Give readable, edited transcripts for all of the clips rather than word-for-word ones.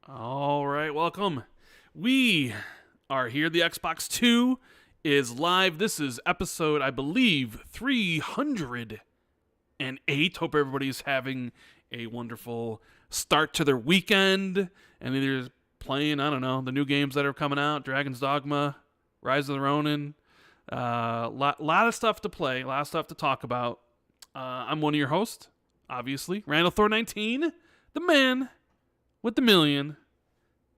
All right, welcome. We are here. The Xbox 2 is live. This is episode, I believe, 308. Hope everybody's having a wonderful start to their weekend and either playing, I don't know, the new games that are coming out, Dragon's Dogma, Rise of the Ronin. Lot of stuff to play, a lot of stuff to talk about. I'm one of your hosts, obviously, Randall Thor 19, the man with the million,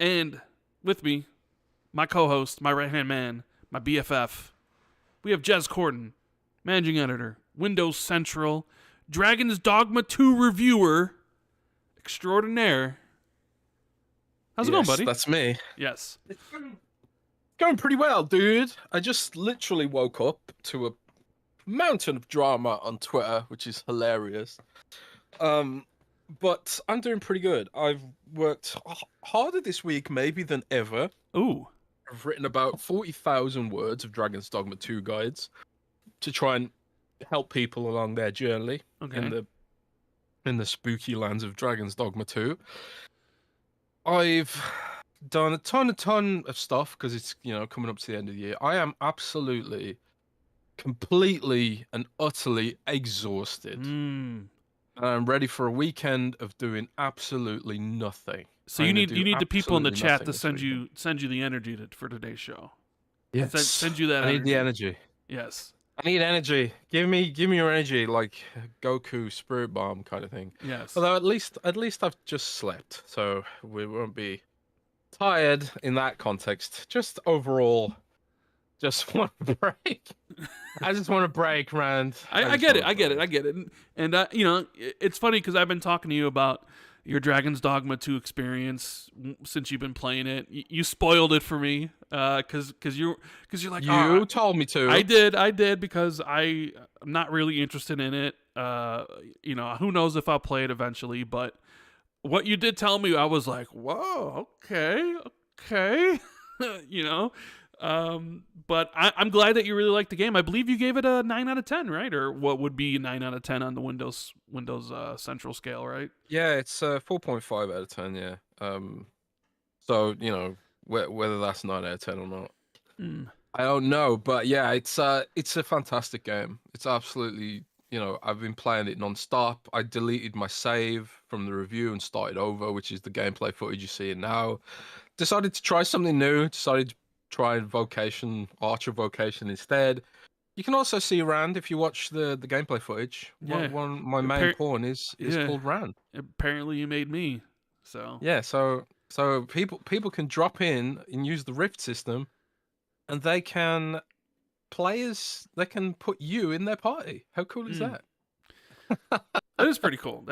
and with me, my co-host, my right-hand man, my BFF. We have Jez Corden, managing editor, Windows Central, Dragon's Dogma 2 reviewer extraordinaire. How's it going, buddy? That's me. Yes. It's going pretty well, dude. I just literally woke up to a mountain of drama on Twitter, which is hilarious. But I'm doing pretty good. I've worked harder this week maybe than ever. Ooh. I've written about 40,000 words of Dragon's Dogma 2 guides to try and help people along their journey in the spooky lands of Dragon's Dogma 2. I've done a ton of stuff because it's, coming up to the end of the year. I am absolutely, completely and utterly exhausted. And I'm ready for a weekend of doing absolutely nothing. So you need the people in the chat to send you the energy for today's show. Yes. Send you that. I need the energy. Yes. I need energy. Give me your energy, like Goku Spirit Bomb kind of thing. Yes. Although at least I've just slept, so we won't be tired in that context. Just overall, just want a break. I just want a break, Rand. I get it. And it's funny because I've been talking to you about your Dragon's Dogma 2 experience since you've been playing it. You spoiled it for me because you're like, you told me to. I did because I'm not really interested in it. Who knows if I'll play it eventually, but what you did tell me, I was like, whoa, okay. But I'm glad that you really liked the game. I believe you gave it a 9 out of 10, right? Or what would be 9 out of 10 on the Windows Central scale, right? Yeah, it's 4.5 out of 10, yeah. So, whether that's 9 out of 10 or not. I don't know, but yeah, it's a fantastic game. It's absolutely, I've been playing it non-stop. I deleted my save from the review and started over, which is the gameplay footage you see now. Decided to try something new, try Archer Vocation instead. You can also see Rand if you watch the gameplay footage. Yeah. My main pawn is called Rand. Apparently you made me. So yeah, so people can drop in and use the Rift system, and they can put you in their party. How cool is that? That is pretty cool.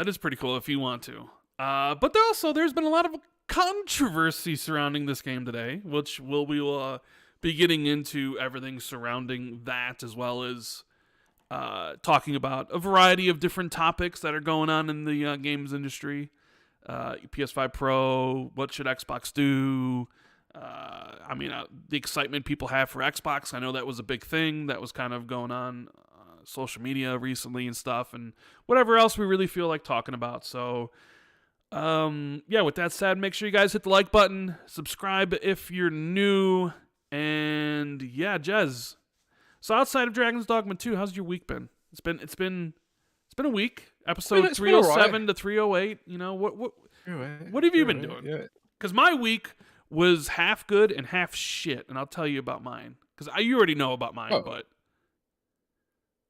If you want to. But there's been a lot of controversy surrounding this game today, which we will be getting into everything surrounding that, as well as talking about a variety of different topics that are going on in the games industry. PS5 Pro, what should Xbox do? The excitement people have for Xbox. I know that was a big thing that was kind of going on social media recently and stuff, and whatever else we really feel like talking about. So with that said, make sure you guys hit the like button, subscribe if you're new, and yeah, Jez. So outside of Dragon's Dogma 2, how's your week been? It's been a week. Episode 307 to 308. What have you been doing? Because my week was half good and half shit, and I'll tell you about mine. Because you already know about mine, but.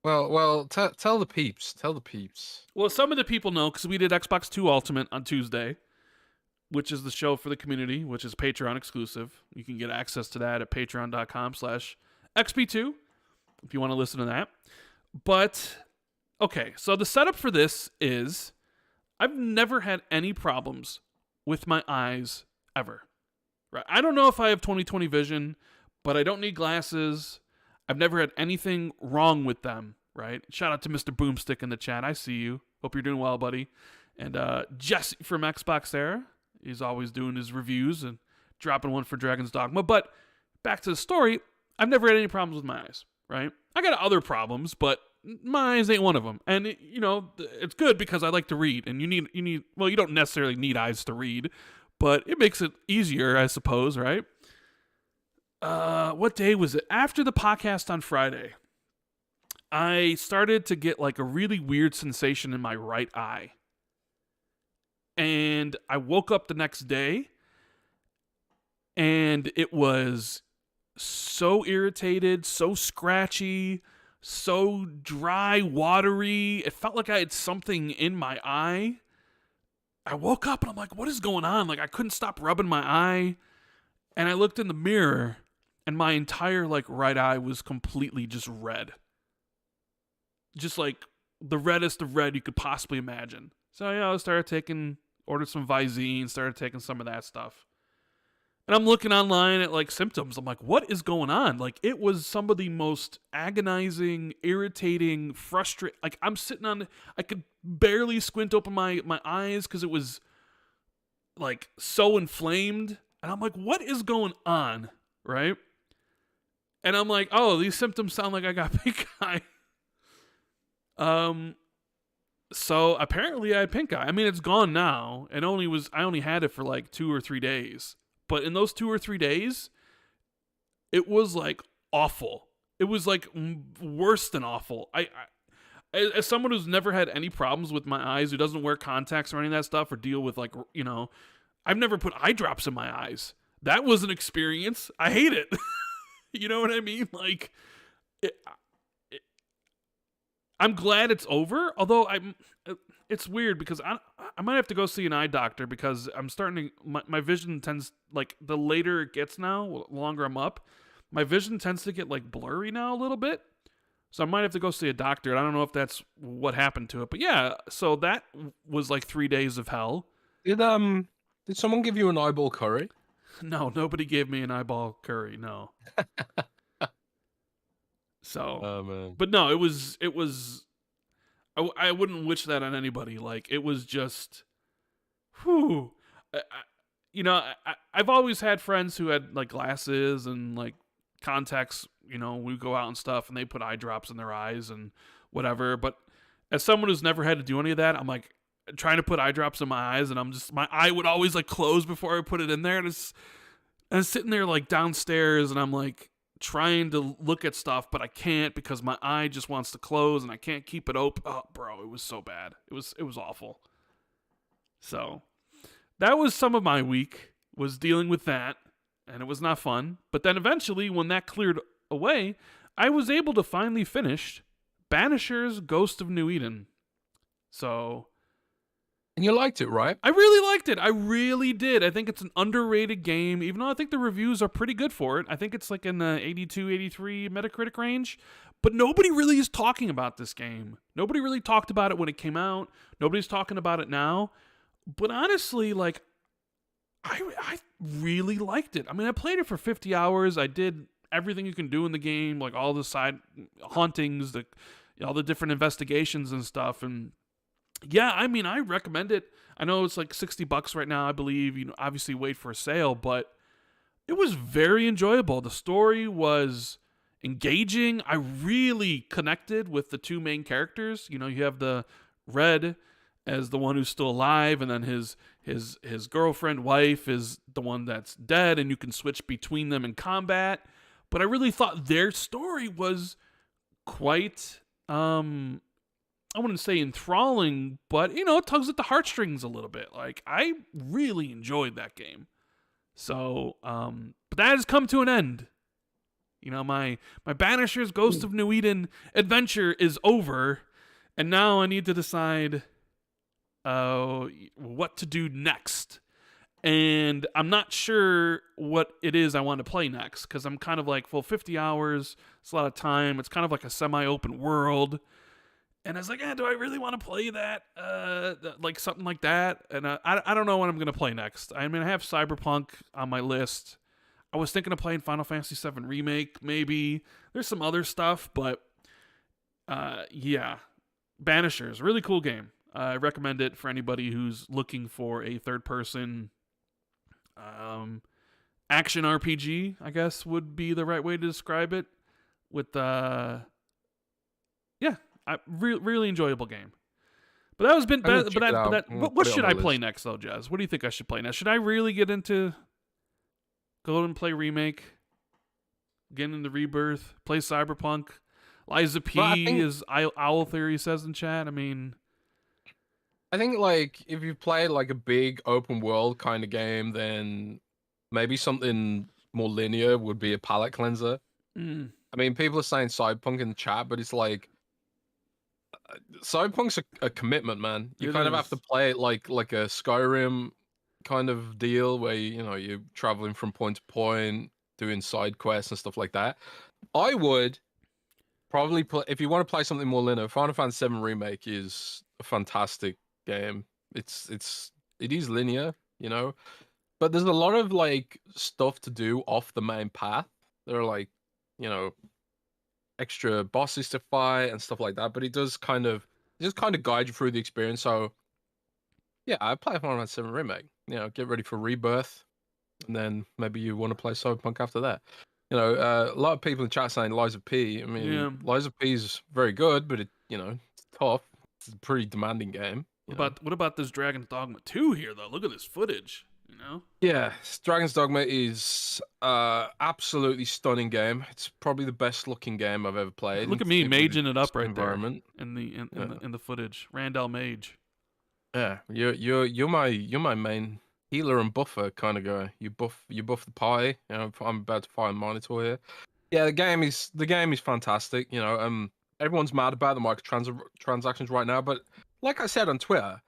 Well, tell the peeps. Well, some of the people know because we did Xbox 2 Ultimate on Tuesday, which is the show for the community, which is Patreon exclusive. You can get access to that at patreon.com/XB2 if you want to listen to that. But, okay, so the setup for this is I've never had any problems with my eyes ever. Right? I don't know if I have 20/20 vision, but I don't need glasses. I've never had anything wrong with them, right? Shout out to Mr. Boomstick in the chat. I see you. Hope you're doing well, buddy. And Jesse from Xbox there. He's always doing his reviews and dropping one for Dragon's Dogma. But back to the story, I've never had any problems with my eyes, right? I got other problems, but my eyes ain't one of them. And, it's good because I like to read. And you don't necessarily need eyes to read, but it makes it easier, I suppose, right? What day was it? After the podcast on Friday, I started to get like a really weird sensation in my right eye. And I woke up the next day and it was so irritated, so scratchy, so dry, watery. It felt like I had something in my eye. I woke up and I'm like, what is going on? Like, I couldn't stop rubbing my eye. And I looked in the mirror and my entire like right eye was completely just red. Just like the reddest of red you could possibly imagine. So yeah, I ordered some Visine, started taking some of that stuff. And I'm looking online at like symptoms. I'm like, what is going on? Like, it was some of the most agonizing, irritating, frustrating. Like, I'm sitting I could barely squint open my eyes because it was like so inflamed. And I'm like, what is going on? Right? And I'm like, oh, these symptoms sound like I got pink eye. So apparently I had pink eye. I mean, it's gone now. I only had it for like 2 or 3 days. But in those 2 or 3 days, it was like awful. It was like worse than awful. I as someone who's never had any problems with my eyes, who doesn't wear contacts or any of that stuff, or deal with like, I've never put eye drops in my eyes. That was an experience. I hate it. You know what I mean? Like, I'm glad it's over. Although it's weird because I might have to go see an eye doctor because I'm starting to, my vision tends, like, the later it gets now, the longer I'm up, my vision tends to get like blurry now a little bit. So I might have to go see a doctor. And I don't know if that's what happened to it, but yeah. So that was like 3 days of hell. Did someone give you an eyeball curry? No, nobody gave me an eyeball curry. No. So, oh, man. But no, it was, I wouldn't wish that on anybody. Like, it was just, whew. I've always had friends who had like glasses and like contacts, we go out and stuff and they put eye drops in their eyes and whatever. But as someone who's never had to do any of that, I'm like trying to put eye drops in my eyes and my eye would always like close before I put it in there. And I'm sitting there like downstairs and I'm like trying to look at stuff, but I can't because my eye just wants to close and I can't keep it open. Oh, bro, it was so bad. It was awful. So that was some of my week, was dealing with that, and it was not fun. But then eventually, when that cleared away, I was able to finally finish Banisher's Ghost of New Eden. So, and you liked it, right? I really liked it. I really did. I think it's an underrated game, even though I think the reviews are pretty good for it. I think it's like in the 82, 83 Metacritic range. But nobody really is talking about this game. Nobody really talked about it when it came out. Nobody's talking about it now. But honestly, like, I really liked it. I mean, I played it for 50 hours. I did everything you can do in the game, like all the side hauntings, all the different investigations and stuff. And yeah, I mean, I recommend it. I know it's like $60 right now, I believe. Obviously wait for a sale, but it was very enjoyable. The story was engaging. I really connected with the two main characters. You have the Red as the one who's still alive, and then his girlfriend, wife, is the one that's dead, and you can switch between them in combat. But I really thought their story was quite, I wouldn't say enthralling, but, it tugs at the heartstrings a little bit. Like, I really enjoyed that game. So, but that has come to an end. My Banisher's Ghost of New Eden adventure is over, and now I need to decide what to do next. And I'm not sure what it is I want to play next, because I'm kind of like, 50 hours, it's a lot of time. It's kind of like a semi-open world. And I was like, do I really want to play that? Like something like that? And I don't know what I'm going to play next. I mean, I have Cyberpunk on my list. I was thinking of playing Final Fantasy VII Remake, maybe. There's some other stuff, but yeah. Banisher is a really cool game. I recommend it for anybody who's looking for a third-person action RPG, I guess would be the right way to describe it. With, really enjoyable game. But that was been. I'm gonna But check it out. that. I'm gonna What put it should on I the play list. next though, Jazz? What do you think I should play next? Should I really get into go and play Remake, get into Rebirth, play Cyberpunk? Liza But I P, think as Owl Theory says in chat. I mean, like if you play like a big open world kind of game, then maybe something more linear would be a palate cleanser. mm, I mean, people are saying Cyberpunk in the chat, but it's like Cyberpunk's a commitment, man. You it kind of have to is. play it like a Skyrim kind of deal where you're traveling from point to point, doing side quests and stuff like that. I would probably play if you want to play something more linear. Final Fantasy VII Remake is a fantastic game. It is linear, but there's a lot of like stuff to do off the main path. There are like, you know, extra bosses to fight and stuff like that, but it just kind of guide you through the experience. So yeah, I play Final Fantasy VII Remake. Get ready for Rebirth, and then maybe you want to play Cyberpunk after that. A lot of people in chat saying Liza P. I mean, Yeah. Liza P is very good, but it's tough. It's a pretty demanding game. What about this Dragon's Dogma 2 here though? Look at this footage. Yeah, Dragon's Dogma is absolutely stunning game. It's probably the best looking game I've ever played. Look at me with maging it up right environment. there in the footage. Randall Mage. Yeah, you're my main healer and buffer kind of guy. You buff the pie. I'm about to fire monitor here. Yeah, the game is fantastic. Everyone's mad about the microtransactions right now, but like I said on Twitter,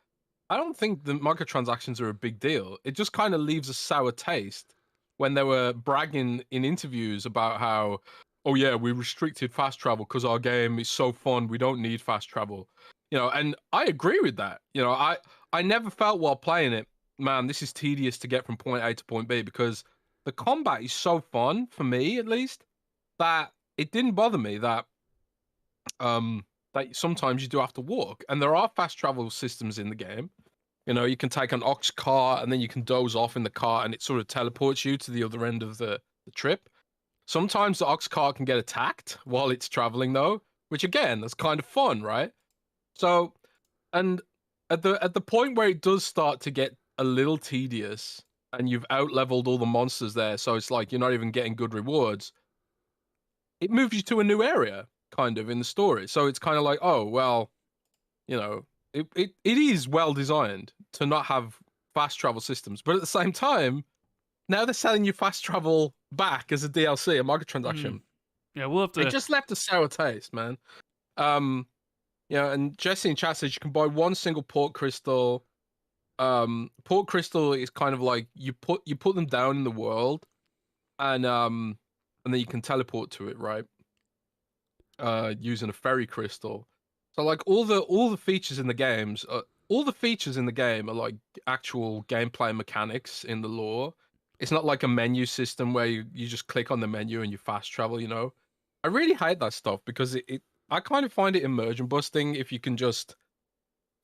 I don't think the microtransactions are a big deal. It just kind of leaves a sour taste when they were bragging in interviews about how, oh yeah, we restricted fast travel because our game is so fun, we don't need fast travel. And I agree with that. I never felt while playing it, man, this is tedious to get from point A to point B, because the combat is so fun, for me at least, that it didn't bother me that sometimes you do have to walk, and there are fast travel systems in the game. You can take an ox car and then you can doze off in the car and it sort of teleports you to the other end of the trip. Sometimes the ox car can get attacked while it's traveling though, which again, that's kind of fun, right? So, and at the point where it does start to get a little tedious and you've out-leveled all the monsters there, so it's like you're not even getting good rewards, it moves you to a new area, kind of, in the story. So it's kind of like, oh, well, it is well designed to not have fast travel systems, but at the same time, now they're selling you fast travel back as a DLC, a microtransaction. Yeah, we'll have to. It just left a sour taste, man. And Jesse in chat says you can buy one single port crystal. Port crystal is kind of like you put them down in the world, and then you can teleport to it, right? Using a fairy crystal. So like all the features in the games, all the features in the game are like actual gameplay mechanics in the lore. It's not like a menu system where you just click on the menu and you fast travel. I really hate that stuff because I kind of find it immersion busting if you can just,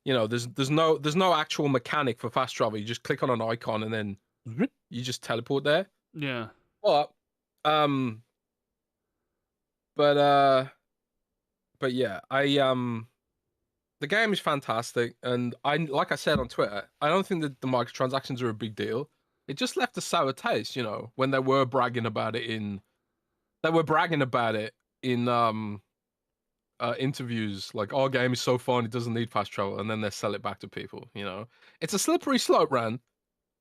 there's no actual mechanic for fast travel. You just click on an icon and then you just teleport there. Yeah. But yeah, the game is fantastic, and like I said on Twitter, I don't think that the microtransactions are a big deal. It just left a sour taste, when they were bragging about it in interviews, like our game is so fun, it doesn't need fast travel, and then they sell it back to people. It's a slippery slope, Rand.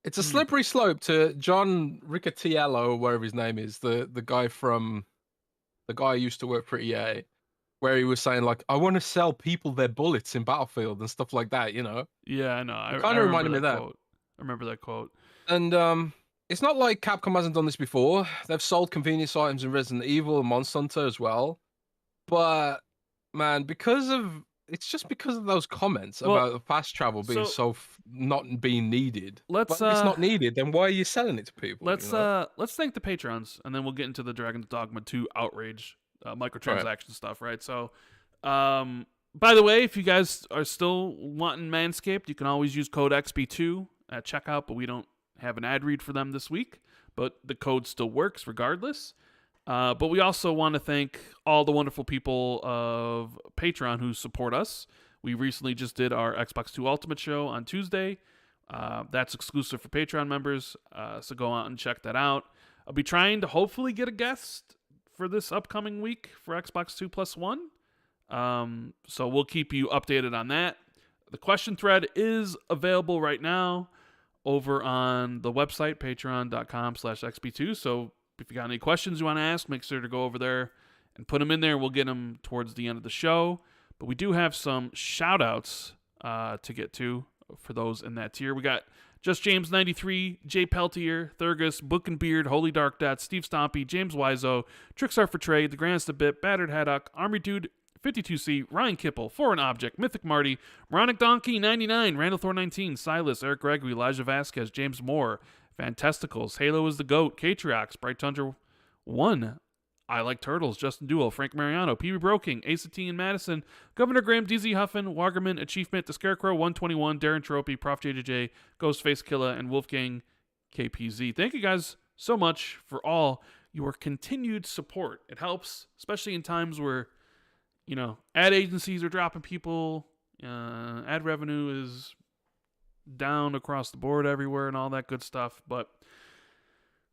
It's a slippery slope to John Riccitiello, or whatever his name is, the guy who used to work for EA, where he was saying like, I want to sell people their bullets in Battlefield and stuff like that. Yeah, I know. It kind of reminded me of that. Quote. I remember that quote. And it's not like Capcom hasn't done this before. They've sold convenience items in Resident Evil and Monster Hunter as well. But man, it's just because of those comments about fast travel being not being needed. But if it's not needed, then why are you selling it to people? Let's thank the patrons, and then we'll get into the Dragon's Dogma 2 outrage microtransaction stuff, right? So, by the way, if you guys are still wanting Manscaped, you can always use code XB2 at checkout, but we don't have an ad read for them this week, but the code still works regardless. But we also want to thank all the wonderful people of Patreon who support us. We recently just did our Xbox 2 Ultimate show on Tuesday. That's exclusive for Patreon members, so go out and check that out. I'll be trying to hopefully get a guest for this upcoming week for Xbox 2 Plus 1. So we'll keep you updated on that. The question thread is available right now over on the website, patreon.com/XB2. So if you got any questions you want to ask, make sure to go over there and put them in there. We'll get them towards the end of the show. But we do have some shout-outs to get to for those in that tier. We got Just James 93, Jay Peltier, Thurgus, Book and Beard, Holy Dark Death, Steve Stompy, James Wiseau, Trixar for Trade, The Grandest a Bit, Battered Haddock, Army Dude, 52C, Ryan Kipple, Foreign Object, Mythic Marty, Moronic Donkey 99, Randall Thor 19, Silas, Eric Gregory, Elijah Vasquez, James Moore, Fantasticals, Halo is the Goat, Katriox, Bright Tundra 1, I Like Turtles, Justin Duel, Frank Mariano, PB Broking, Ace T and Madison, Governor Graham, DZ Huffin, Wagerman, Achievement, The Scarecrow 121, Darren Tropy, Prof JJJ, Ghostface Killa, and Wolfgang KPZ. Thank you guys so much for all your continued support. It helps, especially in times where, you know, ad agencies are dropping people, ad revenue is down across the board everywhere and all that good stuff. But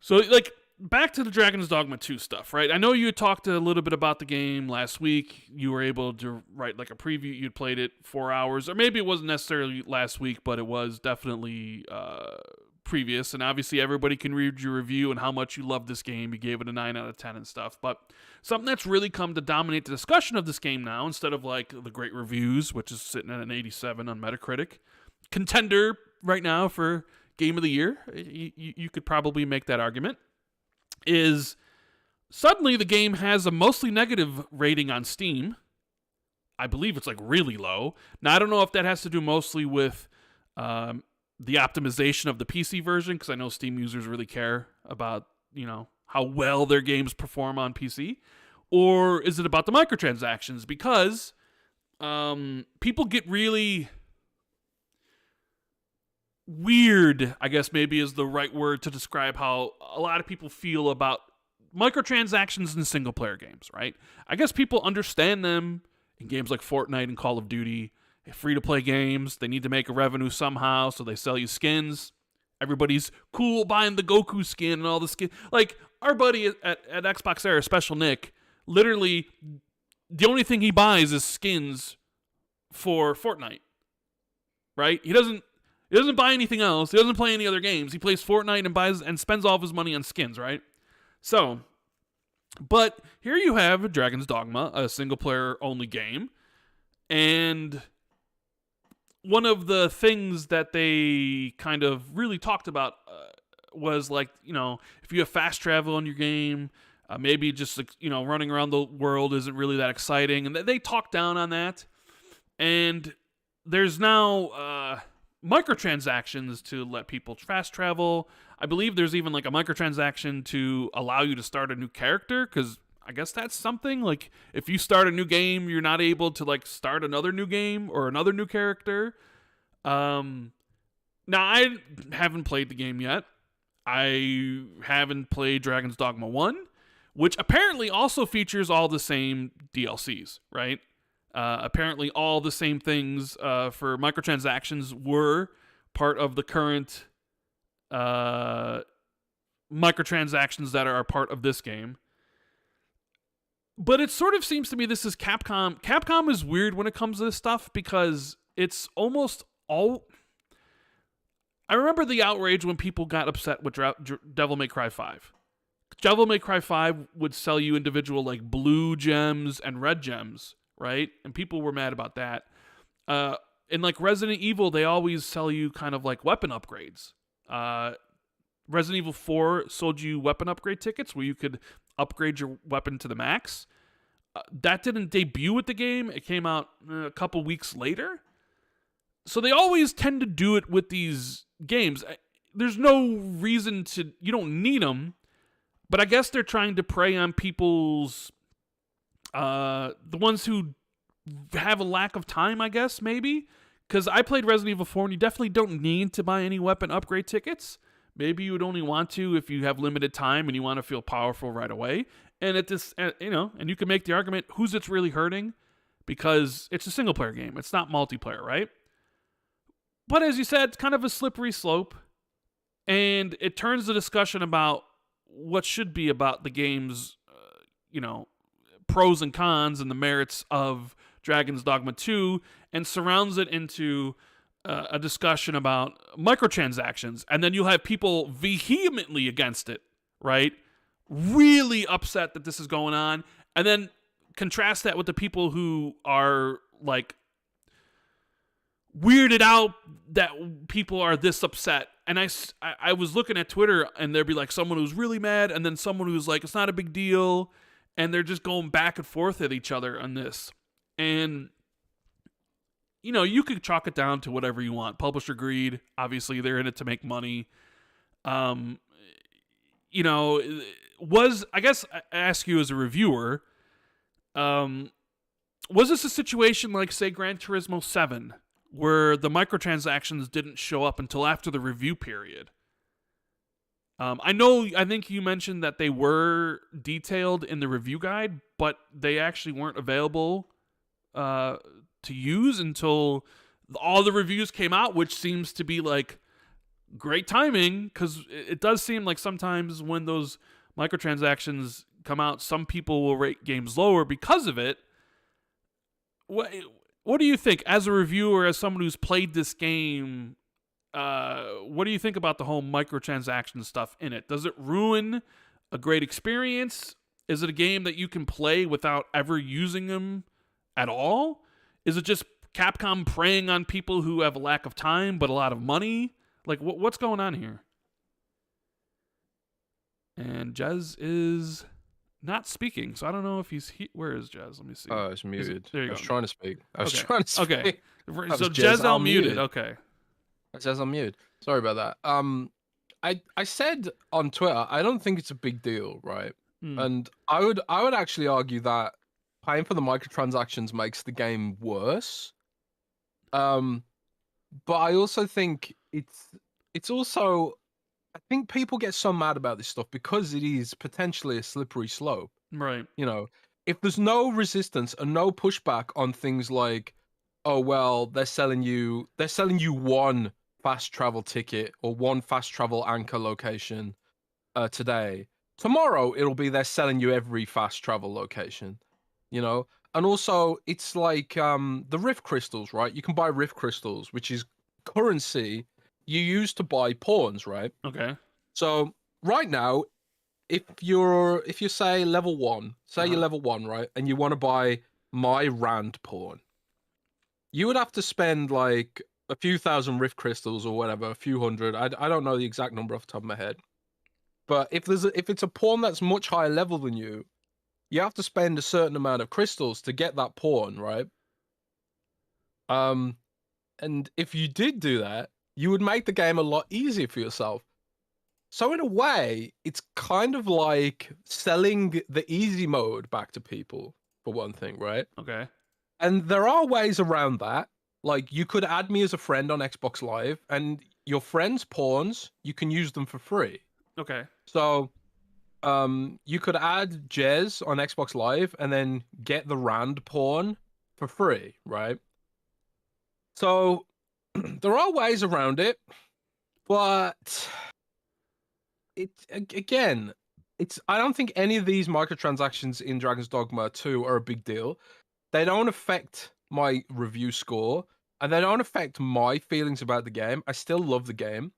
so, like, back to the Dragon's Dogma 2 stuff, right? I know you had talked a little bit about the game last week. You were able to write like a preview. You'd played it 4 hours, or maybe it wasn't necessarily last week, but it was definitely previous. And obviously everybody can read your review and how much you love this game. You gave it a 9 out of 10 and stuff. But something that's really come to dominate the discussion of this game now, instead of like the great reviews, which is sitting at an 87 on Metacritic, contender right now for Game of the Year, you could probably make that argument, is suddenly the game has a mostly negative rating on Steam. I believe it's like really low. Now, I don't know if that has to do mostly with the optimization of the PC version, because I know Steam users really care about, you know, how well their games perform on PC, or is it about the microtransactions? Because people get really weird, I guess maybe is the right word to describe how a lot of people feel about microtransactions in single-player games, right? I guess people understand them in games like Fortnite and Call of Duty. Free-to-play games, they need to make a revenue somehow, so they sell you skins. Everybody's cool buying the Goku skin and all the skin. Like, our buddy at Xbox Era, Special Nick, literally, the only thing he buys is skins for Fortnite, right? He doesn't buy anything else. He doesn't play any other games. He plays Fortnite and buys and spends all of his money on skins, right? So, but here you have Dragon's Dogma, a single-player only game, and one of the things that they kind of really talked about was like, you know, if you have fast travel in your game, maybe just, you know, running around the world isn't really that exciting, and they talk down on that. And there's now microtransactions to let people fast travel. I believe there's even like a microtransaction to allow you to start a new character, because I guess that's something. Like, if you start a new game, you're not able to like start another new game or another new character. Now, I haven't played the game yet. I haven't played Dragon's Dogma 1, which apparently also features all the same DLCs, right? Apparently all the same things for microtransactions were part of the current microtransactions that are a part of this game. But it sort of seems to me this is Capcom. Capcom is weird when it comes to this stuff, because it's almost all... I remember the outrage when people got upset with Devil May Cry 5. Devil May Cry 5 would sell you individual like blue gems and red gems, right? And people were mad about that. In like Resident Evil, they always sell you kind of like weapon upgrades. Resident Evil 4 sold you weapon upgrade tickets where you could upgrade your weapon to the max. That didn't debut with the game. It came out a couple weeks later. So they always tend to do it with these games. There's no reason to... You don't need them. But I guess they're trying to prey on people's... the ones who have a lack of time, I guess, maybe. Because I played Resident Evil 4, and you definitely don't need to buy any weapon upgrade tickets. Maybe you would only want to if you have limited time and you want to feel powerful right away. And at this, you know, and you can make the argument, who's it's really hurting? because it's a single player game. It's not multiplayer, right? But as you said, it's kind of a slippery slope, and it turns the discussion about what should be about the game's, pros and cons and the merits of Dragon's Dogma 2, and surrounds it into a discussion about microtransactions. And then you'll have people vehemently against it, right? Really upset that this is going on. And then contrast that with the people who are like weirded out that people are this upset. And I was looking at Twitter, and there'd be like someone who's really mad, and then someone who's like, it's not a big deal. And they're just going back and forth at each other on this. And, you could chalk it down to whatever you want. Publisher greed. Obviously, they're in it to make money. I guess I ask you as a reviewer, was this a situation like, say, Gran Turismo 7, where the microtransactions didn't show up until after the review period? I think you mentioned that they were detailed in the review guide, but they actually weren't available to use until all the reviews came out, which seems to be like great timing, because it does seem like sometimes when those microtransactions come out, some people will rate games lower because of it. What do you think, as a reviewer, as someone who's played this game? What do you think about the whole microtransaction stuff in it? Does it ruin a great experience? Is it a game that you can play without ever using them at all? Is it just Capcom preying on people who have a lack of time but a lot of money? Like, what's going on here? And Jez is not speaking, so I don't know if he's where is Jez? Let me see. Oh, it's muted. There you go. I was trying to speak. Okay. So Jez muted. Okay. It says I'm muted. Sorry about that. I said on Twitter, I don't think it's a big deal, right? And I would actually argue that paying for the microtransactions makes the game worse. But I also think it's also, I think people get so mad about this stuff because it is potentially a slippery slope. Right. If there's no resistance and no pushback on things like, oh well, they're selling you one fast travel ticket or one fast travel anchor location today. Tomorrow it'll be they're selling you every fast travel location, And also it's like the Rift crystals, right? You can buy Rift crystals, which is currency you use to buy pawns, right? Okay. So right now, if you're say level 1, you're level 1, right, and you want to buy my Rand pawn, you would have to spend like a few thousand Rift crystals or whatever, a few hundred. I don't know the exact number off the top of my head. But if it's a pawn that's much higher level than you have to spend a certain amount of crystals to get that pawn, right? And if you did do that, you would make the game a lot easier for yourself. So in a way, it's kind of like selling the easy mode back to people, for one thing, right? Okay. And there are ways around that. Like, you could add me as a friend on Xbox Live, and your friend's pawns, you can use them for free. Okay. So, you could add Jez on Xbox Live and then get the Rand pawn for free, right? So, there are ways around it, but I don't think any of these microtransactions in Dragon's Dogma 2 are a big deal. They don't affect my review score, and they don't affect my feelings about the game. I still love the game.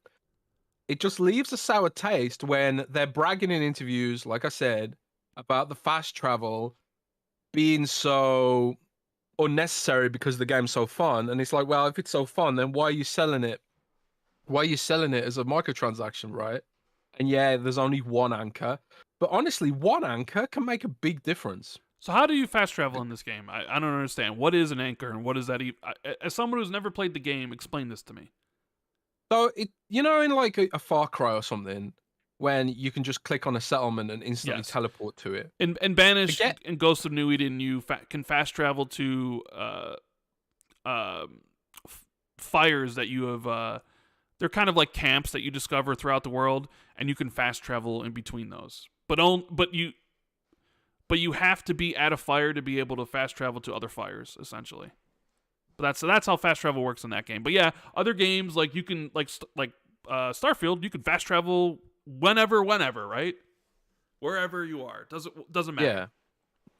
It just leaves a sour taste when they're bragging in interviews, like I said, about the fast travel being so unnecessary because the game's so fun. And it's like, well, if it's so fun, then why are you selling it? Why are you selling it as a microtransaction, right? And yeah, there's only one anchor. But honestly, one anchor can make a big difference. So how do you fast travel in this game? I don't understand. What is an anchor, and what is that even? As someone who's never played the game, explain this to me. So, in like a Far Cry or something, when you can just click on a settlement and instantly teleport to it. In Banish and Ghost of New Eden, you can fast travel to fires that you have... they're kind of like camps that you discover throughout the world, and you can fast travel in between those. But but you have to be at a fire to be able to fast travel to other fires, essentially. But that's how fast travel works in that game. But yeah, other games like you can like Starfield, you can fast travel whenever, right? Wherever you are, doesn't matter.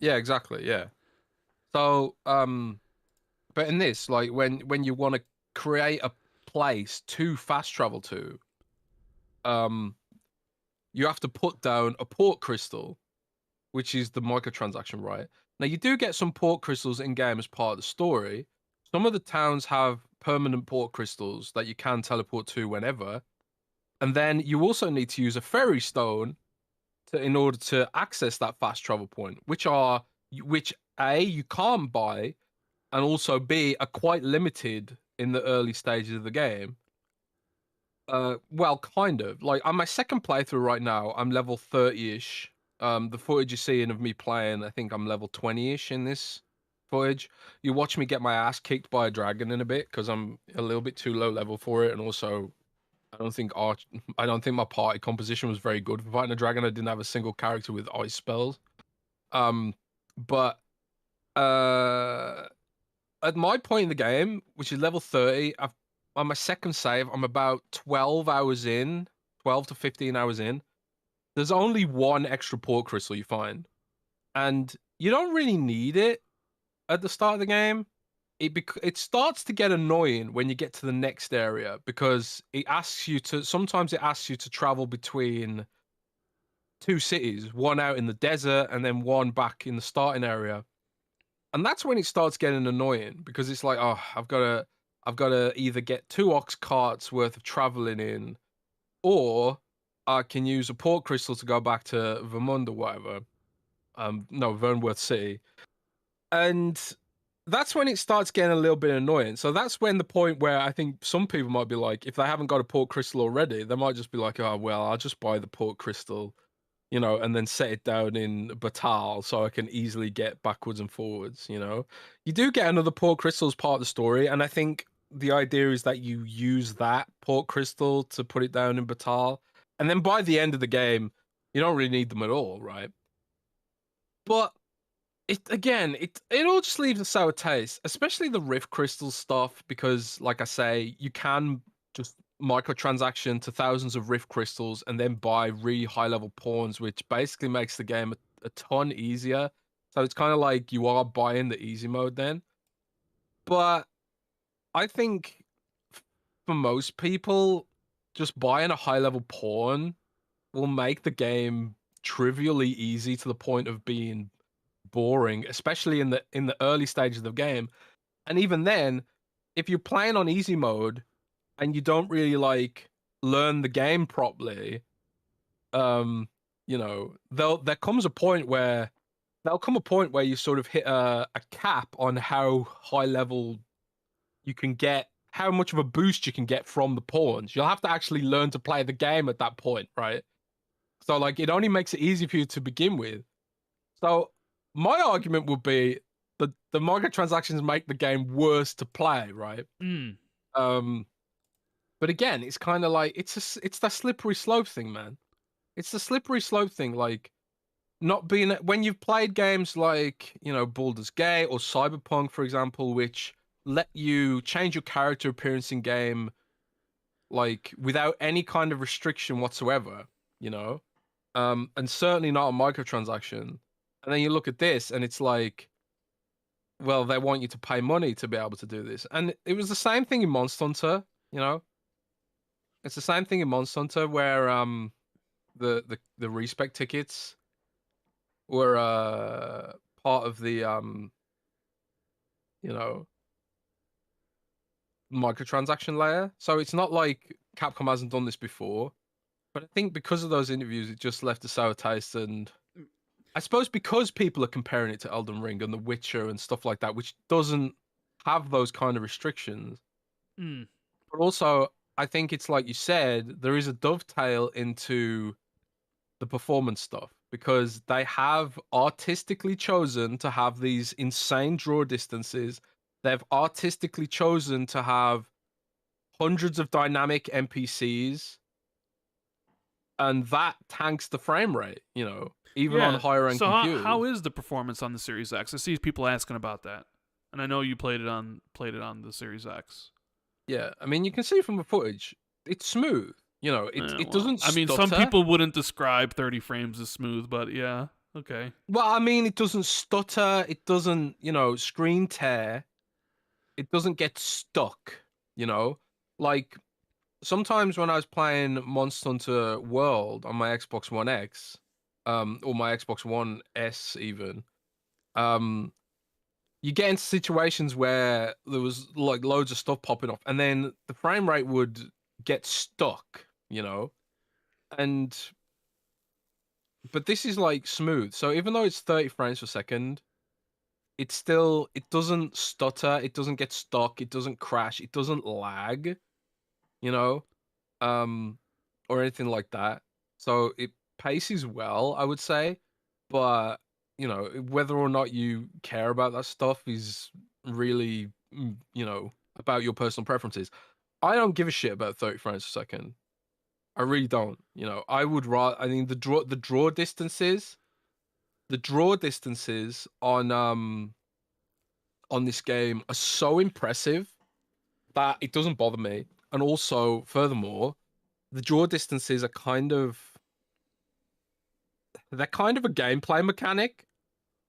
Yeah, exactly. Yeah. So, but in this, like when you want to create a place to fast travel to, um, you have to put down a port crystal, which is the microtransaction, right? Now you do get some port crystals in game as part of the story. Some of the towns have permanent port crystals that you can teleport to whenever, and then you also need to use a ferry stone in order to access that fast travel point, which A, you can't buy, and also B, are quite limited in the early stages of the game. Well, kind of. Like on my second playthrough right now, I'm level 30-ish. The footage you're seeing of me playing, I think I'm level 20-ish in this footage. You watch me get my ass kicked by a dragon in a bit because I'm a little bit too low level for it, and also I don't think my party composition was very good for fighting a dragon. I didn't have a single character with ice spells. But at my point in the game, which is level 30, on my second save, I'm about 12 hours in, 12 to 15 hours in. There's only one extra port crystal you find, and you don't really need it at the start of the game. It starts to get annoying when you get to the next area because sometimes it asks you to travel between two cities, one out in the desert and then one back in the starting area. And that's when it starts getting annoying because it's like, oh, I've got to either get 2 ox carts worth of traveling in, or I can use a port crystal to go back to Vermund or whatever. No, Vernworth City. And that's when it starts getting a little bit annoying. So that's when the point where I think some people might be like, if they haven't got a port crystal already, they might just be like, oh, well, I'll just buy the port crystal, and then set it down in Batal so I can easily get backwards and forwards, You do get another port crystal as part of the story, and I think the idea is that you use that port crystal to put it down in Batal, and then by the end of the game, you don't really need them at all, right? But it all just leaves a sour taste, especially the Rift Crystal stuff, because, like I say, you can just microtransaction to thousands of Rift Crystals and then buy really high level pawns, which basically makes the game a ton easier. So it's kind of like you are buying the easy mode then. But I think for most people, just buying a high level pawn will make the game trivially easy to the point of being boring, especially in the early stages of the game. And even then, if you're playing on easy mode and you don't really like learn the game properly, there comes a point where you sort of hit a cap on how high level you can get, how much of a boost you can get from the pawns. You'll have to actually learn to play the game at that point, right? So like it only makes it easy for you to begin with. So my argument would be that the microtransactions make the game worse to play, right? But again, it's kind of like it's that slippery slope thing, man. It's the slippery slope thing, like not being when you've played games like Baldur's Gate or Cyberpunk, for example, which let you change your character appearance in game, like without any kind of restriction whatsoever, and certainly not a microtransaction. And then you look at this, and it's like, well, they want you to pay money to be able to do this. And it was the same thing in Monster Hunter, It's the same thing in Monster Hunter where the respec tickets were part of the microtransaction layer. So it's not like Capcom hasn't done this before, but I think because of those interviews, it just left a sour taste. And I suppose because people are comparing it to Elden Ring and The Witcher and stuff like that, which doesn't have those kind of restrictions. But also, I think it's like you said, there is a dovetail into the performance stuff because they have artistically chosen to have these insane draw distances. They've artistically chosen to have hundreds of dynamic NPCs, and that tanks the frame rate, even on Yeah. higher end So computers. how is the performance on the Series X? I see people asking about that, and I know you played it on the Series X. Yeah, I mean, you can see from the footage, it's smooth. You know, it Well, doesn't I mean, some stutter. people wouldn't describe 30 frames as smooth, but yeah, okay. Well, I mean, it doesn't stutter. It doesn't, screen tear. It doesn't get stuck. You know, like sometimes when I was playing Monster Hunter World on my Xbox One X, or my Xbox One S even, um, you get into situations where there was like loads of stuff popping off, and then the frame rate would get stuck. And but this is like smooth. So even though it's 30 frames per second, it doesn't stutter, it doesn't get stuck, it doesn't crash, it doesn't lag, you know, um, or anything like that. So it paces well, I would say, but whether or not you care about that stuff is really, about your personal preferences. I don't give a shit about 30 frames per second. I really don't. I would rather. I mean, the draw distances on this game are so impressive that it doesn't bother me. And also, furthermore, the draw distances are they're kind of a gameplay mechanic.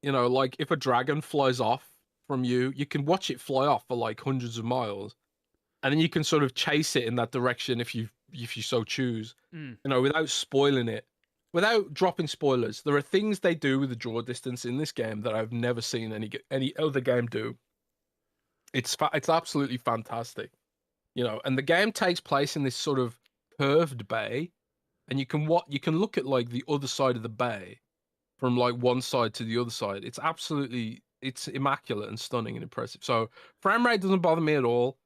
Like if a dragon flies off from you, you can watch it fly off for like hundreds of miles, and then you can sort of chase it in that direction if you so choose. Mm. Without spoiling it, without dropping spoilers. There are things they do with the draw distance in this game that I've never seen any other game do. It's absolutely fantastic, and the game takes place in this sort of curved bay, and you can look at like the other side of the bay from like one side to the other side. It's immaculate and stunning and impressive. So frame rate doesn't bother me at all.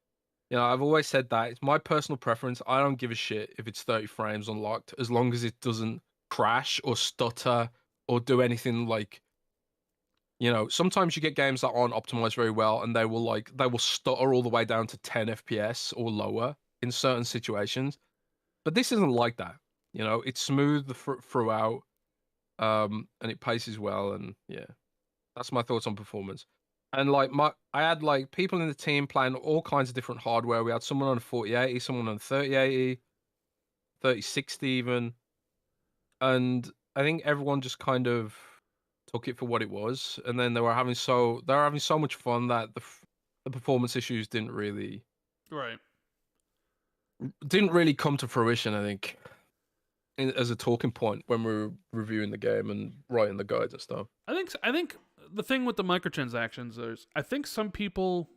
I've always said that it's my personal preference. I don't give a shit if it's 30 frames unlocked, as long as it doesn't crash or stutter or do anything like. Sometimes you get games that aren't optimized very well, and they will stutter all the way down to 10 FPS or lower in certain situations. But this isn't like that. It's smooth throughout, and it paces well, and yeah, that's my thoughts on performance. And like I had like people in the team playing all kinds of different hardware. We had someone on 4080, someone on 3080, 3060 even, and I think everyone just kind of took it for what it was, and then they were having so much fun that the performance issues Right. didn't really come to fruition. I think as a talking point when we were reviewing the game and writing the guides and stuff. I think the thing with the microtransactions is I think some people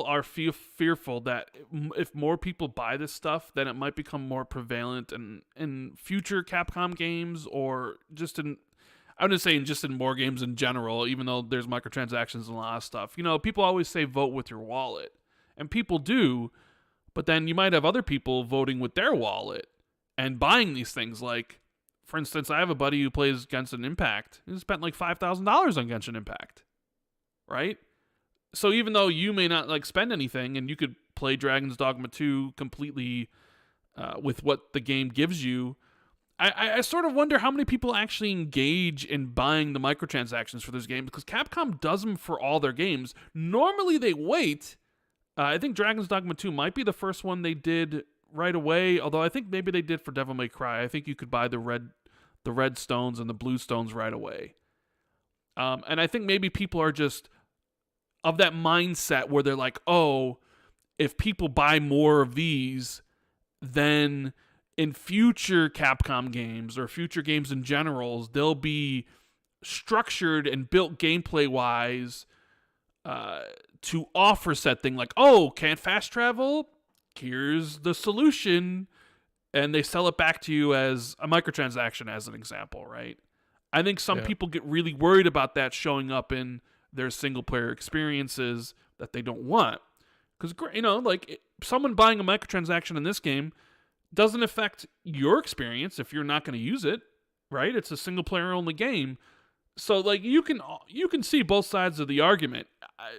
are fearful that if more people buy this stuff, then it might become more prevalent in future Capcom games, or just in, I'm just saying, just in more games in general, even though there's microtransactions and a lot of stuff. People always say vote with your wallet, and people do, but then you might have other people voting with their wallet and buying these things. Like, for instance, I have a buddy who plays Genshin Impact. He spent like $5,000 on Genshin Impact, right? So even though you may not like spend anything, and you could play Dragon's Dogma 2 completely with what the game gives you, I sort of wonder how many people actually engage in buying the microtransactions for this game, because Capcom does them for all their games. Normally they wait. I think Dragon's Dogma 2 might be the first one they did right away, although I think maybe they did for Devil May Cry. I think you could buy the red stones and the blue stones right away. And I think maybe people are just of that mindset where they're like, oh, if people buy more of these, then in future Capcom games or future games in general, they'll be structured and built gameplay wise to offer said thing, like, oh, can't fast travel? Here's the solution. And they sell it back to you as a microtransaction, as an example, right? I think some people get really worried about that showing up in their single player experiences that they don't want. Because, like someone buying a microtransaction in this game doesn't affect your experience if you're not going to use it, right? It's a single player only game. So like you can see both sides of the argument.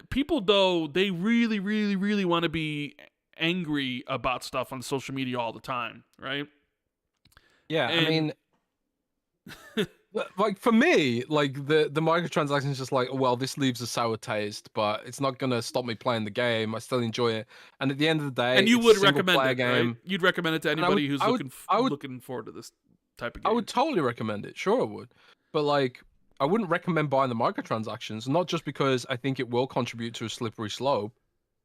People, though, they really, really, really want to be angry about stuff on social media all the time, right? Yeah, I And mean, like for me, like the microtransactions is just like, well, this leaves a sour taste, but it's not gonna stop me playing the game. I still enjoy it, and at the end of the day, and you it's a would single recommend player it, right? game. You'd recommend it to And anybody who's I would, looking forward to this type of I would game. totally recommend it. Sure, I would, but like, I wouldn't recommend buying the microtransactions, not just because I think it will contribute to a slippery slope.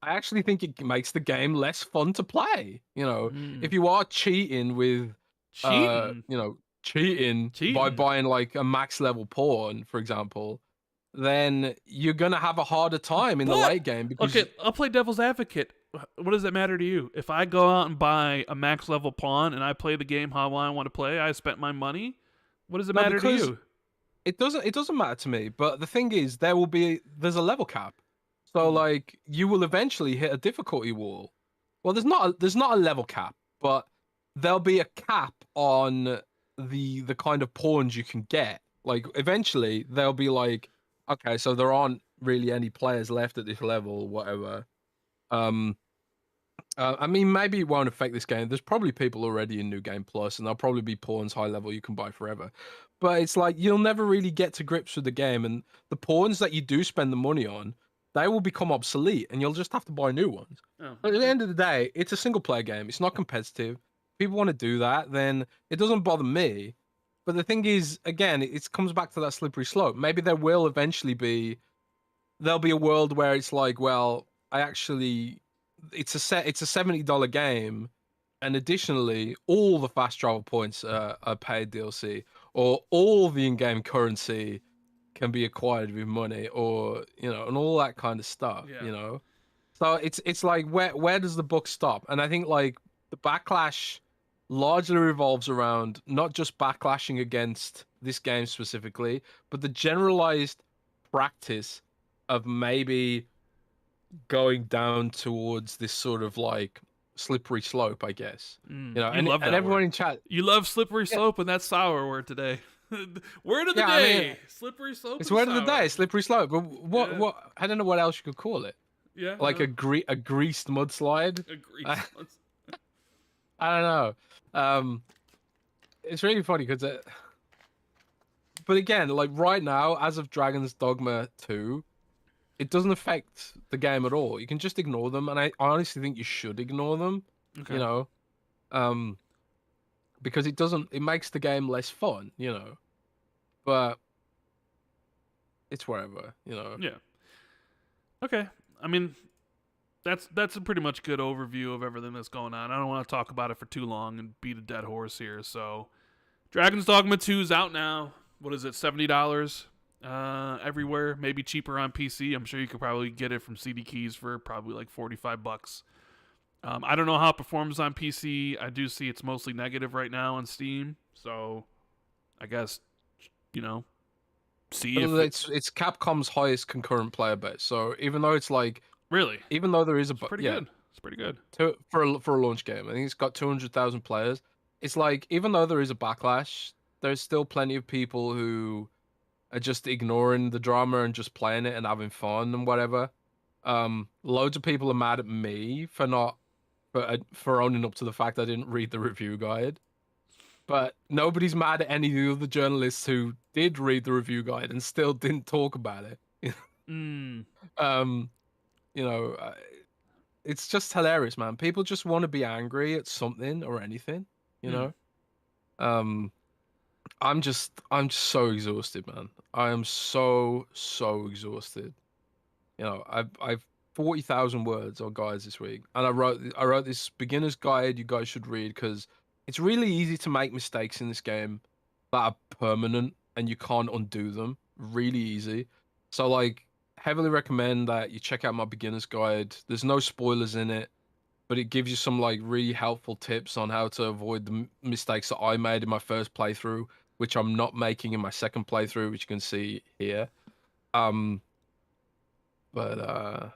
I actually think it makes the game less fun to play. You know, Mm. if you are cheating with, Cheating, cheating by cheating. buying like a max level pawn, for example, then you're gonna have a harder time in the But late game because okay, I'll play devil's advocate. What does it matter to you? If I go out and buy a max level pawn and I play the game how I want to play, I spent my money. What does it no, matter to because you? it doesn't matter to me. But the thing is, there's a level cap, so Mm. like you will eventually hit a difficulty wall. Well, there's not a level cap, but there'll be a cap on the kind of pawns you can get. Like eventually there'll be like, okay, so there aren't really any players left at this level, whatever. Um, I mean, maybe it won't affect this game. There's probably people already in New Game Plus, and there'll probably be pawns high level you can buy forever. But it's like you'll never really get to grips with the game, and the pawns that you do spend the money on, they will become obsolete, and you'll just have to buy new ones. Oh, But at the okay. end of the day, it's a single player game. It's not competitive. People want to do that, then it doesn't bother me. But the thing is, again, it comes back to that slippery slope. Maybe there will eventually be there'll be a world where it's like, well, I actually it's a $70 game, and additionally, all the fast travel points are paid DLC, or all the in-game currency can be acquired with money, or and all that kind of stuff. Yeah. So it's like where does the book stop? And I think like the backlash largely revolves around not just backlashing against this game specifically, but the generalized practice of maybe going down towards this sort of like slippery slope, I guess. You love And that everyone word. in chat, You love slippery yeah, slope, and that's sour word today. Word of the yeah. I mean, day: slippery slope it's and word of the day, sour. slippery slope. But Yeah, I don't know what else you could call it. yeah. Like a greased mudslide. Agreed. I, I don't know. It's really funny because, but again, like right now, as of Dragon's Dogma 2, it doesn't affect the game at all. You can just ignore them, and I honestly think you should ignore them. You Okay. know, um, because it makes the game less fun. But it's whatever. Yeah. Okay. I mean, that's a pretty much good overview of everything that's going on. I don't want to talk about it for too long and beat a dead horse here. So, Dragon's Dogma 2 is out now. What is it? $70 everywhere. Maybe cheaper on PC. I'm sure you could probably get it from CD Keys for probably like $45. I don't know how it performs on PC. I do see it's mostly negative right now on Steam. So, I guess see if Well, it it's Capcom's highest concurrent player base. So even though it's like, really. even though there is It's pretty good. It's pretty good. for a launch game, I think it's got 200,000 players. It's like even though there is a backlash, there's still plenty of people who are just ignoring the drama and just playing it and having fun and whatever. Loads of people are mad at me for not for owning up to the fact I didn't read the review guide. But nobody's mad at any of the other journalists who did read the review guide and still didn't talk about it. Mm. um, you know, it's just hilarious, man. People just want to be angry at something or anything. You Hmm. know. Um, I'm just so exhausted, man. I am so exhausted. I've 40,000 words on guides this week, and I wrote this beginner's guide you guys should read because it's really easy to make mistakes in this game that are permanent and you can't undo them. Really easy. So like heavily recommend that you check out my beginner's guide. There's no spoilers in it, but it gives you some like really helpful tips on how to avoid the mistakes that I made in my first playthrough, which I'm not making in my second playthrough, which you can see here. Um, but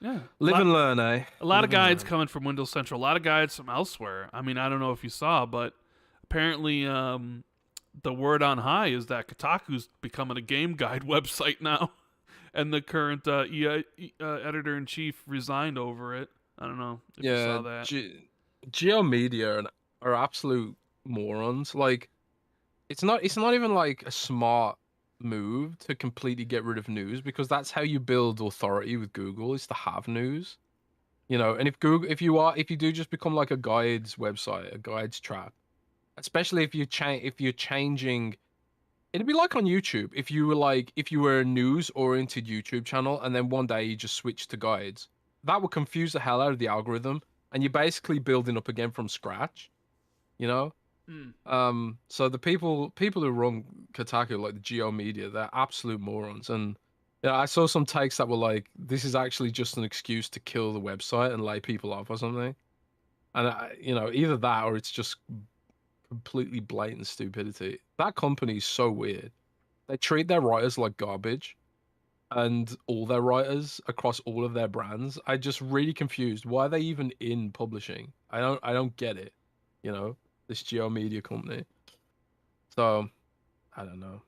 Yeah. live and learn, eh? A lot of Live and guides learn. coming from Windows Central. A lot of guides from elsewhere. I mean, I don't know if you saw, but apparently, the word on high is that Kotaku's becoming a game guide website now, and the current editor in chief resigned over it. I don't know if you Yeah, saw that. Geo Media are absolute morons. Like, it's not even like a smart move to completely get rid of news, because that's how you build authority with Google, is to have news. And if you do just become like a guides website, a guides track, especially if you're changing, it'd be like on YouTube. If you were a news oriented YouTube channel and then one day you just switch to guides, that would confuse the hell out of the algorithm, and you're basically building up again from scratch, you know? Mm. So the people who run Kotaku, like the Geo Media, they're absolute morons. And yeah, I saw some takes that were like, this is actually just an excuse to kill the website and lay people off or something. And either that or it's just completely blatant stupidity. That company is so weird. They treat their writers like garbage, and all their writers across all of their brands. I just really confused. Why are they even in publishing? I don't get it. This Geo Media company. So I don't know.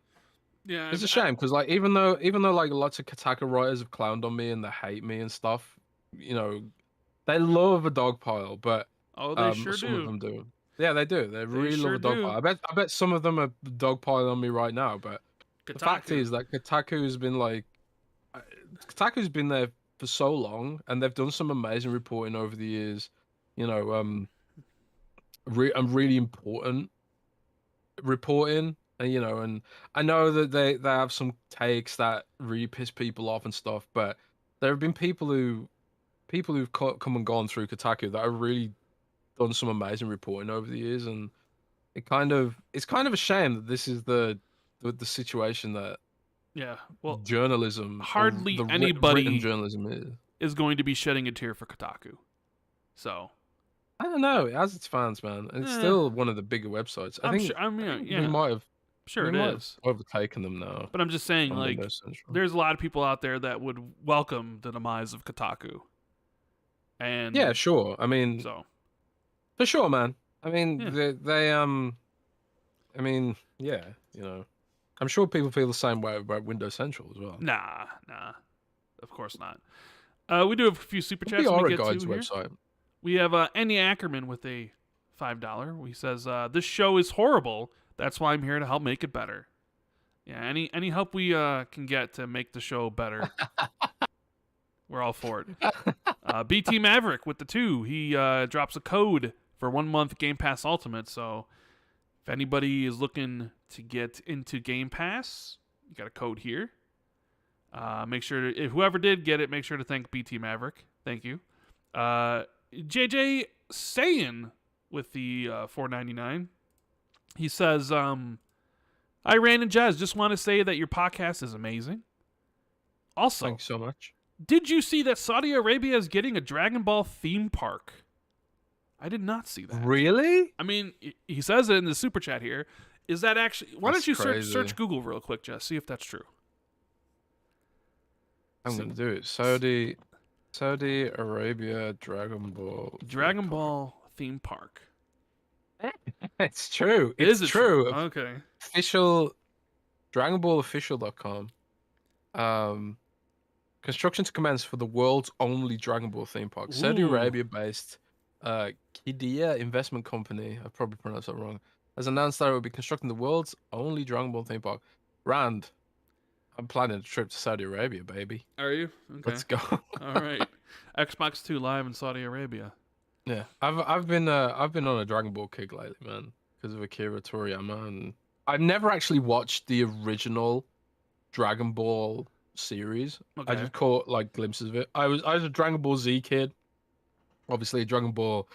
Yeah, It's a shame because like even though like lots of Kotaku writers have clowned on me and they hate me and stuff, you know, they love a dog pile, but oh, they sure some of do. them do. Yeah, they do. They They really love sure a dog do. pile. I bet some of them are dog piling on me right now, but the fact Kotaku. is that uh, Kotaku's been there for so long, and they've done some amazing reporting over the years. You know, and really important reporting, and I know that they have some takes that really piss people off and stuff, but there have been people who've come and gone through Kotaku that have really done some amazing reporting over the years, and it's kind of a shame that this is the situation that Yeah. Well, journalism, or hardly the written anybody journalism, is. is going to be shedding a tear for Kotaku. So, I don't know. It has its fans, man, and it's eh, still one of the bigger websites. I'm sure. I I mean, think yeah, sure we it might have is. overtaken them now But I'm just saying, on like, Windows Central. there's a lot of people out there that would welcome the demise of Kotaku, Yeah, and sure. I mean, so for sure, man. I mean, yeah, yeah, I'm sure people feel the same way about Windows Central as well. nah, of course not. We do have a few super We chats let me are a get to guides here. website. We have Andy Ackerman with a $5. He says, "This show is horrible. That's why I'm here to help make it better." Yeah, any help we can get to make the show better, we're all for it. BT Maverick with the 2. He drops a code for 1 month Game Pass Ultimate. So if anybody is looking to get into Game Pass, you got a code here. Make sure if whoever did get it, make sure to thank BT Maverick. Thank you. JJ Sayin with the $4.99. He says, "Hi Rand and Jez, just want to say that your podcast is amazing. Also, Thanks so much. did you see that Saudi Arabia is getting a Dragon Ball theme park? I did not see that. Really? I mean, he says it in the super chat here. Is that actually? Why That's don't you crazy. search Google real quick, Jess? See if that's true. I'm gonna do it. Saudi Arabia Dragon Ball. Dragon Ball theme park. It's true. Is It's it true. Okay. Official DragonBallOfficial.com. Construction to commence for the world's only Dragon Ball theme park. Saudi Ooh. Arabia-based Qiddiya investment company, I probably pronounced that wrong, has announced that it will be constructing the world's only Dragon Ball theme park. Rand, I'm planning a trip to Saudi Arabia, baby. Are you? Okay. Let's go. All right. Xbox 2 live in Saudi Arabia. Yeah, I've been on a Dragon Ball kick lately, man, because of Akira Toriyama, and I've never actually watched the original Dragon Ball series. Okay. I just caught like glimpses of it. I was a Dragon Ball Z kid, obviously Dragon Ball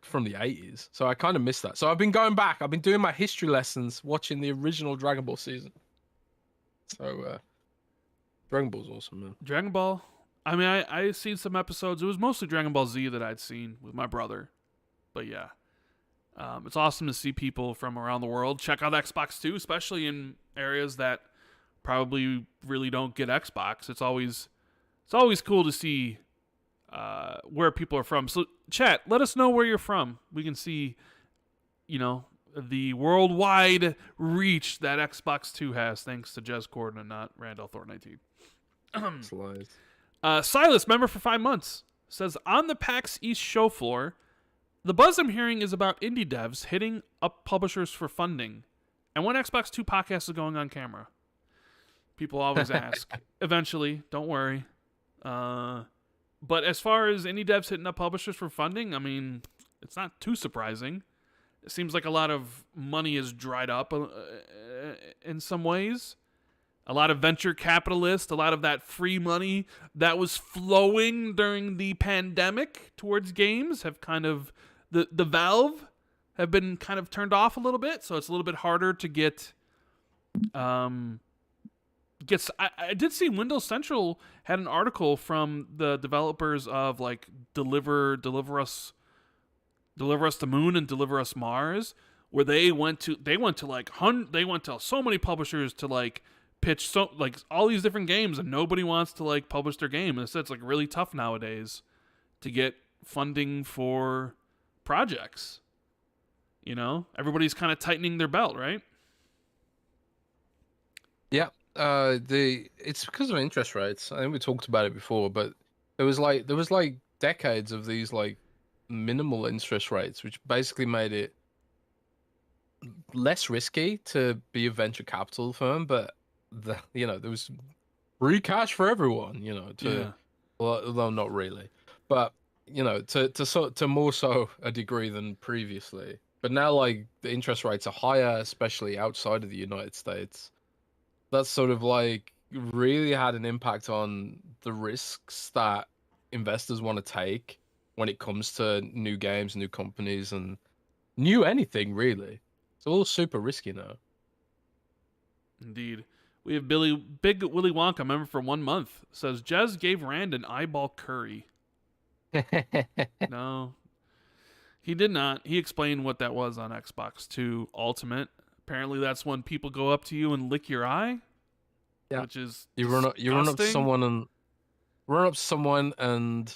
from the 80s, so I kind of missed that. So I've been going back. I've been doing my history lessons, watching the original Dragon Ball season. So Dragon Ball's awesome, man. Dragon Ball. I mean, I seen some episodes. It was mostly Dragon Ball Z that I'd seen with my brother. But yeah, it's awesome to see people from around the world check out Xbox 2, especially in areas that probably really don't get Xbox. It's always cool to see where people are from. So chat, let us know where you're from. We can see, the worldwide reach that Xbox 2 has, thanks to Jez Corden and not Randall Thor 19. Slides. Silas, member for 5 months, says on the PAX East show floor, The buzz I'm hearing is about indie devs hitting up publishers for funding. And when Xbox 2 podcast is going on camera? People always ask. Eventually, don't worry. But as far as indie devs hitting up publishers for funding, I mean, it's not too surprising. It seems like a lot of money is dried up in some ways. A lot of venture capitalists, a lot of that free money that was flowing during the pandemic towards games have kind of, the valve have been kind of turned off a little bit, so it's a little bit harder to get. I did see Windows Central had an article from the developers of like Deliver Us the Moon and Deliver Us Mars, where they went to so many publishers to like pitch so like all these different games, and nobody wants to like publish their game. And it's like really tough nowadays to get funding for projects. You know, everybody's kind of tightening their belt, right? Yeah. It's because of interest rates. I think we talked about it before, but there was like decades of these like minimal interest rates, which basically made it less risky to be a venture capital firm, but there was free cash for everyone, well, although not really, but to more so a degree than previously. But now like the interest rates are higher, especially outside of the United States. That's sort of like really had an impact on the risks that investors want to take when it comes to new games, new companies, and new anything really. It's all super risky now. Indeed. We have Big Willy Wonka, member for 1 month, says Jez gave Rand an eyeball curry. No, he did not. He explained what that was on Xbox 2 Ultimate. Apparently, that's when people go up to you and lick your eye. Yeah, which is you run up to someone and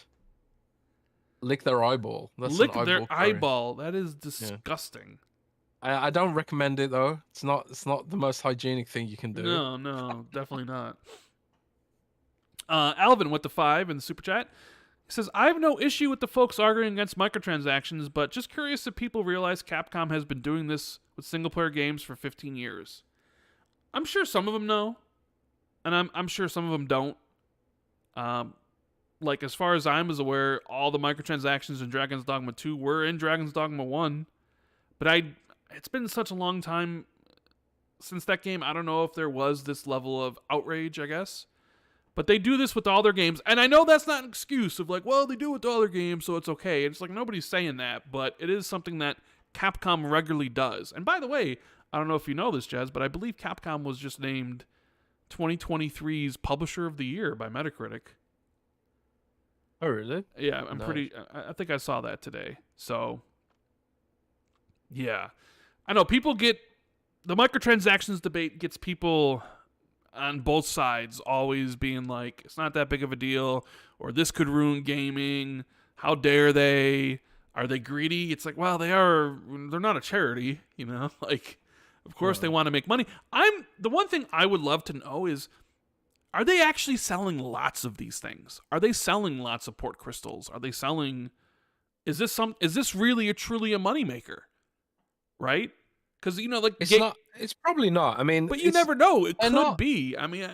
lick their eyeball. That's lick an their eyeball curry. eyeball. That is disgusting. I don't recommend it though. It's not the most hygienic thing you can do. No, definitely not. Alvin with the 5 in the super chat. He says, I have no issue with the folks arguing against microtransactions, but just curious if people realize Capcom has been doing this with single-player games for 15 years. I'm sure some of them know, and I'm sure some of them don't. Like, as far as I'm aware, all the microtransactions in Dragon's Dogma 2 were in Dragon's Dogma 1, but it's been such a long time since that game, I don't know if there was this level of outrage, I guess. But they do this with all their games. And I know that's not an excuse of like, well, they do it with all their games, so it's okay. It's like nobody's saying that, but it is something that Capcom regularly does. And by the way, I don't know if you know this, Jez, but I believe Capcom was just named 2023's Publisher of the Year by Metacritic. Oh, really? Yeah, I think I saw that today. So, yeah. I know people the microtransactions debate gets people on both sides always being like, it's not that big of a deal, or this could ruin gaming. How dare they? Are they greedy? It's like, well, they're not a charity, like, of course they want to make money. The one thing I would love to know is, are they actually selling lots of these things? Are they selling lots of port crystals? Are they selling, is this really truly a moneymaker? Right? Because it's probably not. I mean, but you never know. It could be. I mean,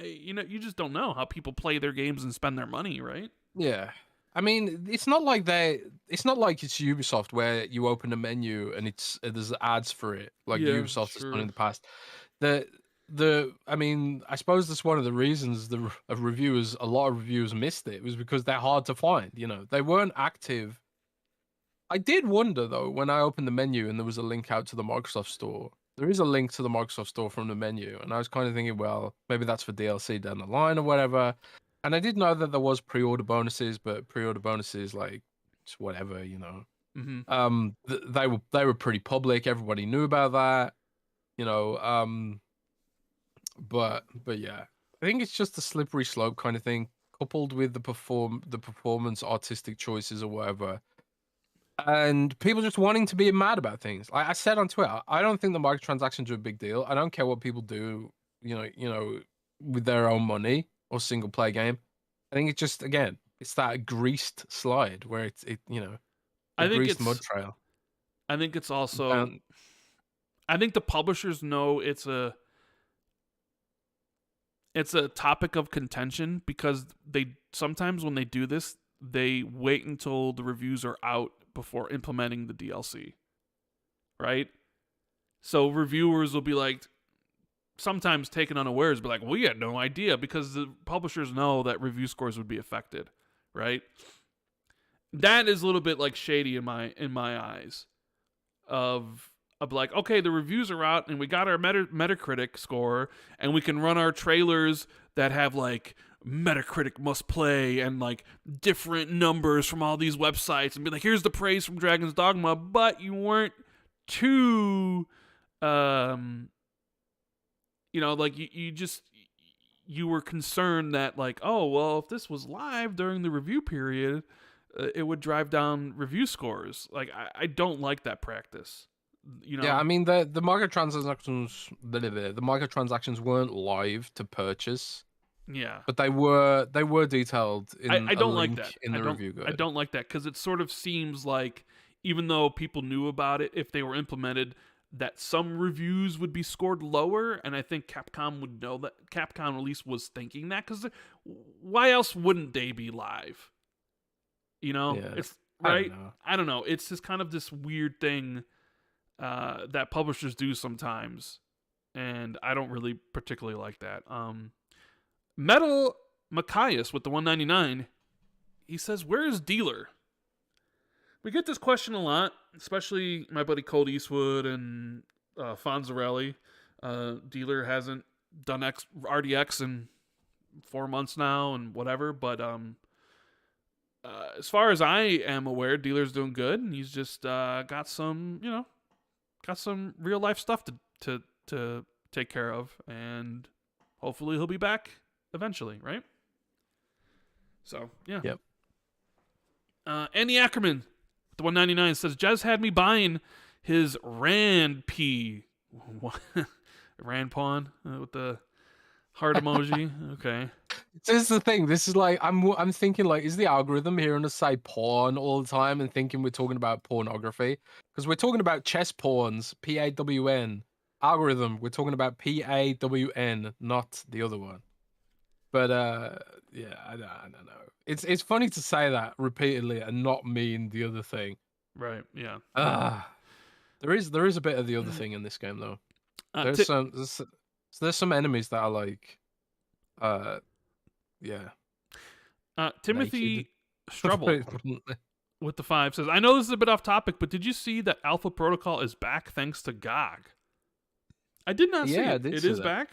you just don't know how people play their games and spend their money, right? Yeah, I mean, it's not like it's Ubisoft where you open a menu and there's ads for it, like Ubisoft has done in the past. I mean, I suppose that's one of the reasons a lot of reviewers missed it. It was because they're hard to find. They weren't active. I did wonder, though, when I opened the menu and there was a link out to the Microsoft Store. There is a link to the Microsoft Store from the menu, and I was kind of thinking, well, maybe that's for DLC down the line or whatever. And I did know that there was pre-order bonuses, but pre-order bonuses, like, it's whatever, Mm-hmm. They were pretty public. Everybody knew about that, But yeah, I think it's just a slippery slope kind of thing, coupled with the performance artistic choices or whatever. And people just wanting to be mad about things. Like I said on Twitter, I don't think the microtransactions are a big deal. I don't care what people do, with their own money or single player game. I think it's just, again, it's that greased slide where it's I think greased mud trail. I think it's also, I think the publishers know it's a topic of contention because they sometimes when they do this, they wait until the reviews are out before implementing the DLC, right? So reviewers will be like, sometimes taken unawares, be like, we had no idea because the publishers know that review scores would be affected, right? That is a little bit like shady in my eyes. Of like, okay, the reviews are out and we got our Metacritic score and we can run our trailers that have like Metacritic must play and like different numbers from all these websites and be like, here's the praise from Dragon's Dogma, but you weren't too like you were concerned that like, oh well, if this was live during the review period, it would drive down review scores. Like I don't like that practice. Yeah, I mean the microtransactions weren't live to purchase. Yeah, but they were detailed in I don't a like link that in the review guide. I don't like that because it sort of seems like even though people knew about it, if they were implemented, that some reviews would be scored lower, and I think Capcom would know that. Capcom at least was thinking that because why else wouldn't they be live? Yeah, it's right. I don't know. It's just kind of this weird thing that publishers do sometimes, and I don't really particularly like that. Metal Machias with the 199, he says, "Where is Dealer?" We get this question a lot, especially my buddy Cold Eastwood and Fonzarelli. Dealer hasn't done RDX in 4 months now and whatever, but as far as I am aware, Dealer's doing good, and he's just got some real life stuff to take care of, and hopefully he'll be back eventually, right? So yeah. Yep. Andy Ackerman, the 199 says, Jez had me buying his Rand P. Rand pawn with the heart emoji. Okay. This is the thing. This is like I'm thinking like, is the algorithm hearing us say porn all the time and thinking we're talking about pornography? Because we're talking about chess pawns, PAWN. Algorithm, we're talking about PAWN, not the other one. But yeah, I don't know. It's funny to say that repeatedly and not mean the other thing. Right. Yeah. There is a bit of the other thing in this game though. There's some enemies that are like, yeah. Timothy Strubble with the 5 says, I know this is a bit off topic, but did you see that Alpha Protocol is back thanks to GOG? I did not see it. It is back?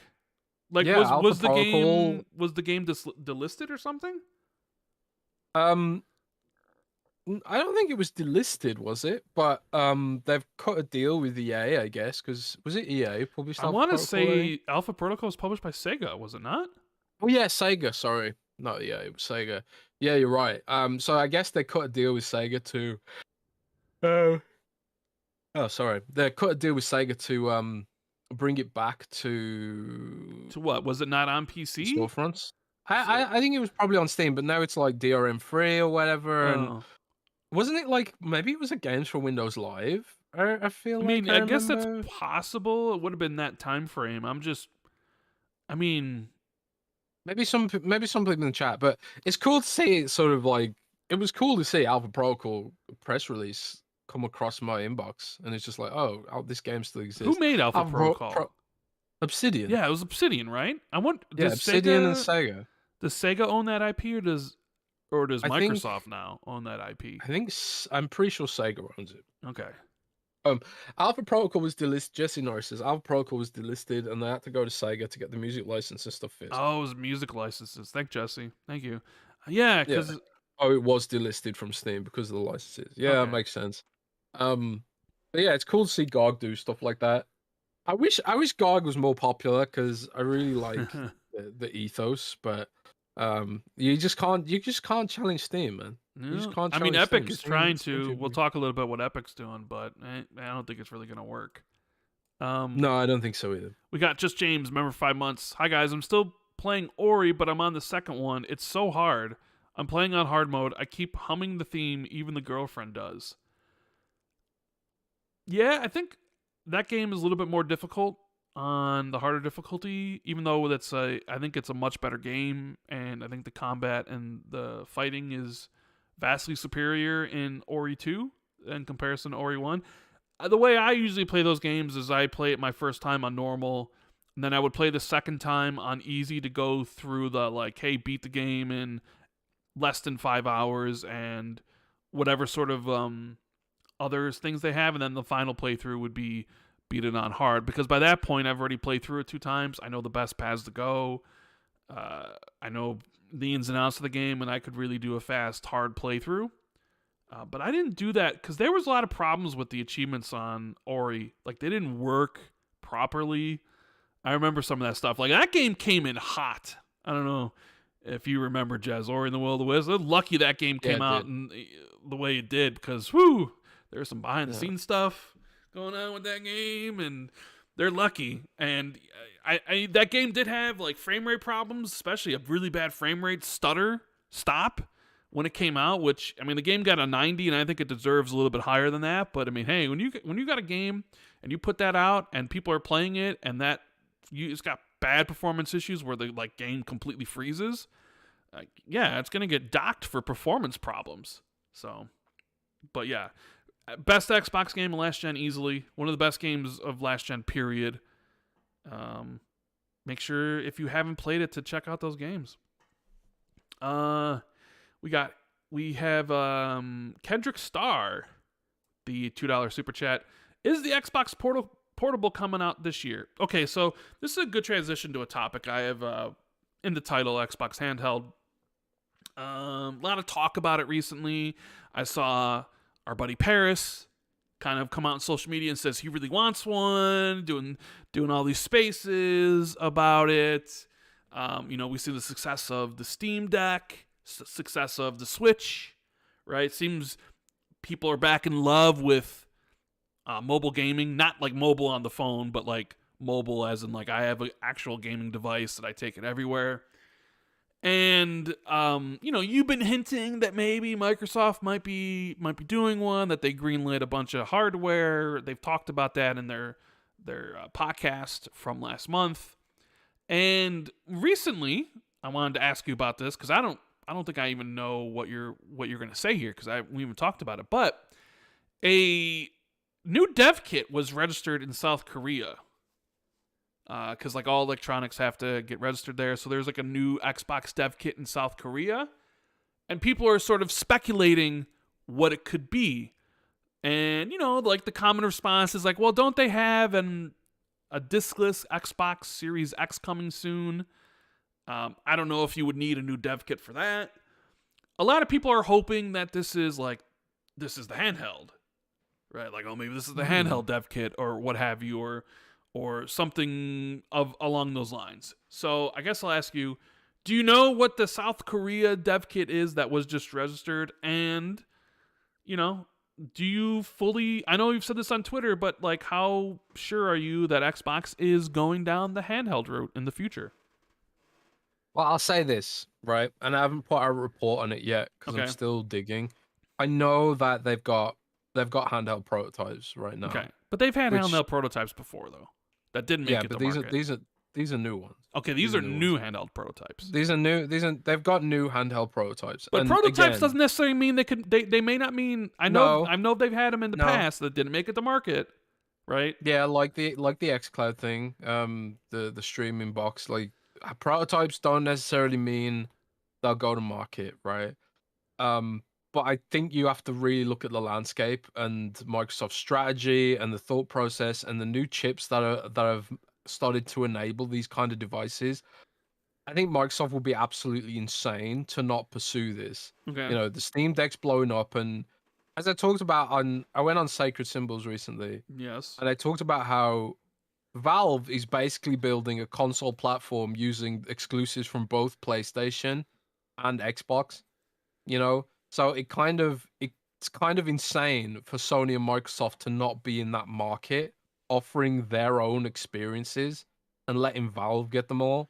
Like, yeah, was the game delisted or something? I don't think it was delisted, was it? But they've cut a deal with EA, I guess, because was it EA published? I want to say Alpha Protocol was published by Sega, was it not? Oh yeah, Sega. Sorry, not EA, it was Sega. Yeah, you're right. So I guess they cut a deal with Sega to. Oh, sorry. They cut a deal with Sega to bring it back to what? Was it not on PC? Storefronts. I think it was probably on Steam, but now it's like DRM free or whatever. Oh. And wasn't it like maybe it was a Games for Windows Live? I feel. I mean, I guess that's possible. It would have been that time frame. Maybe some people in the chat, but it's cool to see it sort of like it was cool to see Alpha Protocol press release come across my inbox, and it's just like, oh, this game still exists. Who made Alpha Protocol? Obsidian. Yeah, it was Obsidian, right? Obsidian and Sega. Does Sega own that IP, or does Microsoft now own that IP? I'm pretty sure Sega owns it. Okay. Alpha Protocol was delisted. Jesse Norris says Alpha Protocol was delisted, and they had to go to Sega to get the music license and stuff fixed. Oh, it was music licenses. Thank Jesse. Thank you. Yeah, because it was delisted from Steam because of the licenses. Yeah, that makes sense. But yeah, it's cool to see GOG do stuff like that. I wish GOG was more popular because I really like the ethos, but you just can't challenge Steam, man. You just can't. I mean, Epic is trying to. We'll talk a little bit about what Epic's doing, but I don't think it's really gonna work. No, I don't think so either. We got Just James, member 5 months. Hi guys, I'm still playing Ori, but I'm on the second one. It's so hard. I'm playing on hard mode. I keep humming the theme, even the girlfriend does. Yeah, I think that game is a little bit more difficult on the harder difficulty, even though I think it's a much better game, and I think the combat and the fighting is vastly superior in Ori 2 in comparison to Ori 1. The way I usually play those games is I play it my first time on normal, and then I would play the second time on easy to go through the like, hey, beat the game in less than 5 hours and whatever sort of other things they have, and then the final playthrough would be beat it on hard, because by that point I've already played through it 2 times. I know the best paths to go. I know the ins and outs of the game, and I could really do a fast hard playthrough. But I didn't do that because there was a lot of problems with the achievements on Ori. Like, they didn't work properly. I remember some of that stuff. Like, that game came in hot. I don't know if you remember, Jez, Ori and the Will of the Wisps. They're lucky that game came out and the way it did, because there's some behind the scenes stuff going on with that game, and they're lucky. And I that game did have like frame rate problems, especially a really bad frame rate stop when it came out, which, I mean, the game got a 90, and I think it deserves a little bit higher than that. But I mean, hey, when you got a game and you put that out and people are playing it, and it's got bad performance issues where the like game completely freezes, yeah, it's gonna get docked for performance problems. So, but yeah, best Xbox game of last gen easily. One of the best games of last gen, period. Make sure if you haven't played it to check out those games. We have Kendrick Starr, the $2 super chat. Is the Xbox Portable coming out this year? Okay, so this is a good transition to a topic I have in the title, Xbox Handheld. A lot of talk about it recently. I saw our buddy Paris kind of come out on social media and says he really wants one, doing all these spaces about it. We see the success of the Steam Deck, success of the Switch, right? Seems people are back in love with mobile gaming, not like mobile on the phone, but like mobile as in like I have an actual gaming device that I take it everywhere. And you've been hinting that maybe Microsoft might be doing one, that they greenlit a bunch of hardware. They've talked about that in their podcast from last month. And recently, I wanted to ask you about this because I don't think I even know what you're going to say here, because we even talked about it. But a new dev kit was registered in South Korea. Because like all electronics have to get registered there. So there's like a new Xbox dev kit in South Korea. And people are sort of speculating what it could be. And, like the common response is like, well, don't they have a diskless Xbox Series X coming soon? I don't know if you would need a new dev kit for that. A lot of people are hoping that this is the handheld. Right? Like, oh, maybe this is the handheld dev kit or what have you, or something along those lines. So I guess I'll ask you, do you know what the South Korea dev kit is that was just registered? And, do you fully, I know you've said this on Twitter, but like, how sure are you that Xbox is going down the handheld route in the future? Well, I'll say this, right? And I haven't put a report on it yet because I'm still digging. I know that they've got handheld prototypes right now. Okay. But they've had handheld prototypes before, though. That didn't make it to market. These are new ones. Okay, these are new handheld prototypes. These are new. They've got new handheld prototypes. But prototypes doesn't necessarily mean they may not mean. I know they've had them in the past that didn't make it to market, right? Yeah, like the xCloud thing, the streaming box. Like, prototypes don't necessarily mean they'll go to market, right? But I think you have to really look at the landscape and Microsoft's strategy and the thought process and the new chips that have started to enable these kind of devices. I think Microsoft will be absolutely insane to not pursue this. Okay. The Steam Deck's blowing up, and as I talked about I went on Sacred Symbols recently. Yes. And I talked about how Valve is basically building a console platform using exclusives from both PlayStation and Xbox. So it's kind of insane for Sony and Microsoft to not be in that market, offering their own experiences and letting Valve get them all.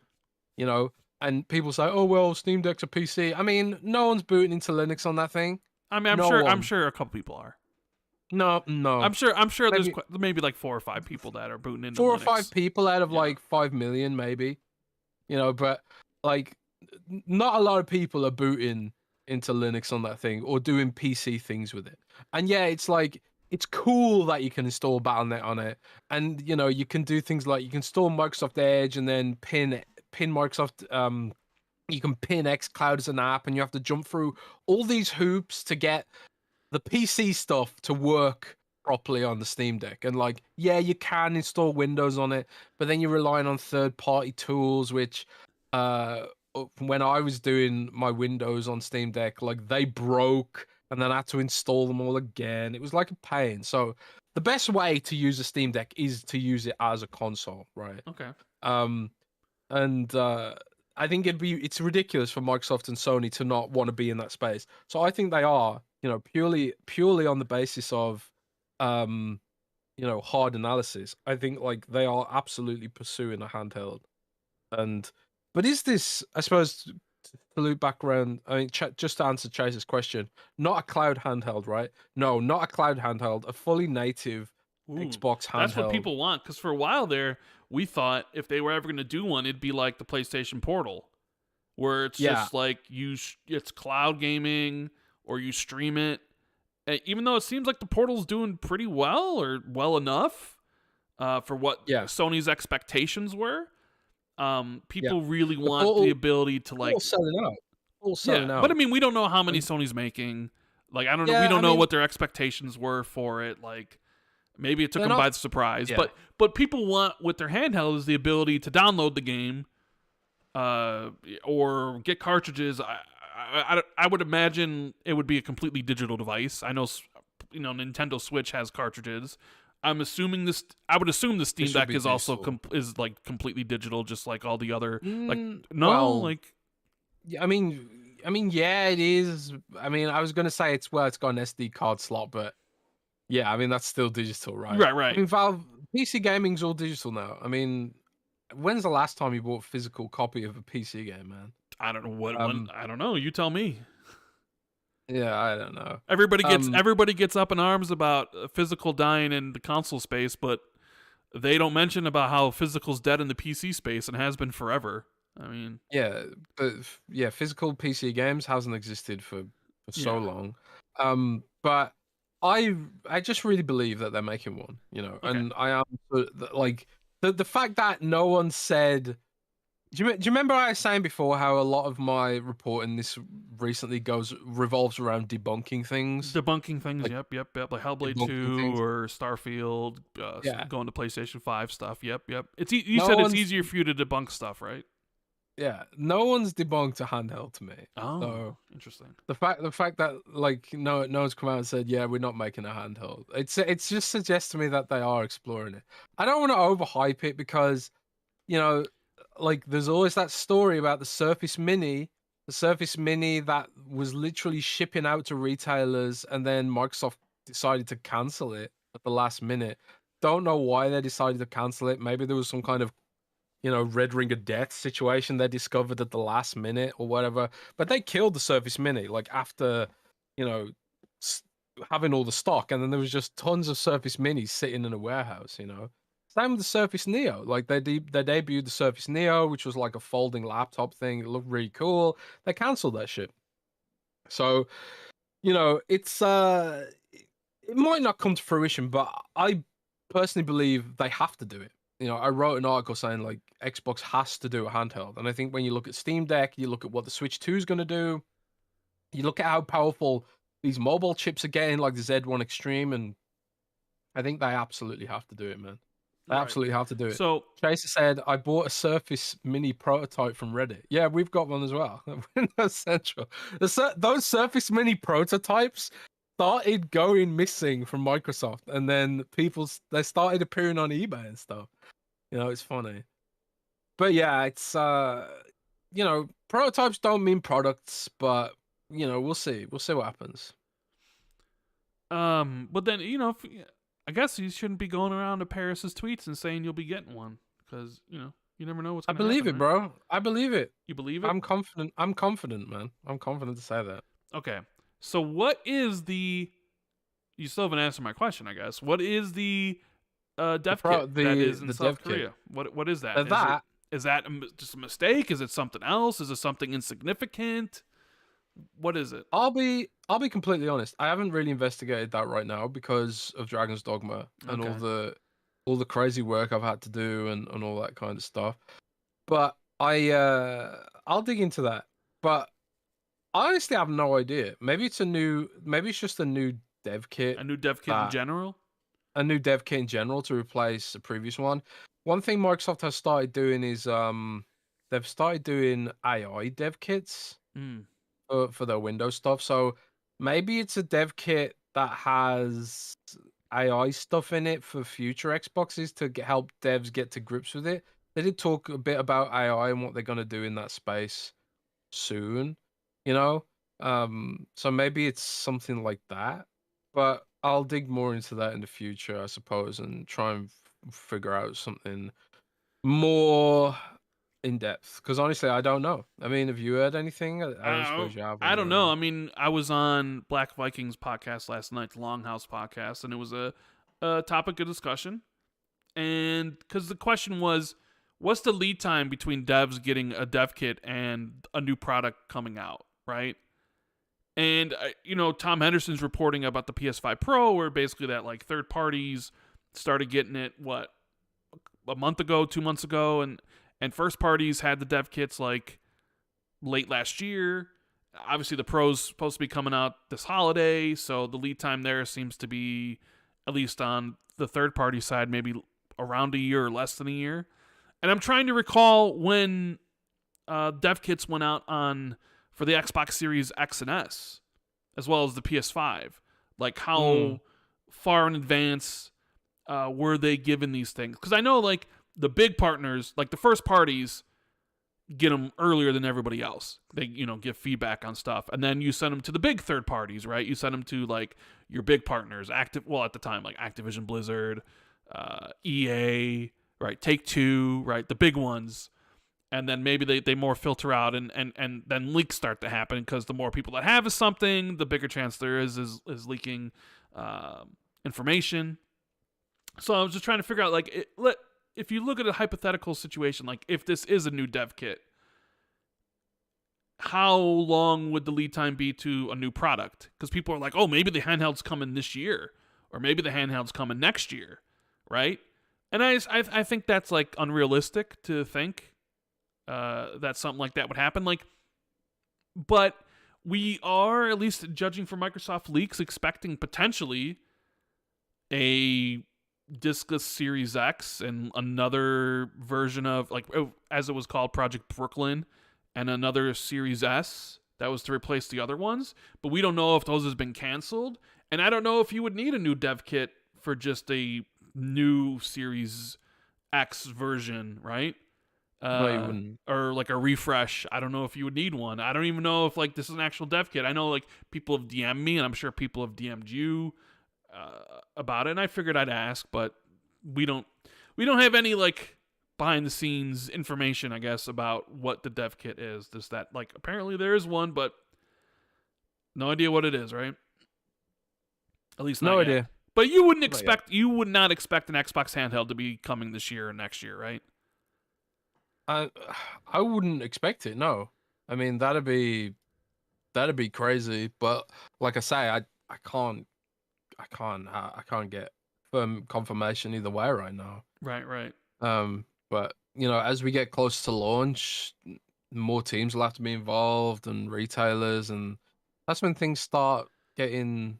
And people say, "Oh well, Steam Deck's a PC." I mean, no one's booting into Linux on that thing. I mean, I'm sure a couple people are. No, no. I'm sure there's Maybe maybe like 4 or 5 people that are booting into 4 or Linux. 5 people out of Yeah. like 5 million, maybe. You know, but like, not a lot of people are booting into Linux on that thing or doing PC things with it. And yeah, it's like, it's cool that you can install Battle.net on it, and you know, you can do things like you can install Microsoft Edge and then pin Microsoft. You can pin xCloud as an app, and you have to jump through all these hoops to get the PC stuff to work properly on the Steam Deck. And like, yeah, you can install Windows on it, but then you're relying on third-party tools, which when I was doing my Windows on Steam Deck, like they broke and then I had to install them all again. It was like a pain. So the best way to use a Steam Deck is to use it as a console, right? Okay. And I think it's ridiculous for Microsoft and Sony to not want to be in that space. So I think they are, you know, purely on the basis of you know, hard analysis. I think like they are absolutely pursuing a handheld. But is this, I suppose, to loop back around, I mean, just to answer Chase's question, not a cloud handheld, right? No, not a cloud handheld, a fully native Xbox handheld. That's what people want, because for a while there, we thought if they were ever going to do one, it'd be like the PlayStation Portal, where it's just like it's cloud gaming or you stream it. And even though it seems like the Portal's doing pretty well or well enough for what Sony's expectations were, people really want the ability to like all selling out. All selling out. But I mean, we don't know how many Sony's making. Like, I don't know. We don't know what their expectations were for it. Like, maybe it took them by surprise. Yeah. But people want with their handheld is the ability to download the game, or get cartridges. I would imagine it would be a completely digital device. I know, you know, Nintendo Switch has cartridges. I'm assuming this. I would assume the Steam Deck is also is like completely digital, just like all the other. Like I mean, yeah, it is. I mean, I was gonna say it's got an SD card slot, but yeah, I mean that's still digital, right? Right. I mean, Valve PC gaming's all digital now. I mean, when's the last time you bought a physical copy of a PC game, man? I don't know I don't know. You tell me. Yeah, I don't know. Everybody gets up in arms about physical dying in the console space, but they don't mention about how physical's dead in the PC space and has been forever. I mean, physical PC games hasn't existed for so long. But I just really believe that they're making one, you know, and I am like the fact that no one said. Do you remember I was saying before how a lot of my reporting this recently revolves around debunking things? Yep. Like Hellblade 2 or Starfield, going to PlayStation 5 stuff. Yep. It's it's easier for you to debunk stuff, right? Yeah, no one's debunked a handheld to me. Oh, so interesting. The fact that like no one's come out and said, yeah, we're not making a handheld. It's just suggests to me that they are exploring it. I don't want to overhype it because, you know, like there's always that story about the Surface Mini that was literally shipping out to retailers, and then Microsoft decided to cancel it at the last minute. Don't know why they decided to cancel it. Maybe there was some kind of, you know, red ring of death situation they discovered at the last minute or whatever. But they killed the Surface Mini like after, you know, having all the stock, and then there was just tons of Surface Minis sitting in a warehouse, you know. Same with the Surface Neo. Like they debuted the Surface Neo, which was like a folding laptop thing. It looked really cool. They canceled that shit. So, you know, it might not come to fruition, but I personally believe they have to do it. You know, I wrote an article saying like Xbox has to do a handheld, and I think when you look at Steam Deck, you look at what the Switch 2 is going to do, you look at how powerful these mobile chips are getting, like the Z1 Extreme, and I think they absolutely have to do it, man. They absolutely have to do it. So Tracer said, I bought a Surface Mini prototype from Reddit. Yeah, we've got one as well. Windows Central. Those Surface Mini prototypes started going missing from Microsoft, and then they started appearing on eBay and stuff. You know, it's funny. But yeah, it's you know, prototypes don't mean products, but you know, we'll see. We'll see what happens. But then, you know, I guess you shouldn't be going around to Paris's tweets and saying you'll be getting one, because, you know, you never know what's going to happen. I believe it, bro. I believe it. You believe it? I'm confident, man. I'm confident to say that. Okay. So what is the you still haven't answered my question, I guess. What is the dev pro- kit that is in the South dev kit. Korea? What is that? That Is that just a mistake? Is it something else? Is it something insignificant? What is it? I'll be completely honest. I haven't really investigated that right now because of Dragon's Dogma and Okay. all the crazy work I've had to do and all that kind of stuff. But I'll dig into that. But I honestly have no idea. Maybe it's just a new dev kit A new dev kit in that general? a new dev kit in general to replace the previous one. One thing Microsoft has started doing is they've started doing AI dev kits Mm. for their Windows stuff. So maybe it's a dev kit that has AI stuff in it for future Xboxes to help devs get to grips with it. They did talk a bit about AI and what they're going to do in that space soon, you know? So maybe it's something like that. But I'll dig more into that in the future, I suppose, and try and figure out something more in depth. Because honestly, I don't know. I mean, have you heard anything? I don't suppose you have I don't know. anyway. I mean, I was on Black Vikings podcast last night, the Longhouse podcast, and it was a topic of discussion. And because the question was, what's the lead time between devs getting a dev kit and a new product coming out, right? And Tom Henderson's reporting about the PS5 Pro, where basically that like third parties started getting it a month ago, 2 months ago, and first parties had the dev kits like late last year. Obviously, the Pro's supposed to be coming out this holiday, so the lead time there seems to be, at least on the third party side, maybe around a year or less than a year. And I'm trying to recall when dev kits went out for the Xbox Series X and S, as well as the PS5. Like Mm. how far in advance were they given these things? Because I know like the big partners, like the first parties, get them earlier than everybody else. They give feedback on stuff, and then you send them to the big third parties, right? You send them to like your big partners, at the time like Activision Blizzard, EA, right? Take-Two, right? The big ones. And then maybe they more filter out, and then leaks start to happen, because the more people that have something, the bigger chance there is leaking information. So I was just trying to figure out, like, if you look at a hypothetical situation, like if this is a new dev kit, how long would the lead time be to a new product? Because people are like, oh, maybe the handheld's coming this year, or maybe the handheld's coming next year, right? And I think that's like unrealistic to think that something like that would happen. Like, but we are, at least judging from Microsoft leaks, expecting potentially a diskless Series X and another version of, like, as it was called, Project Brooklyn, and another Series S that was to replace the other ones. But we don't know if those has been canceled, and I don't know if you would need a new dev kit for just a new Series X version, right? No, you wouldn't. Or like a refresh. I don't know if you would need one. I don't even know if like this is an actual dev kit. I know like people have DM'd me, and I'm sure people have DM'd you about it. And I figured I'd ask, but we don't have any like behind the scenes information, I guess, about what the dev kit is. Just that like apparently there is one, but no idea what it is, right? At least not No yet. idea. But you would not expect an Xbox handheld to be coming this year or next year, right? I I wouldn't expect it. No, I mean that'd be crazy. But like I say, I can't get firm confirmation either way right now. Right. But as we get close to launch, more teams will have to be involved and retailers, and that's when things start getting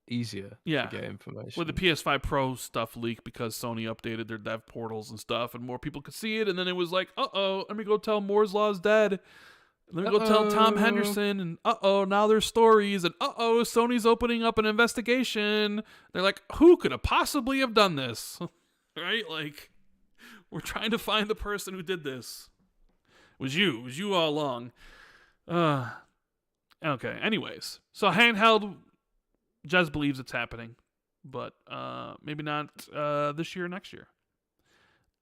easier to Yeah. get information. With the PS5 Pro stuff leaked because Sony updated their dev portals and stuff, and more people could see it, and then it was like, let me go tell Moore's Law is dead. Let me go tell Tom Henderson, and now there's stories, and Sony's opening up an investigation. They're like, who could have possibly have done this? Right? Like, we're trying to find the person who did this. It was you all along. Okay, anyways. So handheld, Jez believes it's happening, but maybe not this year or next year.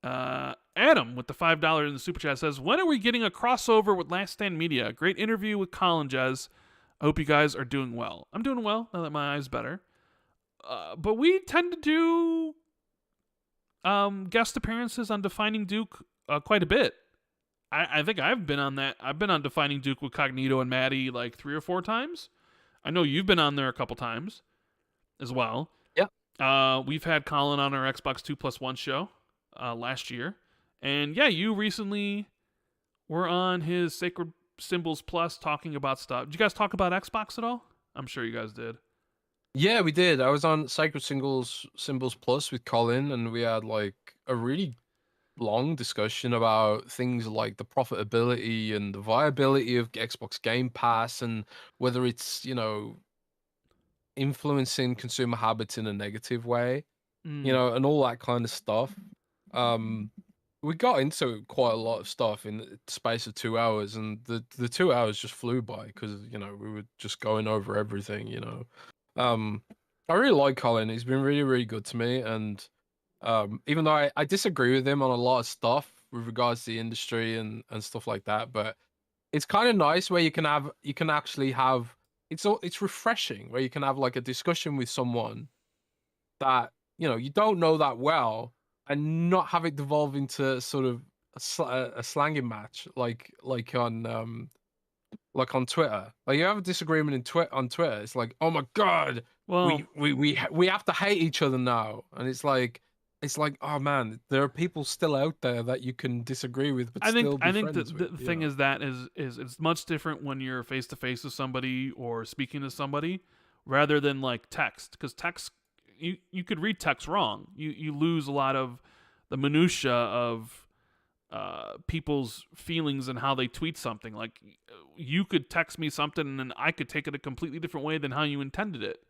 Adam with the $5 in the super chat says, when are we getting a crossover with Last Stand Media? A great interview with Colin, Jez. I hope you guys are doing well. I'm doing well now that my eye's better. but we tend to do guest appearances on Defining Duke quite a bit. I think I've been on that. I've been on Defining Duke with Cognito and Maddie like 3 or 4 times. I know you've been on there a couple times as well. Yeah. We've had Colin on our Xbox 2+1 show last year. And yeah, you recently were on his Sacred Symbols Plus talking about stuff. Did you guys talk about Xbox at all? I'm sure you guys did. Yeah, we did. I was on Sacred Symbols Plus with Colin, and we had like a really long discussion about things like the profitability and the viability of Xbox Game Pass, and whether it's, influencing consumer habits in a negative way, and all that kind of stuff. We got into quite a lot of stuff in the space of 2 hours, and the 2 hours just flew by because we were just going over everything. I really like Colin. He's been really, really good to me, and even though I disagree with him on a lot of stuff with regards to the industry and stuff like that, but it's kind of nice where you can actually have it's refreshing where you can have like a discussion with someone that you don't know that well, and not have it devolve into sort of a slanging match like on Twitter. Like, you have a disagreement on Twitter, it's like, oh my god, Well, we have to hate each other now, and it's like, oh man, there are people still out there that you can disagree with, but I think still be friends the with. thing is that is it's much different when you're face to face with somebody or speaking to somebody rather than like text, because text, you could read text wrong. You lose a lot of the minutia of people's feelings and how they tweet something. Like, you could text me something and I could take it a completely different way than how you intended it,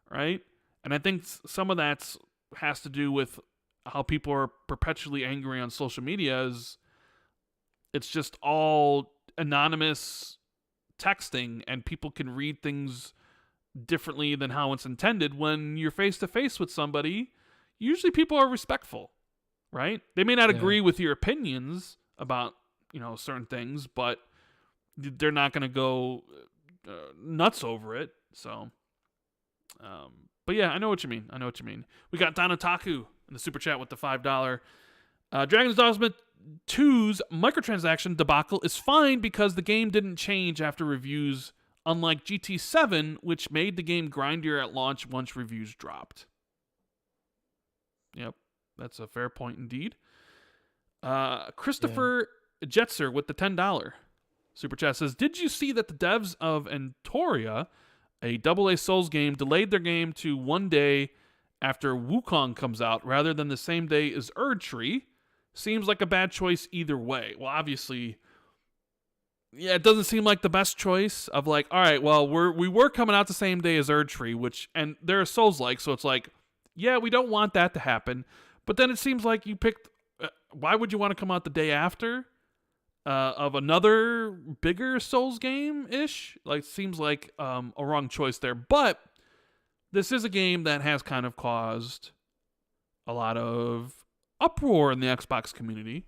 right? And I think some of that has to do with how people are perpetually angry on social media. Is it's just all anonymous texting, and people can read things differently than how it's intended. When you're face to face with somebody, usually people are respectful, right? They may not agree with your opinions about certain things, but they're not going to go nuts over it. So, but yeah, I know what you mean. We got Donataku in the super chat with the $5. Dragon's Dogma 2's microtransaction debacle is fine because the game didn't change after reviews, unlike GT7, which made the game grindier at launch once reviews dropped. Yep, that's a fair point indeed. Christopher Jetser with the $10 super chat says, did you see that the devs of Antoria, a AA Souls game, delayed their game to one day after Wukong comes out rather than the same day as Erdtree? Seems like a bad choice either way. Well, obviously, yeah, it doesn't seem like the best choice of like, all right, well, we were coming out the same day as Erdtree, and they're Souls-like, so it's like, yeah, we don't want that to happen. But then it seems like you picked, why would you want to come out the day after of another bigger Souls game-ish? Like, seems like a wrong choice there. But this is a game that has kind of caused a lot of uproar in the Xbox community.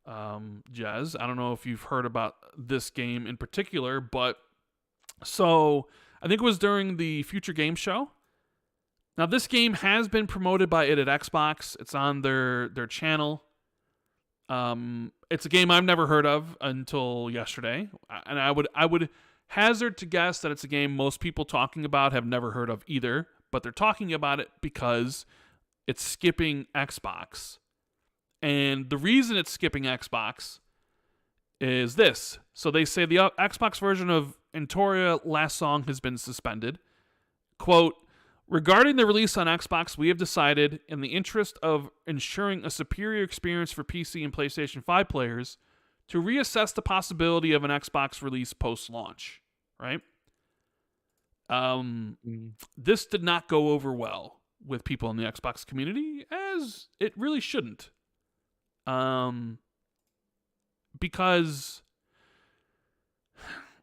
Jez, I don't know if you've heard about this game in particular, but so I think it was during the Future Game Show. Now, this game has been promoted by it at Xbox. It's on their channel. It's a game I've never heard of until yesterday, and I would hazard to guess that it's a game most people talking about have never heard of either, but they're talking about it because it's skipping Xbox. And the reason it's skipping Xbox is this. So they say the Xbox version of Antoria Last Song has been suspended. Quote, regarding the release on Xbox, we have decided, in the interest of ensuring a superior experience for PC and PlayStation 5 players, to reassess the possibility of an Xbox release post-launch. Right? This did not go over well with people in the Xbox community, as it really shouldn't. Because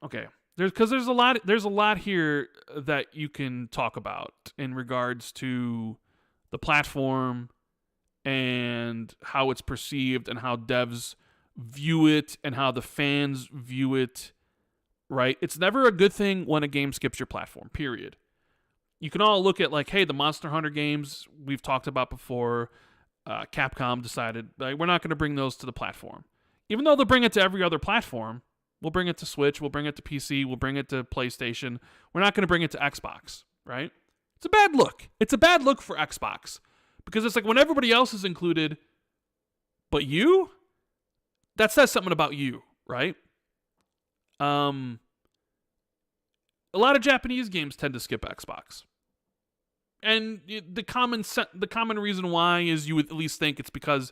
okay, there's a lot here that you can talk about in regards to the platform and how it's perceived and how devs view it and how the fans view it. Right? It's never a good thing when a game skips your platform, period. you can all look at like, hey, the Monster Hunter games we've talked about before. Capcom decided like, we're not going to bring those to the platform, even though they'll bring it to every other platform. We'll bring it to Switch. We'll bring it to PC. We'll bring it to PlayStation. We're not going to bring it to Xbox, right? It's a bad look. It's a bad look for Xbox because it's like when everybody else is included, but you, that says something about you, right? A lot of Japanese games tend to skip Xbox. And the common reason why is you would at least think it's because,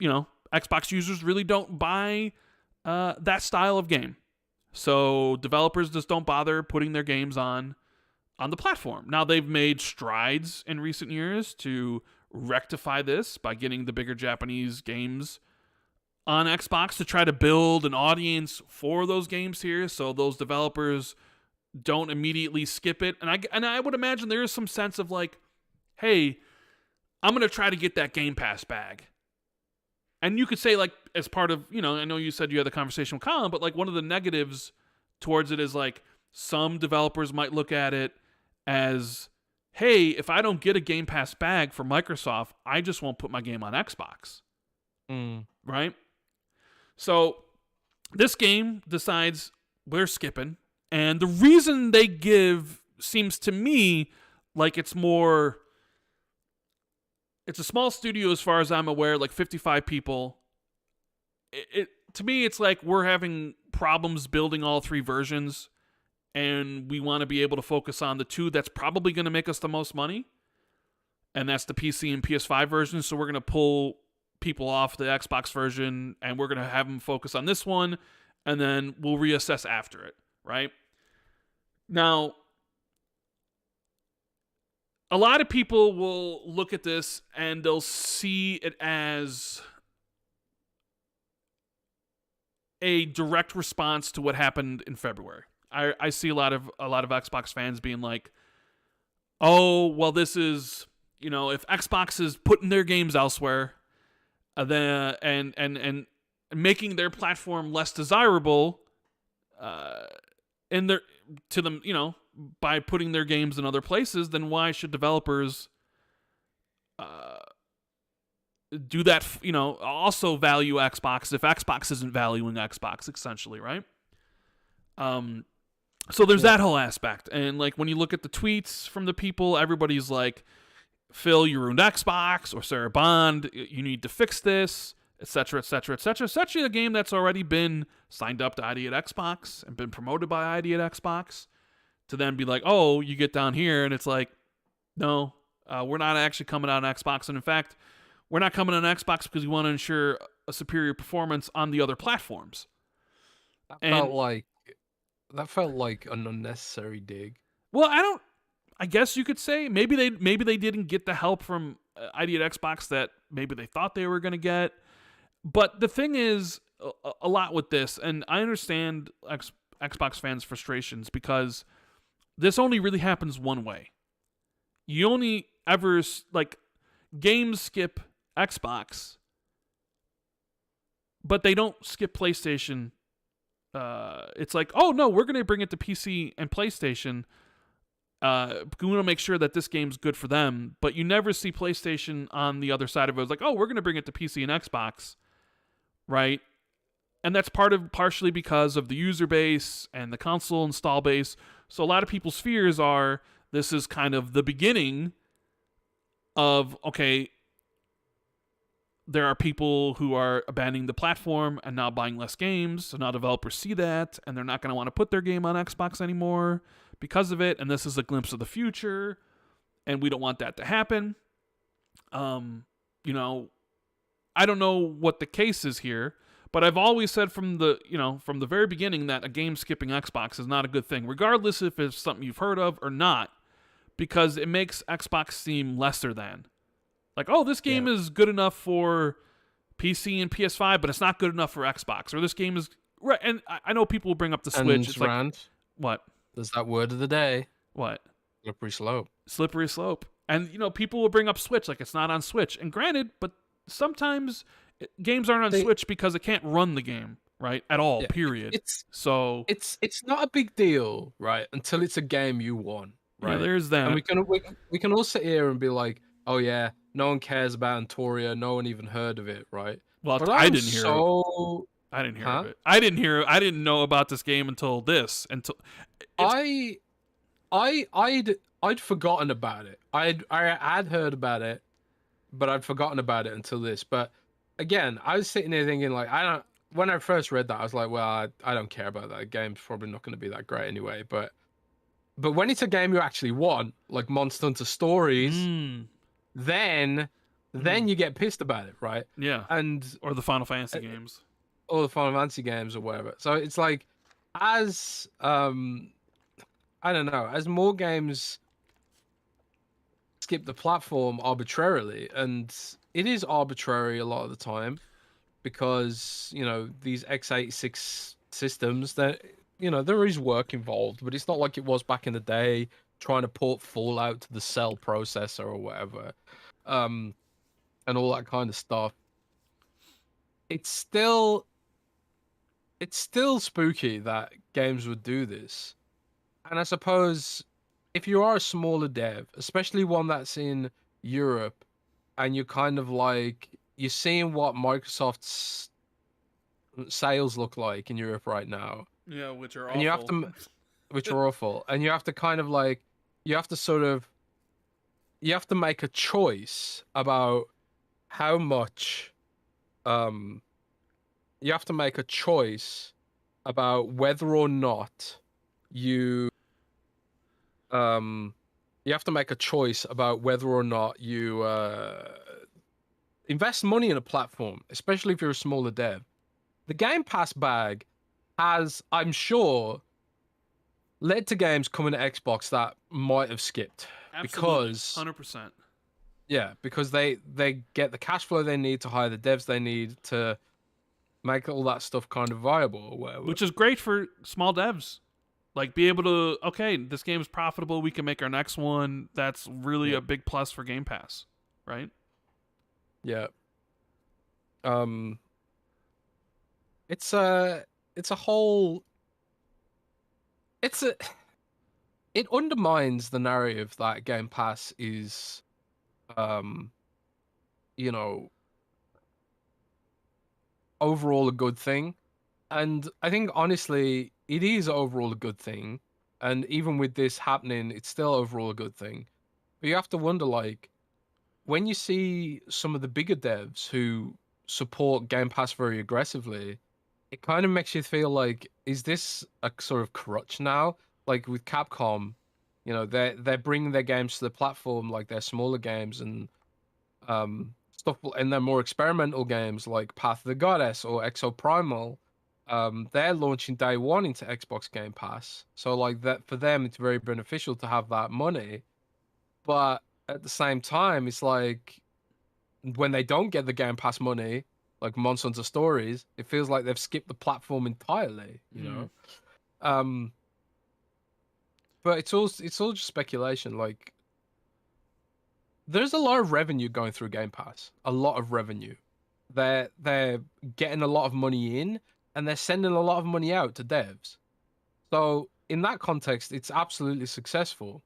Xbox users really don't buy that style of game. So developers just don't bother putting their games on the platform. Now, they've made strides in recent years to rectify this by getting the bigger Japanese games on Xbox to try to build an audience for those games here so those developers don't immediately skip it. And I would imagine there is some sense of like, hey, I'm going to try to get that Game Pass bag. And you could say like as part of, I know you said you had the conversation with Colin, but like one of the negatives towards it is like some developers might look at it as, hey, if I don't get a Game Pass bag for Microsoft, I just won't put my game on Xbox. Right? So this game decides we're skipping. And the reason they give seems to me like it's a small studio as far as I'm aware, like 55 people. To me, it's like we're having problems building all three versions, and we want to be able to focus on the two that's probably going to make us the most money, and that's the PC and PS5 version. So we're going to pull people off the Xbox version, and we're going to have them focus on this one, and then we'll reassess after it, right? Now, a lot of people will look at this and they'll see it as a direct response to what happened in February. I see a lot of Xbox fans being like, "Oh, well, this is if Xbox is putting their games elsewhere, then and making their platform less desirable, to them, by putting their games in other places, then why should developers do that, also value Xbox if Xbox isn't valuing Xbox, essentially, right? So there's that whole aspect. And like when you look at the tweets from the people, everybody's like, Phil, you ruined Xbox, or Sarah Bond, you need to fix this, etc., etc., etc. Essentially a game that's already been signed up to ID at Xbox and been promoted by ID at Xbox, to then be like, oh, you get down here and it's like, no, we're not actually coming out on Xbox. And in fact, we're not coming on Xbox because we want to ensure a superior performance on the other platforms. That felt like an unnecessary dig. Well, I guess you could say maybe they didn't get the help from ID at Xbox that maybe they thought they were going to get. But the thing is, a lot with this, and I understand Xbox fans' frustrations because this only really happens one way. You only ever, games skip Xbox, but they don't skip PlayStation. It's like, oh no, we're going to bring it to PC and PlayStation. We want to make sure that this game's good for them, but you never see PlayStation on the other side of it. It's like, oh, we're going to bring it to PC and Xbox, right? And that's partially because of the user base and the console install base. So a lot of people's fears are this is kind of the beginning of, okay, there are people who are abandoning the platform and now buying less games. So now developers see that and they're not going to want to put their game on Xbox anymore because of it. And this is a glimpse of the future. And we don't want that to happen. I don't know what the case is here, but I've always said from the very beginning that a game skipping Xbox is not a good thing, regardless if it's something you've heard of or not, because it makes Xbox seem lesser than. Like, oh, this game is good enough for PC and PS5, but it's not good enough for Xbox. Or this game is right. And I know people will bring up the Switch. And it's Rand, what? There's that word of the day. What? Slippery slope. Slippery slope. And people will bring up Switch like it's not on Switch. And granted, but sometimes games aren't on Switch because it can't run the game right at all. Period. It's not a big deal, right? Until it's a game you won. right? Yeah, there's that. And we can all sit here and be like, oh yeah, no one cares about Antoria, no one even heard of it, right? Well, But I I'm didn't hear. so I didn't hear of huh? it. I didn't hear. I didn't know about this game until this. Until it's. I I'd forgotten about it. I'd heard about it, but I'd forgotten about it until this. But again, I was sitting there thinking like I don't. When I first read that, I was like, well, I don't care about that. The game's probably not going to be that great anyway. But when it's a game you actually want, like Monster Hunter Stories, Mm, then mm, you get pissed about it, right? yeah. And Or the Final Fantasy games. all the Final Fantasy games or whatever. So it's like as I don't know, as more games skip the platform arbitrarily, and it is arbitrary a lot of the time because these x86 systems that there is work involved, but it's not like it was back in the day trying to port Fallout to the Cell processor or whatever, um, and all that kind of stuff. It's still spooky that games would do this, and I suppose if you are a smaller dev, especially one that's in Europe, and you're kind of like you're seeing what Microsoft's sales look like in Europe right now, Yeah, which are and you have awful. to, which are awful, and you have to kind of like, you have to sort of, you have to make a choice about how much, um, you have to make a choice about whether or not you, um, you have to make a choice about whether or not you, invest money in a platform, especially if you're a smaller dev. The Game Pass bag has, I'm sure, led to games coming to Xbox that might have skipped Absolutely, because 100%. because they get the cash flow they need to hire the devs they need to make all that stuff kind of viable or whatever. Which is great for small devs. Like, be able to, okay, this game is profitable. We can make our next one. That's really Yeah. a big plus for Game Pass, right? Yeah. Um it's a whole it's a it undermines the narrative that Game Pass is um you know overall a good thing. And I think honestly, it is overall a good thing. And even with this happening, it's still overall a good thing. But you have to wonder, like, when you see some of the bigger devs who support Game Pass very aggressively, it kind of makes you feel like, is this a sort of crutch now? Like with Capcom, they're bringing their games to the platform, like their smaller games and stuff, and their more experimental games like Path of the Goddess or Exo Primal. They're launching day one into Xbox Game Pass, so like that for them, it's very beneficial to have that money. But at the same time, it's like when they don't get the Game Pass money, like Monster Hunter Stories, it feels like they've skipped the platform entirely. Um, but it's all just speculation. Like, there's a lot of revenue going through Game Pass, a lot of revenue. They're getting a lot of money in, and they're sending a lot of money out to devs. So in that context, it's absolutely successful.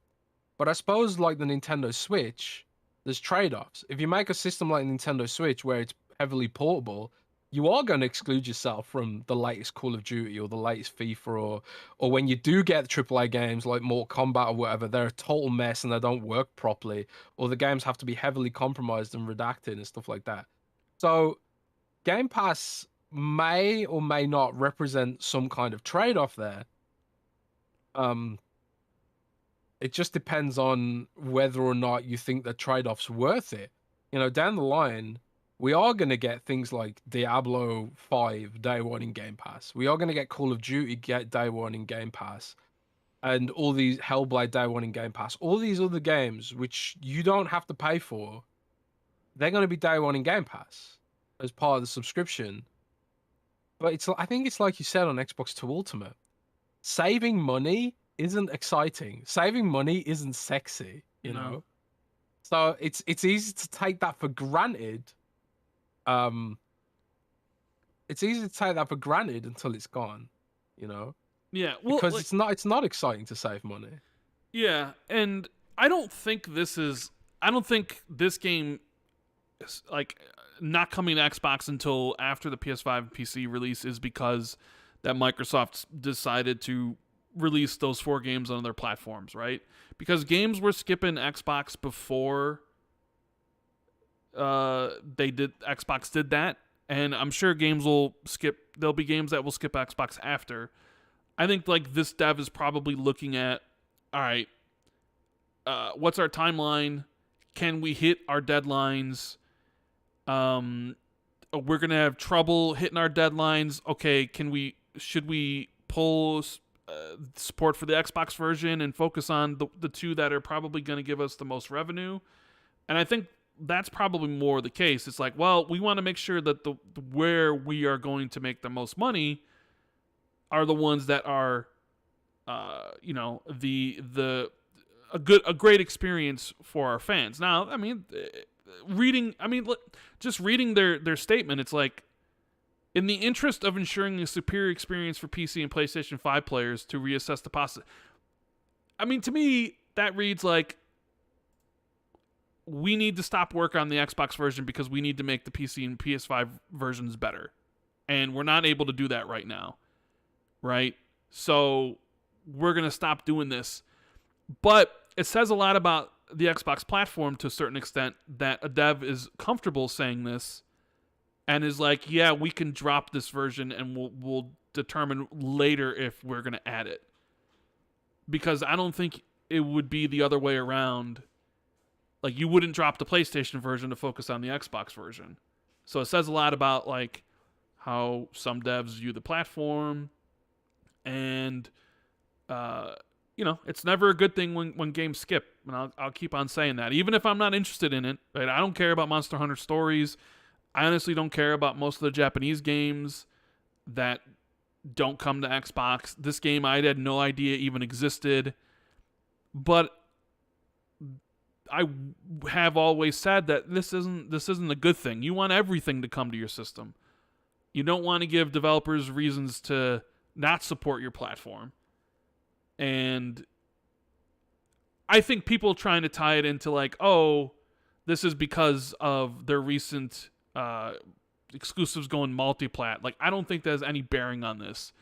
But I suppose like the Nintendo Switch, there's trade-offs. If you make a system like Nintendo Switch where it's heavily portable, you are going to exclude yourself from the latest Call of Duty or the latest FIFA, or when you do get AAA games like Mortal Kombat or whatever, they're a total mess and they don't work properly, or the games have to be heavily compromised and redacted and stuff like that. So Game Pass may or may not represent some kind of trade-off there. Um, it just depends on whether or not you think the trade-off's worth it. Down the line, we are going to get things like Diablo 5 day one in Game Pass. We are going to get Call of Duty day one in Game Pass. And all these Hellblade day one in Game Pass. All these other games, which you don't have to pay for, they're going to be day one in Game Pass as part of the subscription. But I think it's like you said on Xbox 2 Ultimate. Saving money isn't exciting. Saving money isn't sexy, No. So it's easy to take that for granted. It's easy to take that for granted until it's gone, Yeah. Well, because like, it's not exciting to save money. Yeah, and I don't think this game is like not coming to Xbox until after the PS5 and PC release is because that Microsoft decided to release those 4 games on their platforms, right? Because games were skipping Xbox before Xbox did that, and I'm sure games will skip. There'll be games that will skip Xbox after. I think like this dev is probably looking at, all right, what's our timeline? Can we hit our deadlines? We're gonna have trouble hitting our deadlines. Okay, should we pull support for the Xbox version and focus on the 2 that are probably going to give us the most revenue? And I think that's probably more the case. It's like, well, we want to make sure that the where we are going to make the most money are the ones that are, a great experience for our fans. Now, I mean, just reading their statement, it's like, in the interest of ensuring a superior experience for PC and PlayStation 5 players to reassess the possibility. I mean, to me, that reads like we need to stop work on the Xbox version because we need to make the PC and PS5 versions better. And we're not able to do that right now. Right? So we're going to stop doing this. But it says a lot about the Xbox platform to a certain extent that a dev is comfortable saying this and is like, yeah, we can drop this version and we'll determine later if we're going to add it. Because I don't think it would be the other way around. Like, you wouldn't drop the PlayStation version to focus on the Xbox version. So it says a lot about like how some devs view the platform, and it's never a good thing when games skip. And I'll keep on saying that, even if I'm not interested in it. Right? I don't care about Monster Hunter Stories. I honestly don't care about most of the Japanese games that don't come to Xbox. This game I had no idea even existed. But I have always said that this isn't a good thing. You want everything to come to your system. You don't want to give developers reasons to not support your platform. And I think people trying to tie it into like, oh, this is because of their recent exclusives going multi-plat. Like, I don't think there's any bearing on this.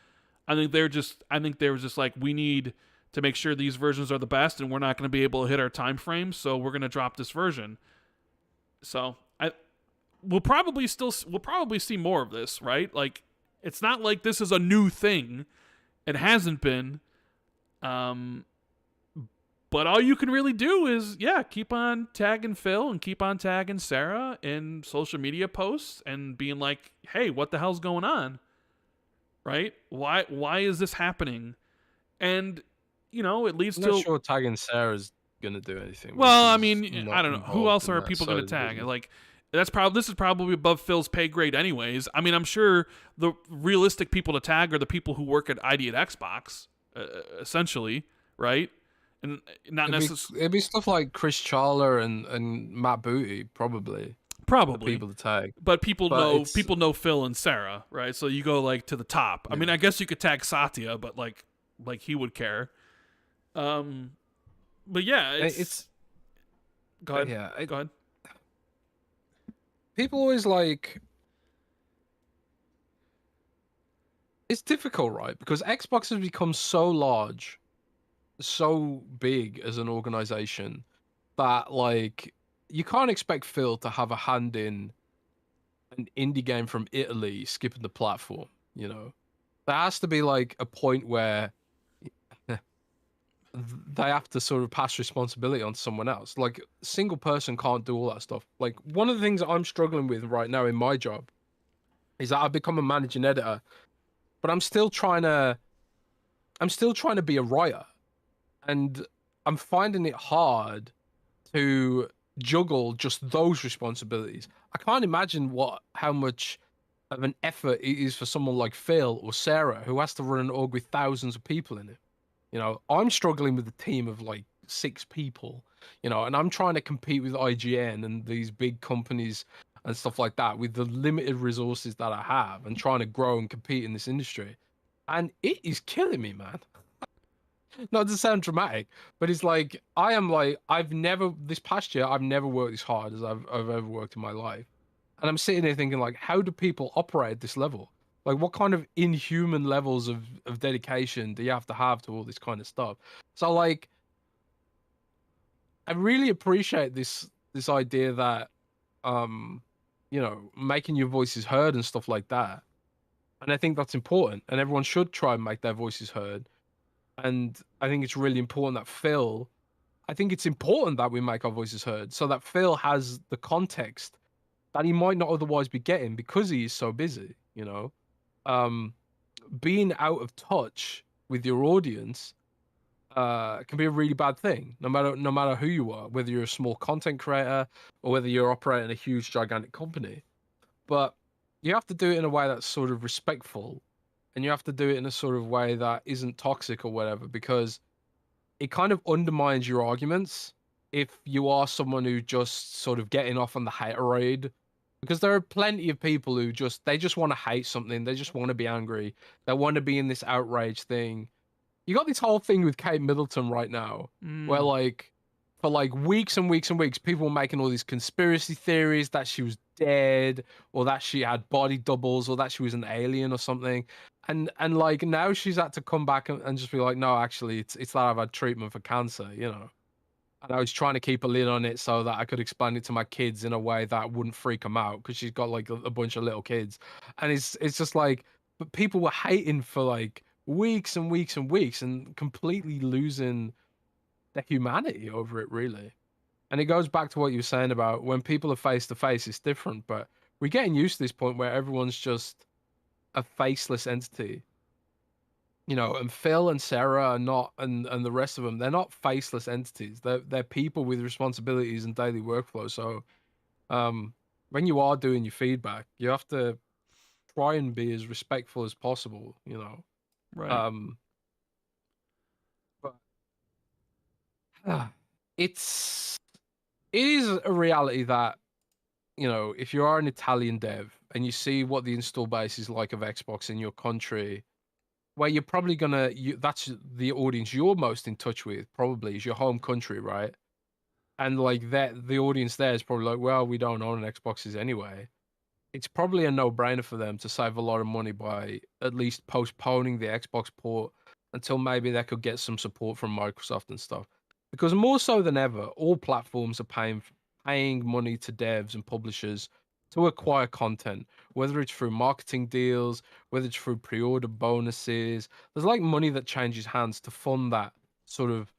I think they were just like, we need to make sure these versions are the best, and we're not going to be able to hit our time frame, so we're going to drop this version. So we'll probably see more of this, right? Like, it's not like this is a new thing. It hasn't been. But all you can really do is, keep on tagging Phil and keep on tagging Sarah in social media posts and being like, hey, what the hell's going on? Right? Why is this happening? And, it leads to... I'm not sure tagging Sarah's going to do anything. Well, I mean, I don't know. Who else are people going to tag? Like, this is probably above Phil's pay grade anyways. I mean, I'm sure the realistic people to tag are the people who work at ID at Xbox, essentially, right? And not necessarily. It'd be stuff like Chris Charler and Matt Booty, probably people to tag. But people know Phil and Sarah, right? So you go like to the top. Yeah. I mean, I guess you could tag Satya, but like he would care. But yeah, it's go ahead. Yeah, go ahead. People always like. It's difficult, right? Because Xbox has become so large, so big as an organization that like you can't expect Phil to have a hand in an indie game from Italy skipping the platform. There has to be like a point where they have to sort of pass responsibility on someone else. Like, a single person can't do all that stuff. Like, one of the things that I'm struggling with right now in my job is that I've become a managing editor, but I'm still trying to be a writer. And I'm finding it hard to juggle just those responsibilities. I can't imagine how much of an effort it is for someone like Phil or Sarah, who has to run an org with thousands of people in it. I'm struggling with a team of like 6 people, and I'm trying to compete with IGN and these big companies and stuff like that with the limited resources that I have and trying to grow and compete in this industry. And it is killing me, man. not to sound dramatic, but it's like this past year I've never worked as hard as I've ever worked in my life. And I'm sitting there thinking, like, how do people operate at this level? Like, what kind of inhuman levels of dedication do you have to all this kind of stuff? So, like, I really appreciate this idea that, making your voices heard and stuff like that. And I think that's important, and everyone should try and make their voices heard. And I think it's really important that I think it's important that we make our voices heard so that Phil has the context that he might not otherwise be getting because he is so busy, Um, being out of touch with your audience can be a really bad thing, no matter who you are, whether you're a small content creator or whether you're operating a huge gigantic company. But you have to do it in a way that's sort of respectful, and you have to do it in a sort of way that isn't toxic or whatever, because it kind of undermines your arguments if you are someone who just sort of getting off on the haterade. Because there are plenty of people who they just want to hate something, they just want to be angry, they want to be in this outrage thing. You got this whole thing with Kate Middleton right now, where like for like weeks and weeks and weeks, people were making all these conspiracy theories that she was dead, or that she had body doubles, or that she was an alien or something. And like now she's had to come back and just be like, no, actually, it's that I've had treatment for cancer. And I was trying to keep a lid on it so that I could explain it to my kids in a way that wouldn't freak them out, because she's got like a bunch of little kids, and it's just like, but people were hating for like weeks and weeks and weeks and completely losing their humanity over it, really. And it goes back to what you were saying about when people are face to face, it's different, but we're getting used to this point where everyone's just a faceless entity. And Phil and Sarah are not, and the rest of them, they're not faceless entities. They're people with responsibilities and daily workflow. So, when you are doing your feedback, you have to try and be as respectful as possible. Right. Um, but it's it is a reality that, if you are an Italian dev and you see what the install base is like of Xbox in your country, where you're probably that's the audience you're most in touch with, probably, is your home country, right? And like that, the audience there is probably like, well, we don't own an Xboxes anyway. It's probably a no-brainer for them to save a lot of money by at least postponing the Xbox port until maybe they could get some support from Microsoft and stuff. Because more so than ever, all platforms are paying money to devs and publishers to acquire content, whether it's through marketing deals, whether it's through pre-order bonuses. There's like money that changes hands to fund that sort of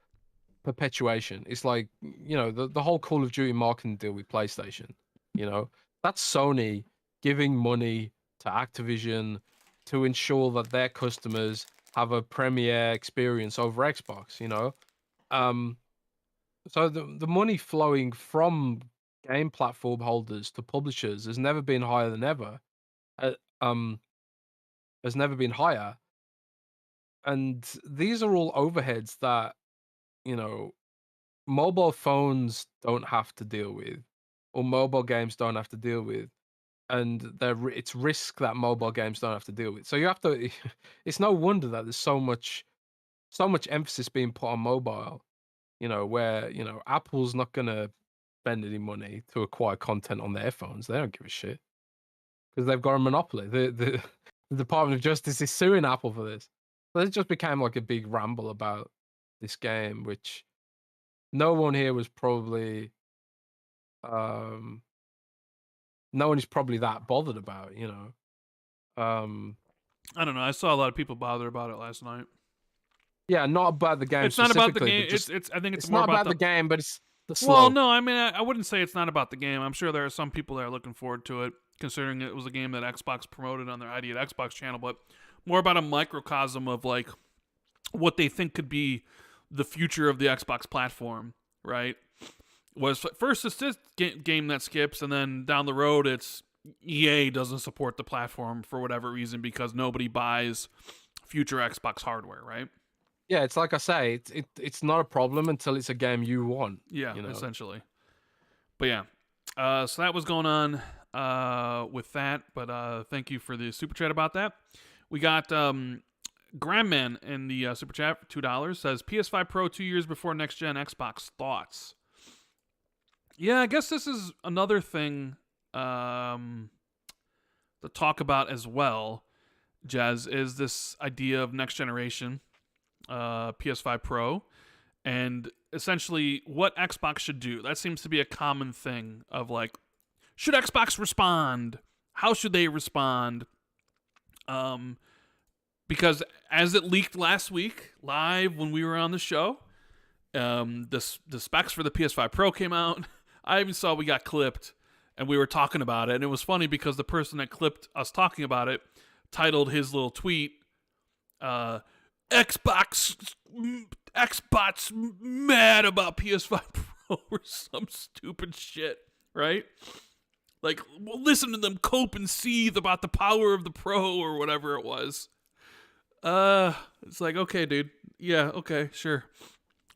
perpetuation. It's like, the whole Call of Duty marketing deal with PlayStation, you know, that's Sony giving money to Activision to ensure that their customers have a premier experience over Xbox. Um, so the money flowing from game platform holders to publishers has never been higher than ever. Uh, um, has never been higher. And these are all overheads that, you know, mobile phones don't have to deal with, or mobile games don't have to deal with, and it's risk that mobile games don't have to deal with. So you have to. It's no wonder that there's so much emphasis being put on mobile. Where Apple's not gonna spend any money to acquire content on their phones. They don't give a shit because they've got a monopoly. The Department of Justice is suing Apple for this. So it just became like a big ramble about this game, which no one here was probably um no one is probably that bothered about. Um I don't know. I saw a lot of people bother about it last night. yeah, not about the game It's not about the specifically, game. but just It's. I think it's it's more not about about the. the game, but it's the Well, slope. no. I mean, I wouldn't say it's not about the game. I'm sure there are some people that are looking forward to it, considering it was a game that Xbox promoted on their ID at Xbox channel. But more about a microcosm of like what they think could be the future of the Xbox platform. Right? Was first it's this game that skips, and then down the road it's EA doesn't support the platform for whatever reason because nobody buys future Xbox hardware, right? Yeah, it's like I say, it's not a problem until it's a game you want, Yeah, you know. essentially. But yeah, so that was going on with that. But thank you for the super chat about that. We got Grandman in the super chat for $2 says PS5 Pro 2 years before next gen Xbox. Thoughts? Yeah, I guess this is another thing to talk about as well. Jez, is this idea of next generation PS5 Pro and essentially what Xbox should do. That seems to be a common thing of like, should Xbox respond? How should they respond? Because as it leaked last week live when we were on the show, the specs for the PS5 Pro came out. I even saw we got clipped and we were talking about it. And it was funny because the person that clipped us talking about it titled his little tweet, Xbox mad about PS5 Pro or some stupid shit, right? Like, well, listen to them cope and seethe about the power of the Pro or whatever it was. It's like, okay, dude. Yeah, okay, sure.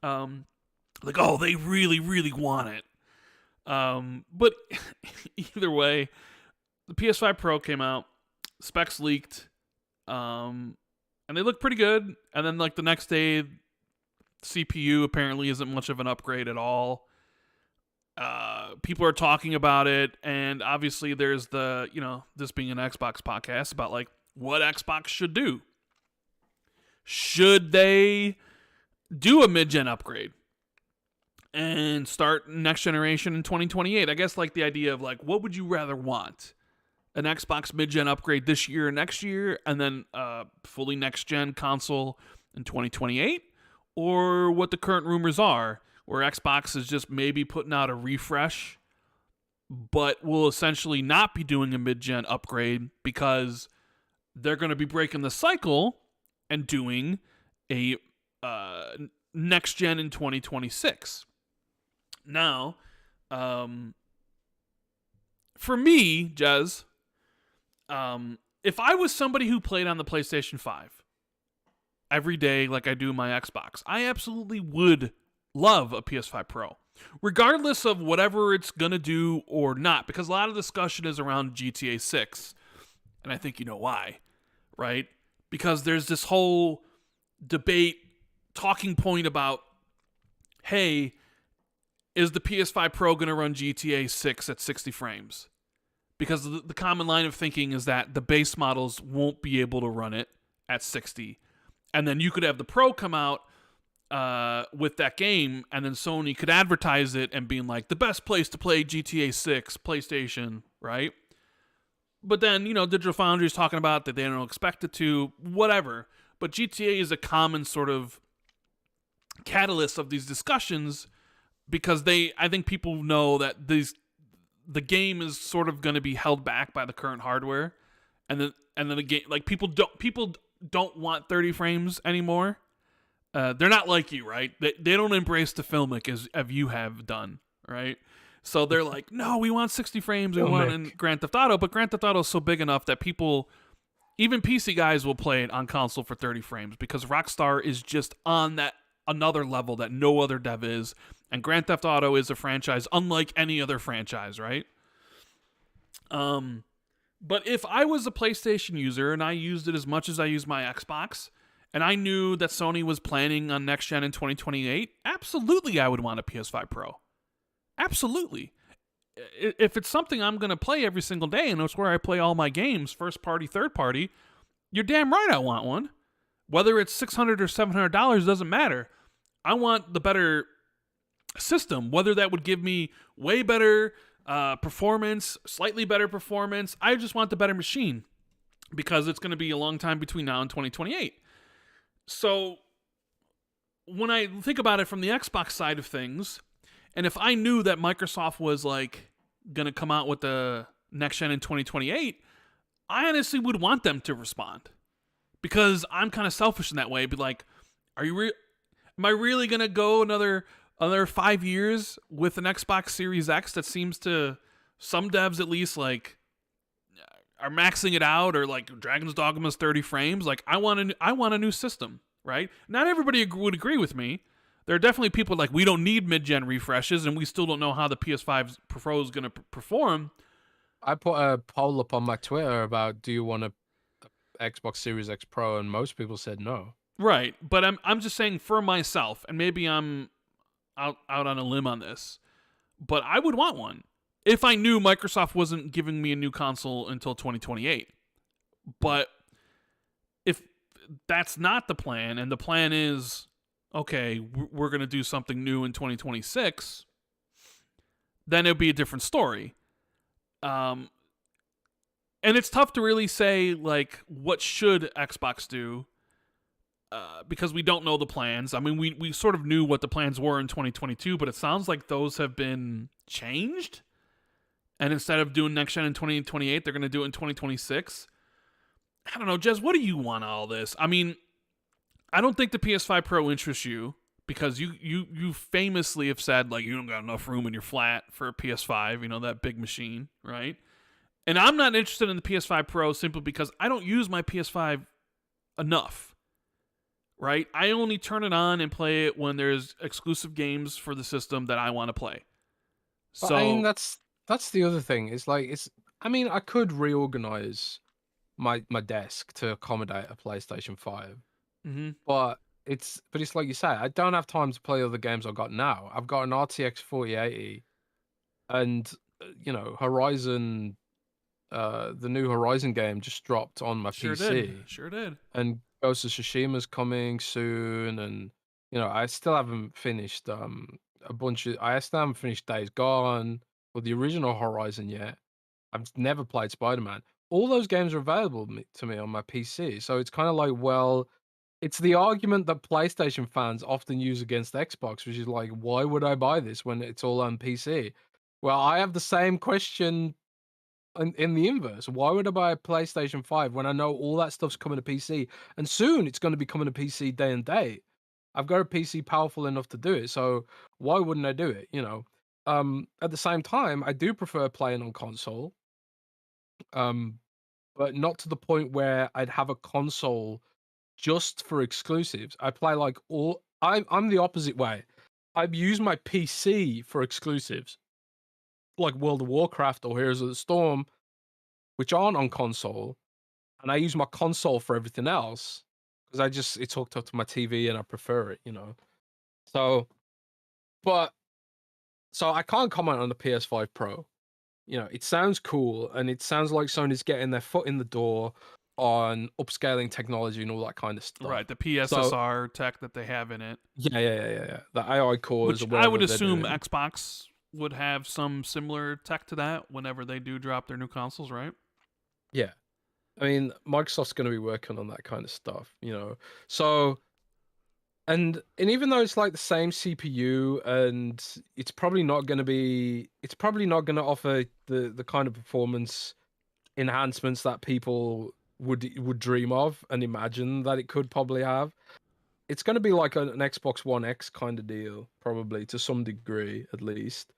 Like, oh, they really, really want it. But either way, the PS5 Pro came out, specs leaked, and they look pretty good. And then, like, the next day, CPU apparently isn't much of an upgrade at all. People are talking about it, and obviously there's the, this being an Xbox podcast, about, like, what Xbox should do. Should they do a mid-gen upgrade and start next generation in 2028? I guess, like, the idea of, like, what would you rather want? An Xbox mid-gen upgrade this year or next year, and then fully next-gen console in 2028? Or what the current rumors are, where Xbox is just maybe putting out a refresh, but will essentially not be doing a mid-gen upgrade because they're going to be breaking the cycle and doing a next gen in 2026. Now, for me, Jez, if I was somebody who played on the PlayStation 5 every day like I do my Xbox, I absolutely would love a PS5 Pro, regardless of whatever it's going to do or not, because a lot of discussion is around GTA 6, and I think you know why, right? Because there's this whole debate, talking point about, hey, is the PS5 Pro going to run GTA 6 at 60 frames? Because the common line of thinking is that the base models won't be able to run it at 60. And then you could have the Pro come out with that game, and then Sony could advertise it and being like, the best place to play GTA 6, PlayStation, right? But then, Digital Foundry is talking about that they don't expect it to, whatever. But GTA is a common sort of catalyst of these discussions because I think people know that the game is sort of going to be held back by the current hardware, and then the game, like, people don't want 30 frames anymore. They're not like you, right? They don't embrace the filmic as you have done, right? So they're like, no, we want 60 frames. We want in Grand Theft Auto. But Grand Theft Auto is so big enough that people, even PC guys, will play it on console for 30 frames because Rockstar is just on that another level that no other dev is. And Grand Theft Auto is a franchise unlike any other franchise, right? But if I was a PlayStation user and I used it as much as I use my Xbox, and I knew that Sony was planning on next gen in 2028, absolutely I would want a PS5 Pro. Absolutely. If it's something I'm going to play every single day and it's where I play all my games, first party, third party, you're damn right I want one. Whether it's $600 or $700 doesn't matter. I want the better system, whether that would give me way better performance, slightly better performance. I just want the better machine because it's going to be a long time between now and 2028. So when I think about it from the Xbox side of things, and if I knew that Microsoft was like going to come out with the next gen in 2028, I honestly would want them to respond because I'm kind of selfish in that way. Be like, am I really going to go another 5 years with an Xbox Series X that seems to, some devs at least, like, are maxing it out, or like Dragon's Dogma's 30 frames? Like, I want a new system, right? Not everybody would agree with me. There are definitely people like, we don't need mid-gen refreshes, and we still don't know how the PS5 Pro is going to perform. I put a poll up on my Twitter about, do you want Xbox Series X Pro, and most people said no. Right, but I'm just saying for myself, and maybe I'm out on a limb on this, but I would want one if I knew Microsoft wasn't giving me a new console until 2028. But if that's not the plan, and the plan is, okay, we're going to do something new in 2026, then it'd be a different story. And it's tough to really say, like, what should Xbox do, because we don't know the plans. I mean, we sort of knew what the plans were in 2022, but it sounds like those have been changed. And instead of doing next gen in 2028, they're going to do it in 2026. I don't know, Jez, what do you want out of all this? I mean, I don't think the PS5 Pro interests you because you famously have said, like, you don't got enough room in your flat for a PS5, you know, that big machine, right? And I'm not interested in the PS5 Pro simply because I don't use my PS5 enough, right? I only turn it on and play it when there's exclusive games for the system that I want to play. But I mean, So, that's the other thing. It's like I mean, I could reorganize my desk to accommodate a PlayStation 5. mm-hmm. But it's like you say, I don't have time to play other games I've got now. I've got an RTX 4080 and you know, Horizon the new Horizon game just dropped on my PC. Sure did. And Ghost of Tsushima's coming soon, and you know, I still haven't finished I still haven't finished Days Gone or the original Horizon yet. I've never played Spider-Man. All those games are available to me on my PC. So it's kind of like, well, it's the argument that PlayStation fans often use against Xbox, which is like, why would I buy this when it's all on PC? Well, I have the same question in the inverse. Why would I buy a PlayStation 5 when I know all that stuff's coming to PC? And soon it's going to be coming to PC day and date. I've got a PC powerful enough to do it, so why wouldn't I do it? You know. At the same time, I do prefer playing on console. Um, but not to the point where I'd have a console just for exclusives. I play like all. I'm the opposite way. I've used my PC for exclusives, like World of Warcraft or Heroes of the Storm, which aren't on console, and I use my console for everything else because it's hooked up to my TV and I prefer it, you know. So, but so I can't comment on the PS5 Pro. You know, it sounds cool and it sounds like Sony's getting their foot in the door on upscaling technology and all that kind of stuff. Right, the So PSSR tech that they have in it. yeah. The AI cores Which or I whatever would they're assume doing. Xbox would have some similar tech to that whenever they do drop their new consoles, right? Yeah. I mean, Microsoft's going to be working on that kind of stuff, you know. So and even though it's like the same CPU and it's probably not going to offer the kind of performance enhancements that people would dream of and imagine that it could probably have. It's going to be like an Xbox One X kind of deal, probably to some degree at least.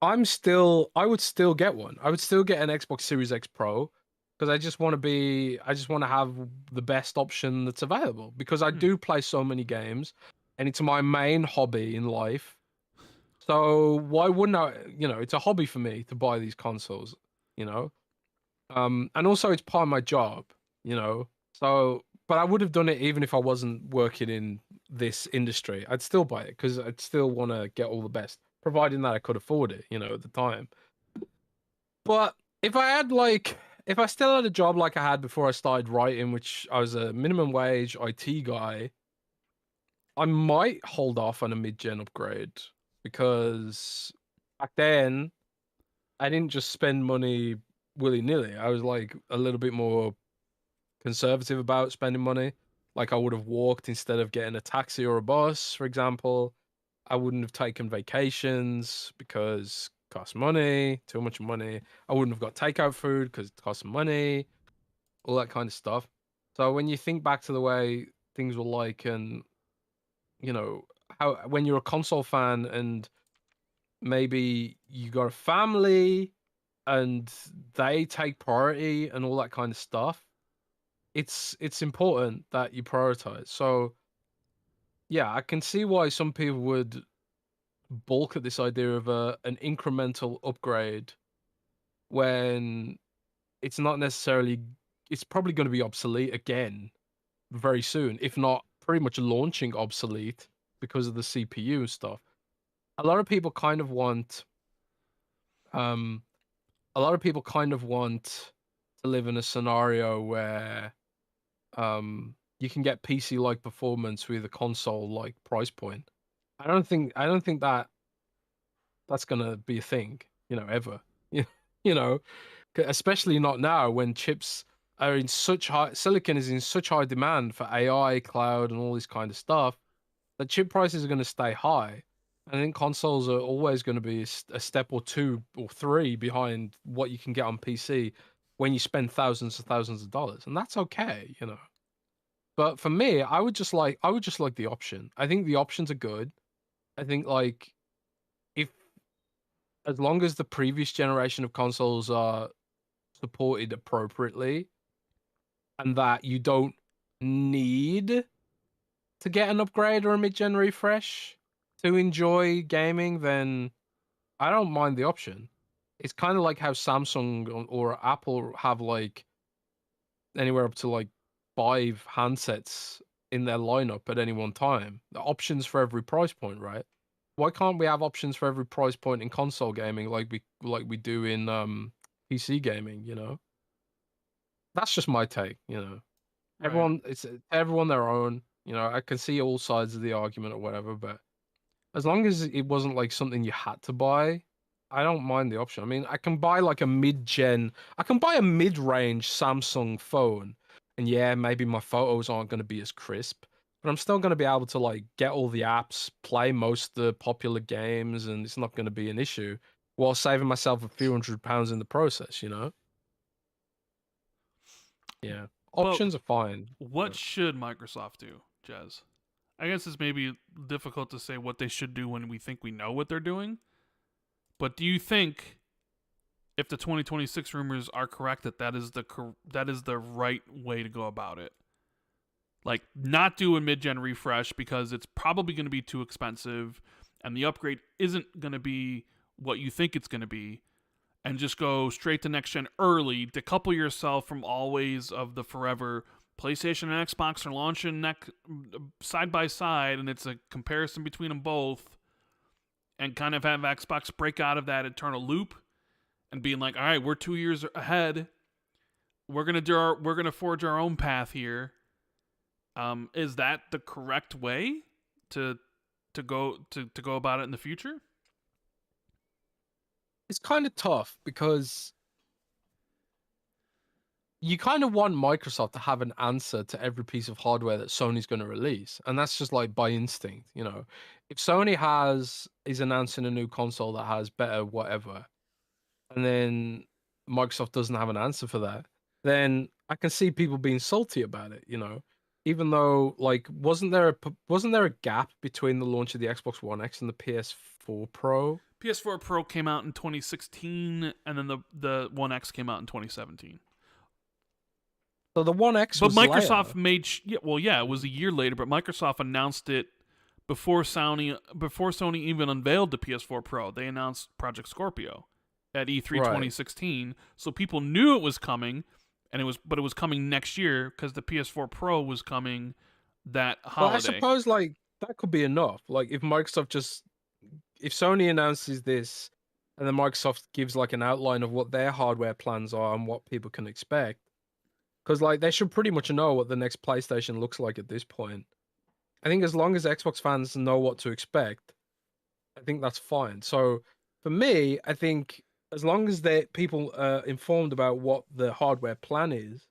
I would still get one. I would still get an Xbox Series X Pro because I just want to have the best option that's available because I do play so many games and it's my main hobby in life. So why wouldn't I, you know, it's a hobby for me to buy these consoles, you know? And also it's part of my job, you know. So but I would have done it even if I wasn't working in this industry. I'd still buy it because I'd still want to get all the best, providing that I could afford it, you know, at the time. But if I still had a job like I had before I started writing, which I was a minimum wage IT guy, I might hold off on a mid-gen upgrade because back then I didn't just spend money willy-nilly. I was like a little bit more conservative about spending money. Like I would have walked instead of getting a taxi or a bus, for example. I wouldn't have taken vacations because it costs money, too much money. I wouldn't have got takeout food because it costs money, all that kind of stuff. So when you think back to the way things were like, and you know how when you're a console fan and maybe you got a family and they take priority and all that kind of stuff, it's important that you prioritize. So yeah, I can see why some people would balk at this idea of an incremental upgrade when it's not necessarily it's probably going to be obsolete again very soon, if not pretty much launching obsolete because of the CPU stuff. A lot of people kind of want um to live in a scenario where you can get PC like performance with a console like price point. I don't think that that's gonna be a thing, ever. You know, especially not now when chips are in such high, silicon is in such high demand for AI, cloud, and all this kind of stuff. The chip prices are going to stay high. I think consoles are always going to be a step or two or three behind what you can get on PC when you spend thousands and thousands of dollars, and that's okay. But for me, I would just like the option. I think the options are good. I think like if as long as the previous generation of consoles are supported appropriately and that you don't need to get an upgrade or a mid-gen refresh to enjoy gaming, then I don't mind the option. It's kind of like how Samsung or Apple have like anywhere up to like 5 handsets in their lineup at any one time. The options for every price point, right? Why can't we have options for every price point in console gaming like we do in PC gaming, That's just my take. Right. It's everyone their own. I can see all sides of the argument or whatever, but as long as it wasn't like something you had to buy, I don't mind the option. I mean, I can buy like I can buy a mid-range Samsung phone, and yeah, maybe my photos aren't going to be as crisp, but I'm still going to be able to like get all the apps, play most of the popular games, and it's not going to be an issue while saving myself a few £100 in the process. Yeah. But Options are fine. what should Microsoft do, Jez? I guess it's maybe difficult to say what they should do when we think we know what they're doing. But do you think, if the 2026 rumors are correct, that is the right way to go about it? Like, not do a mid-gen refresh because it's probably going to be too expensive, and the upgrade isn't going to be what you think it's going to be, and just go straight to next gen early, decouple yourself from always of the forever. PlayStation and Xbox are launching side by side, and it's a comparison between them both, and kind of have Xbox break out of that eternal loop and being like, all right, we're 2 years ahead. We're gonna forge our own path here. Is that the correct way to go about it in the future? It's kind of tough because you kind of want Microsoft to have an answer to every piece of hardware that Sony's going to release, and that's just like by instinct. If Sony is announcing a new console that has better whatever, and then Microsoft doesn't have an answer for that, then I can see people being salty about it. Even though like wasn't there a gap between the launch of the Xbox One X and the PS4 Pro? PS4 Pro came out in 2016, and then the One X came out in 2017. So the One X But was Microsoft later. it was a year later, but Microsoft announced it before Sony even unveiled the PS4 Pro. They announced Project Scorpio at E3 Right. 2016, so people knew it was coming, and it was coming next year because the PS4 Pro was coming that holiday. Well, I suppose like that could be enough. Like if Sony announces this and then Microsoft gives like an outline of what their hardware plans are and what people can expect. Because like they should pretty much know what the next PlayStation looks like at this point. I think as long as Xbox fans know what to expect, I think that's fine. So for me, I think as long as people are informed about what the hardware plan is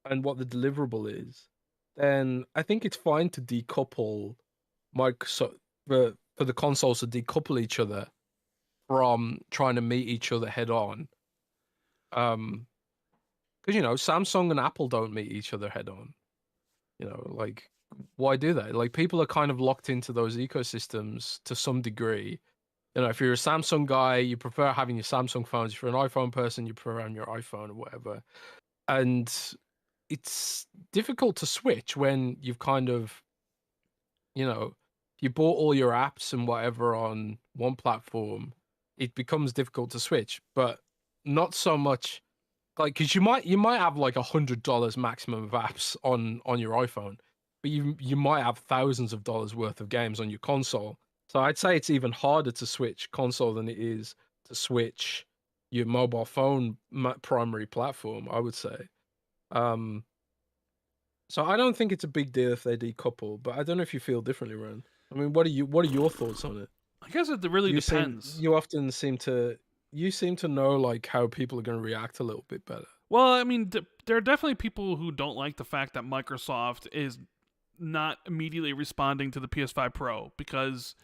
and what the deliverable is, then I think it's fine to decouple Microsoft for the consoles to decouple each other from trying to meet each other head on. Because Samsung and Apple don't meet each other head on. Like why do they? Like people are kind of locked into those ecosystems to some degree. If you're a Samsung guy, you prefer having your Samsung phones. If you're an iPhone person, you prefer having your iPhone or whatever. And it's difficult to switch when you've kind of, you bought all your apps and whatever on one platform. It becomes difficult to switch, but not so much like, because you might have like $100 maximum of apps on your iPhone, but you might have thousands of dollars worth of games on your console. So I'd say it's even harder to switch console than it is to switch your mobile phone primary platform, I would say. Um, so I don't think it's a big deal if they decouple, but I don't know if you feel differently, Ren. I mean, what are your thoughts on it? I guess it really depends. You often seem to know like how people are going to react a little bit better. Well, I mean, there are definitely people who don't like the fact that Microsoft is not immediately responding to the PS5 Pro, because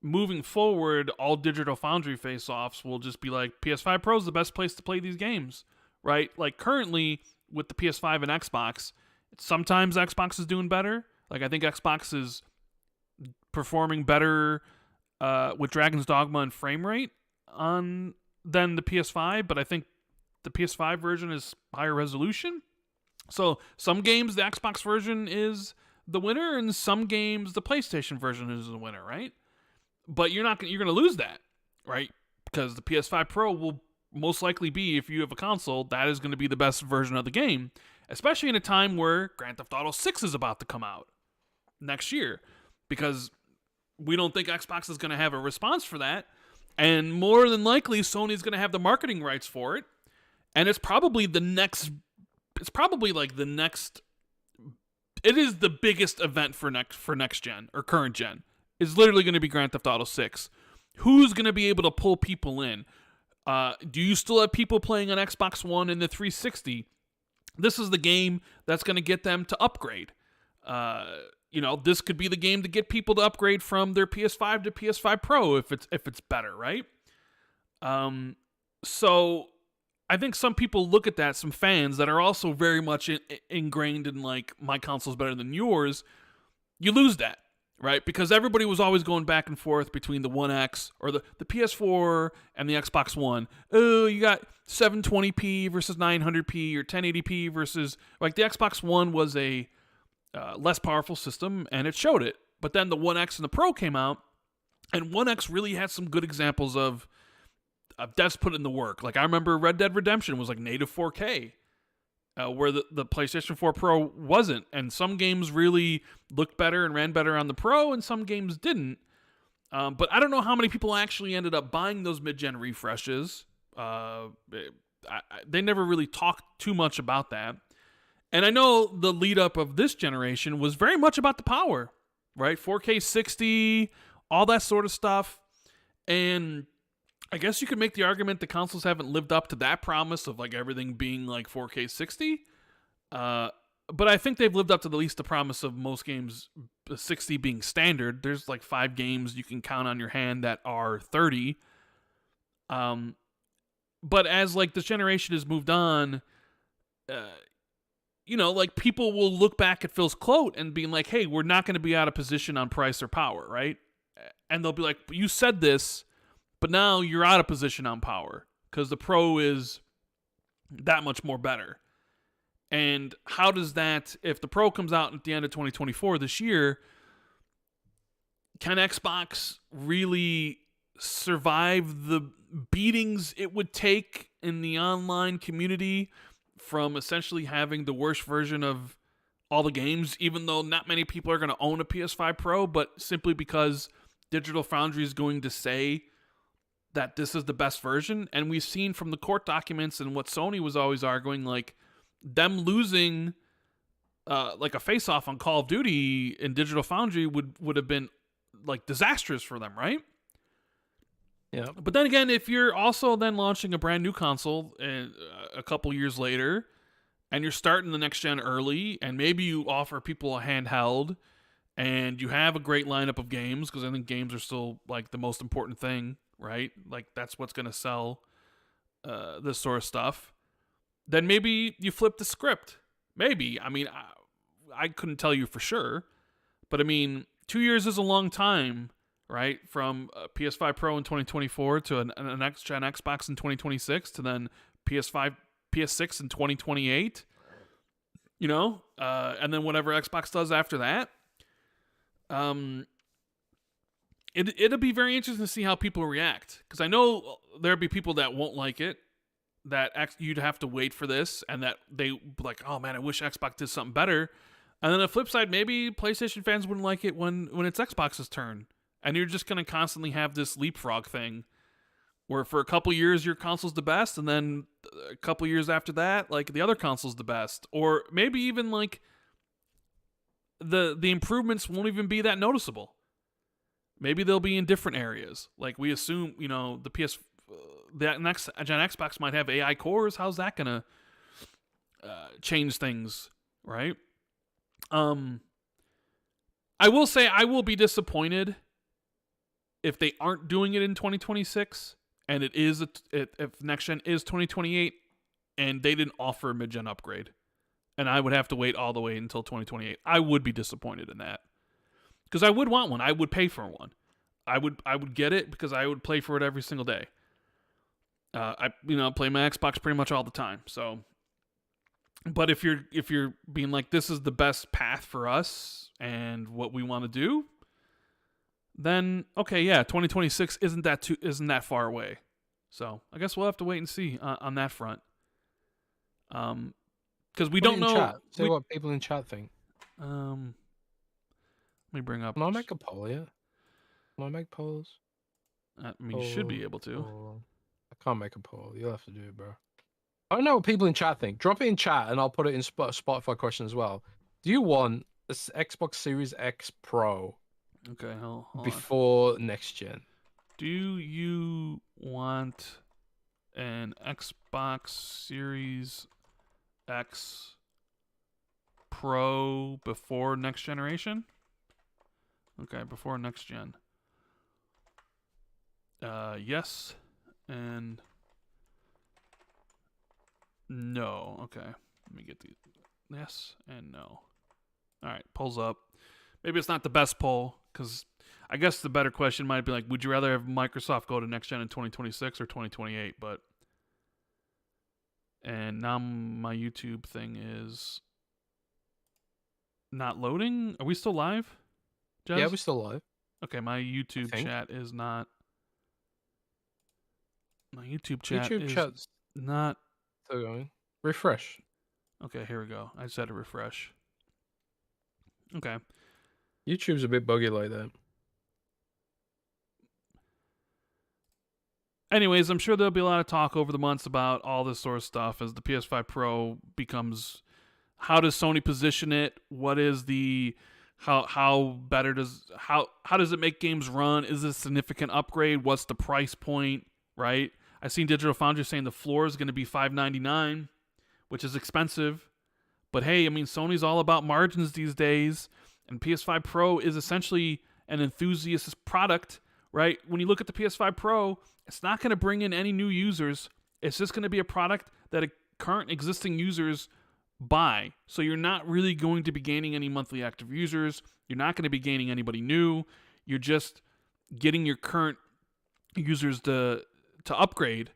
moving forward, all digital Foundry face-offs will just be like, PS5 Pro is the best place to play these games, right? Like currently with the PS5 and Xbox, sometimes Xbox is doing better. Like I think Xbox is performing better with Dragon's Dogma and frame rate than the PS5, but I think the PS5 version is higher resolution. So some games the Xbox version is the winner, and some games the PlayStation version is the winner, right? But you're going to lose that, right? Because the PS5 Pro will most likely be, if you have a console, that is going to be the best version of the game, especially in a time where Grand Theft Auto 6 is about to come out next year, because we don't think Xbox is going to have a response for that, and more than likely Sony's going to have the marketing rights for it, and it's probably the next it is the biggest event for next gen or current gen. Is literally going to be Grand Theft Auto 6. Who's going to be able to pull people in? Do you still have people playing on Xbox One and the 360? This is the game that's going to get them to upgrade. This could be the game to get people to upgrade from their PS5 to PS5 Pro if it's better, right? So I think some people look at that, some fans that are also very much ingrained in like, my console's better than yours. You lose that. Right? Because everybody was always going back and forth between the One X or the PS4 and the Xbox One. Oh, you got 720p versus 900p or 1080p versus... Like, the Xbox One was a less powerful system, and it showed it. But then the One X and the Pro came out, and One X really had some good examples of devs put in the work. Like, I remember Red Dead Redemption was like native 4K. Where the PlayStation 4 Pro wasn't. And some games really looked better and ran better on the Pro, and some games didn't. But I don't know how many people actually ended up buying those mid-gen refreshes. They never really talked too much about that. And I know the lead-up of this generation was very much about the power, right? 4K 60, all that sort of stuff. And I guess you could make the argument the consoles haven't lived up to that promise of like everything being like 4K 60. But I think they've lived up to at least the promise of most games 60 being standard. There's like 5 games you can count on your hand that are 30. But as like this generation has moved on, like people will look back at Phil's quote and being like, hey, we're not going to be out of position on price or power, right? And they'll be like, you said this, but now you're out of position on power because the Pro is that much more better. And how does that, if the Pro comes out at the end of 2024 this year, can Xbox really survive the beatings it would take in the online community from essentially having the worst version of all the games, even though not many people are going to own a PS5 Pro, but simply because Digital Foundry is going to say that this is the best version? And we've seen from the court documents and what Sony was always arguing, like them losing like a face-off on Call of Duty in Digital Foundry would have been like disastrous for them, right? Yeah. But then again, if you're also then launching a brand new console a couple years later, and you're starting the next gen early, and maybe you offer people a handheld, and you have a great lineup of games, because I think games are still like the most important thing, right? Like that's what's going to sell this sort of stuff. Then maybe you flip the script. Maybe. I mean, I couldn't tell you for sure, but I mean, 2 years is a long time, right? From PS5 Pro in 2024 to an next-gen Xbox in 2026 to then PS5, PS6 in 2028, and then whatever Xbox does after that. It'll be very interesting to see how people react, because I know there'll be people that won't like it, you'd have to wait for this, and that they like, oh man, I wish Xbox did something better. And then the flip side, maybe PlayStation fans wouldn't like it when it's Xbox's turn, and you're just gonna constantly have this leapfrog thing, where for a couple years your console's the best, and then a couple years after that, like the other console's the best, or maybe even like the improvements won't even be that noticeable. Maybe they'll be in different areas. Like we assume, the next gen Xbox might have AI cores. How's that gonna change things, right? I will say I will be disappointed if they aren't doing it in 2026, and if next gen is 2028, and they didn't offer a mid-gen upgrade, and I would have to wait all the way until 2028. I would be disappointed in that, because I would want one. I would pay for one. I would get it because I would play for it every single day. I play my Xbox pretty much all the time. So, but if you're being like, this is the best path for us and what we want to do, then okay, yeah, 2026 isn't that far away. So I guess we'll have to wait and see on that front. Because we don't know. Chat. See what people in chat think. Let me bring up. Can I make a poll? Yeah. Can I make polls? You should be able to. I can't make a poll. You'll have to do it, bro. I don't know what people in chat think. Drop it in chat, and I'll put it in Spotify question as well. Do you want this Xbox Series X Pro? Okay, hold before next gen. Do you want an Xbox Series X Pro before next generation? Okay, before next gen. Yes and no. Okay, let me get the yes and no. All right, polls up. Maybe it's not the best poll, because I guess the better question might be like, would you rather have Microsoft go to next gen in 2026 or 2028? And now my YouTube thing is not loading. Are we still live, Jez? Yeah, we're still live. Okay, my YouTube chat is not. My YouTube chat's not. Still going. Refresh. Okay, here we go. I just had to refresh. Okay. YouTube's a bit buggy like that. Anyways, I'm sure there'll be a lot of talk over the months about all this sort of stuff as the PS5 Pro becomes. How does Sony position it? What is the how does it make games run? Is this a significant upgrade? What's the price point? Right? I've seen Digital Foundry saying the floor is going to be $599, which is expensive. But hey, I mean, Sony's all about margins these days, and PS5 Pro is essentially an enthusiast's product, right? When you look at the PS5 Pro, it's not going to bring in any new users. It's just going to be a product that current existing users buy. So you're not really going to be gaining any monthly active users. You're not going to be gaining anybody new. You're just getting your current users to upgrade.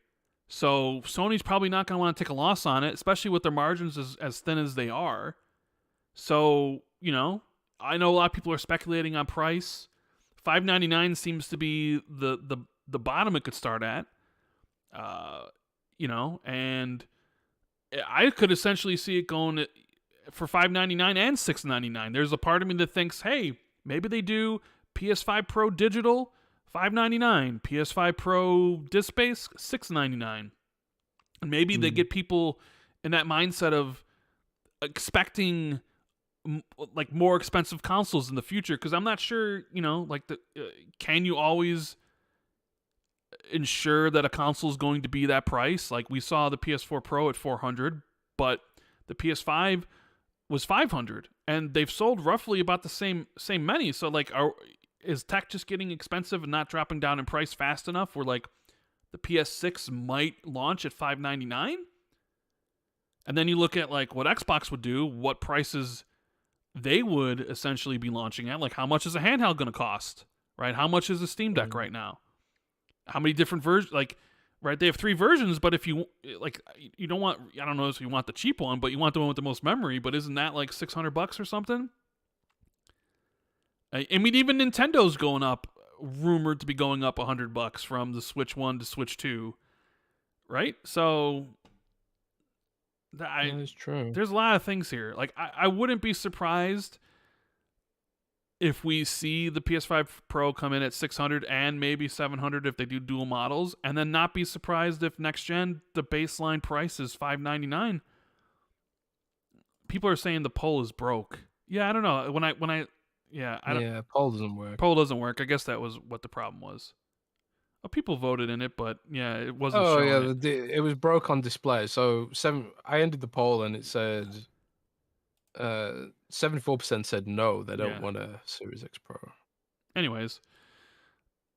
So Sony's probably not going to want to take a loss on it, especially with their margins as thin as they are. So, I know a lot of people are speculating on price. $599 seems to be the bottom it could start at. And I could essentially see it going for $599 and $699. There's a part of me that thinks, hey, maybe they do PS5 Pro digital, $599, PS5 Pro disc space, $699. And maybe they get people in that mindset of expecting like more expensive consoles in the future, because I'm not sure, can you always ensure that a console is going to be that price? Like we saw the PS4 Pro at $400, but the PS5 was $500, and they've sold roughly about the same many. So like, is tech just getting expensive and not dropping down in price fast enough where like the PS6 might launch at $599? And then you look at like what Xbox would do, what prices they would essentially be launching at. Like how much is a handheld going to cost, right? How much is a Steam Deck right now? How many different versions? Like, right, they have 3 versions, but if you like, you don't want, I don't know if you want the cheap one, but you want the one with the most memory. But isn't that like $600 or something? I mean, even Nintendo's going up, rumored to be going up $100 from the Switch 1 to Switch 2, right? So That is true. there's a lot of things here. Like I wouldn't be surprised if we see the PS5 Pro come in at 600 and maybe 700 if they do dual models, and then not be surprised if next gen the baseline price is $599. People are saying the poll is broke. Yeah, I don't know. Poll doesn't work. Poll doesn't work. I guess that was what the problem was. Well, people voted in it, but yeah, it wasn't Oh showing yeah, it. it was broke on display. So I ended the poll and it said 74% said no, they don't want a Series X Pro. Anyways,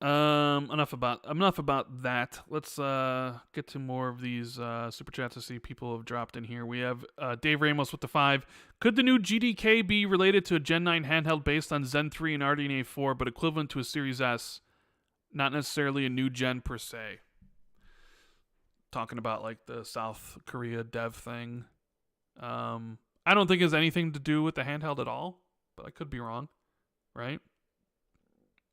enough about that. Let's get to more of these super chats to see people have dropped in here. We have Dave Ramos with the 5. Could the new GDK be related to a Gen 9 handheld based on Zen 3 and RDNA 4, but equivalent to a Series S? Not necessarily a new gen per se. Talking about like the South Korea dev thing. I don't think it has anything to do with the handheld at all, but I could be wrong, right?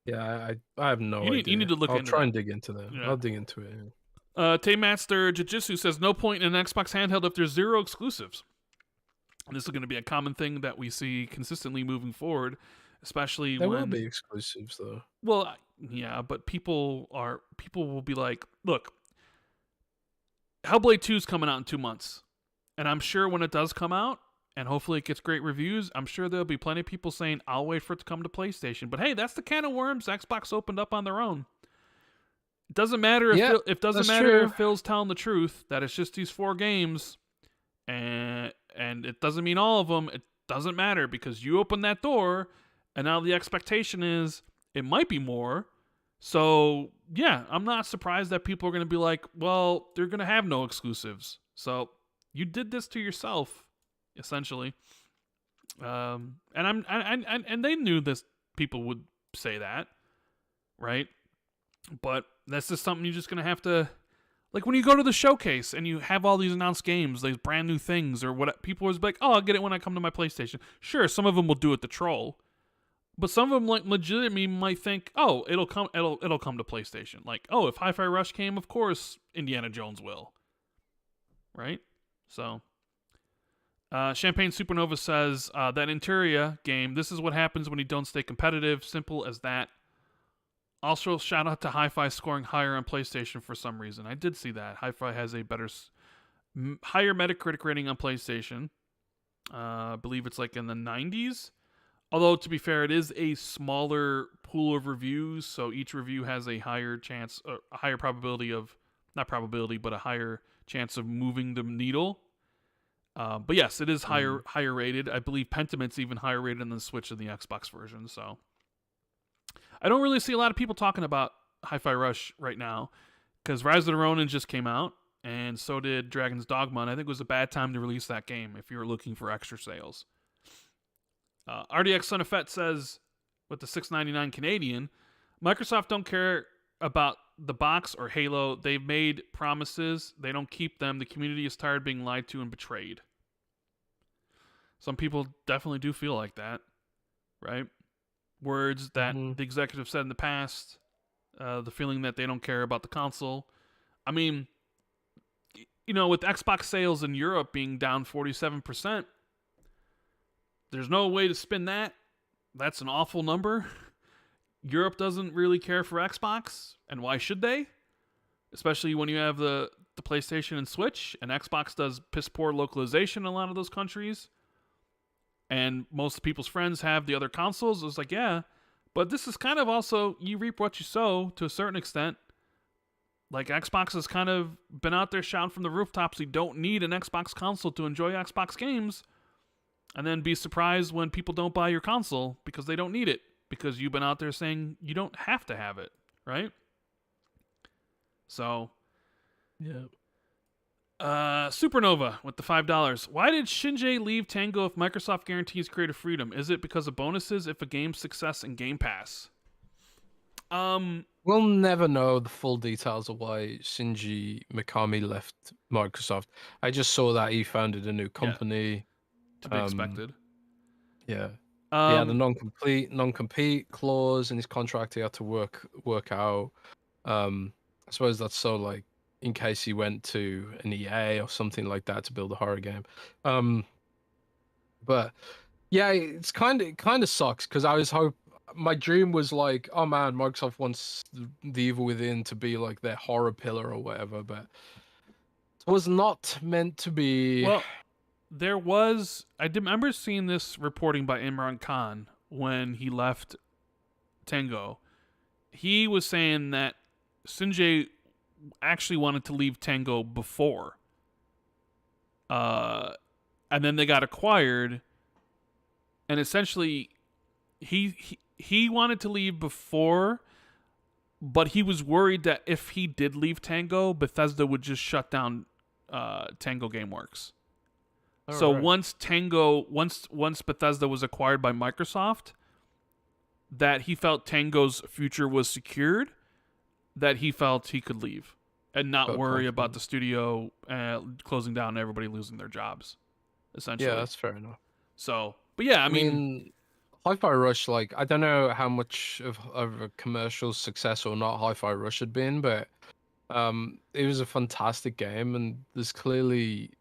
Yeah, I have no idea. You need to look into I'll try that. and dig into that. Yeah. I'll dig into it. Taymaster Jiu-Jitsu says, no point in an Xbox handheld if there's 0 exclusives. And this is going to be a common thing that we see consistently moving forward, especially There when... will be exclusives, though. Well, yeah, but people will be like, look, Hellblade 2 is coming out in 2 months. And I'm sure when it does come out, and hopefully it gets great reviews, I'm sure there'll be plenty of people saying, I'll wait for it to come to PlayStation. But hey, that's the can of worms Xbox opened up on their own. It doesn't matter if Phil's telling the truth, that it's just these 4 games, and it doesn't mean all of them. It doesn't matter, because you open that door, and now the expectation is it might be more. So, yeah, I'm not surprised that people are going to be like, well, they're going to have no exclusives. So, you did this to yourself, essentially. And they knew this, people would say that, right? But that's just something you're just going to have to, like when you go to the showcase and you have all these announced games, these brand new things, or what, people always be like, oh, I'll get it when I come to my PlayStation. Sure, some of them will do it to troll, but some of them like legitimately might think, oh, it'll come to PlayStation. Like, oh, if Hi-Fi Rush came, of course Indiana Jones will. Right? So, Champagne Supernova says that Antoria game, this is what happens when you don't stay competitive. Simple as that. Also, shout out to Hi-Fi scoring higher on PlayStation for some reason. I did see that. Hi-Fi has a higher Metacritic rating on PlayStation. I believe it's like in the 90s. Although, to be fair, it is a smaller pool of reviews, so each review has a higher chance, a higher probability of, not probability, but a higher chance of moving the needle. But yes, it is higher rated. I believe Pentiment's even higher rated than the Switch and the Xbox version, so... I don't really see a lot of people talking about Hi-Fi Rush right now, because Rise of the Ronin just came out, and so did Dragon's Dogma, and I think it was a bad time to release that game if you were looking for extra sales. RDX Son of Fett says, with the $6.99 Canadian, Microsoft don't care about the box or Halo. They've made promises. They don't keep them. The community is tired of being lied to and betrayed. Some people definitely do feel like that, right? Words that the executive said in the past, the feeling that they don't care about the console. I mean, you know, with Xbox sales in Europe being down 47%, there's no way to spin that. That's an awful number. Europe doesn't really care for Xbox, and why should they? Especially when you have the PlayStation and Switch, and Xbox does piss poor localization in a lot of those countries. And most people's friends have the other consoles. It's like, yeah, but this is kind of also, you reap what you sow to a certain extent. Like, Xbox has kind of been out there shouting from the rooftops, you don't need an Xbox console to enjoy Xbox games. And then be surprised when people don't buy your console because they don't need it. Because you've been out there saying you don't have to have it, right? So, yeah. Supernova with the $5. Why did Shinji leave Tango if Microsoft guarantees creative freedom? Is it because of bonuses if a game's success in Game Pass? We'll never know the full details of why Shinji Mikami left Microsoft. I just saw that he founded a new company. Yeah, to be expected. Yeah. He had a non-compete clause in his contract he had to work out. I suppose that's so, like, in case he went to an EA or something like that to build a horror game. But yeah, it's kind of sucks because my dream was like, oh man, Microsoft wants the Evil Within to be like their horror pillar or whatever, but it was not meant to be. Well, I remember seeing this reporting by Imran Khan when he left Tango. He was saying that Sinjay actually wanted to leave Tango before. And then they got acquired, and essentially he wanted to leave before, but he was worried that if he did leave Tango, Bethesda would just shut down Tango GameWorks. So Right. once Bethesda was acquired by Microsoft, that he felt Tango's future was secured, that he felt he could leave and not Felt worry confident. about the studio closing down and everybody losing their jobs, essentially. Yeah, that's fair enough. So, but yeah, I mean Hi-Fi Rush, like, I don't know how much of a commercial success or not Hi-Fi Rush had been, but it was a fantastic game, and there's clearly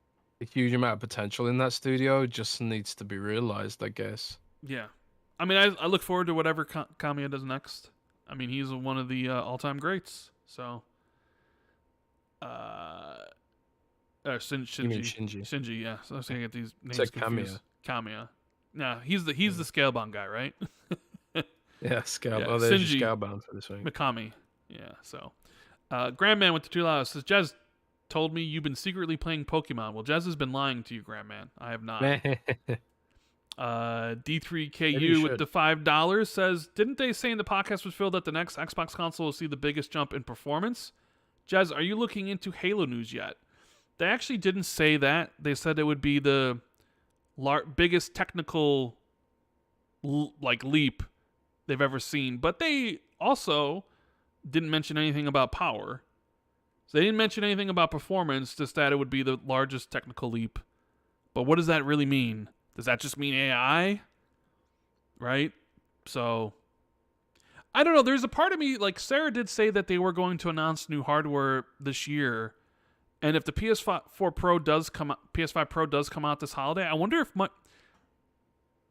a huge amount of potential in that studio. It just needs to be realized, I guess. yeah. I mean, I look forward to whatever Kamiya does next. I mean, he's one of the all-time greats. So, Shinji. You mean Shinji? Shinji, yeah. So I was gonna get these names Said confused. Kamiya. Nah, he's the Scalebound guy, right? Yeah, Scale. Yeah, Oh, there's Shinji. your Scalebound for this week. Mikami. Yeah, so. Grandman with the $2 says, Jez told me you've been secretly playing Pokemon. Well, Jez has been lying to you, Grandman. I have not. Maybe D3KU you with should. the $5 says, didn't they say in the podcast was filled that the next Xbox console will see the biggest jump in performance? Jez, are you looking into Halo news yet? They actually didn't say that. They said it would be the biggest technical leap they've ever seen. But they also didn't mention anything about power. So they didn't mention anything about performance, just that it would be the largest technical leap. But what does that really mean? Does that just mean AI? Right? So, I don't know. There's a part of me, like Sarah did say that they were going to announce new hardware this year. And if the PS5 Pro does come out this holiday, I wonder if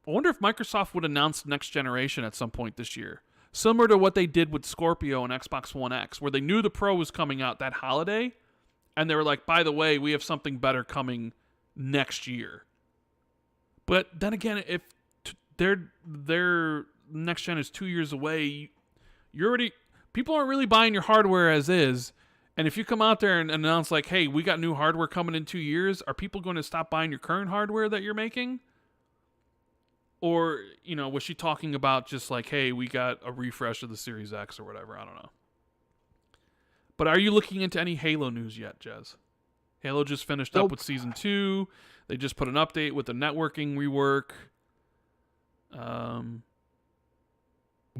Microsoft would announce next generation at some point this year. Similar to what they did with Scorpio and Xbox One X, where they knew the Pro was coming out that holiday, and they were like, by the way, we have something better coming next year. But then again, if their next gen is 2 years away, people aren't really buying your hardware as is. And if you come out there and announce like, hey, we got new hardware coming in 2 years, are people going to stop buying your current hardware that you're making? Or, was she talking about just like, hey, we got a refresh of the Series X or whatever? I don't know. But are you looking into any Halo news yet, Jez? Halo just finished up with Season 2. They just put an update with the networking rework.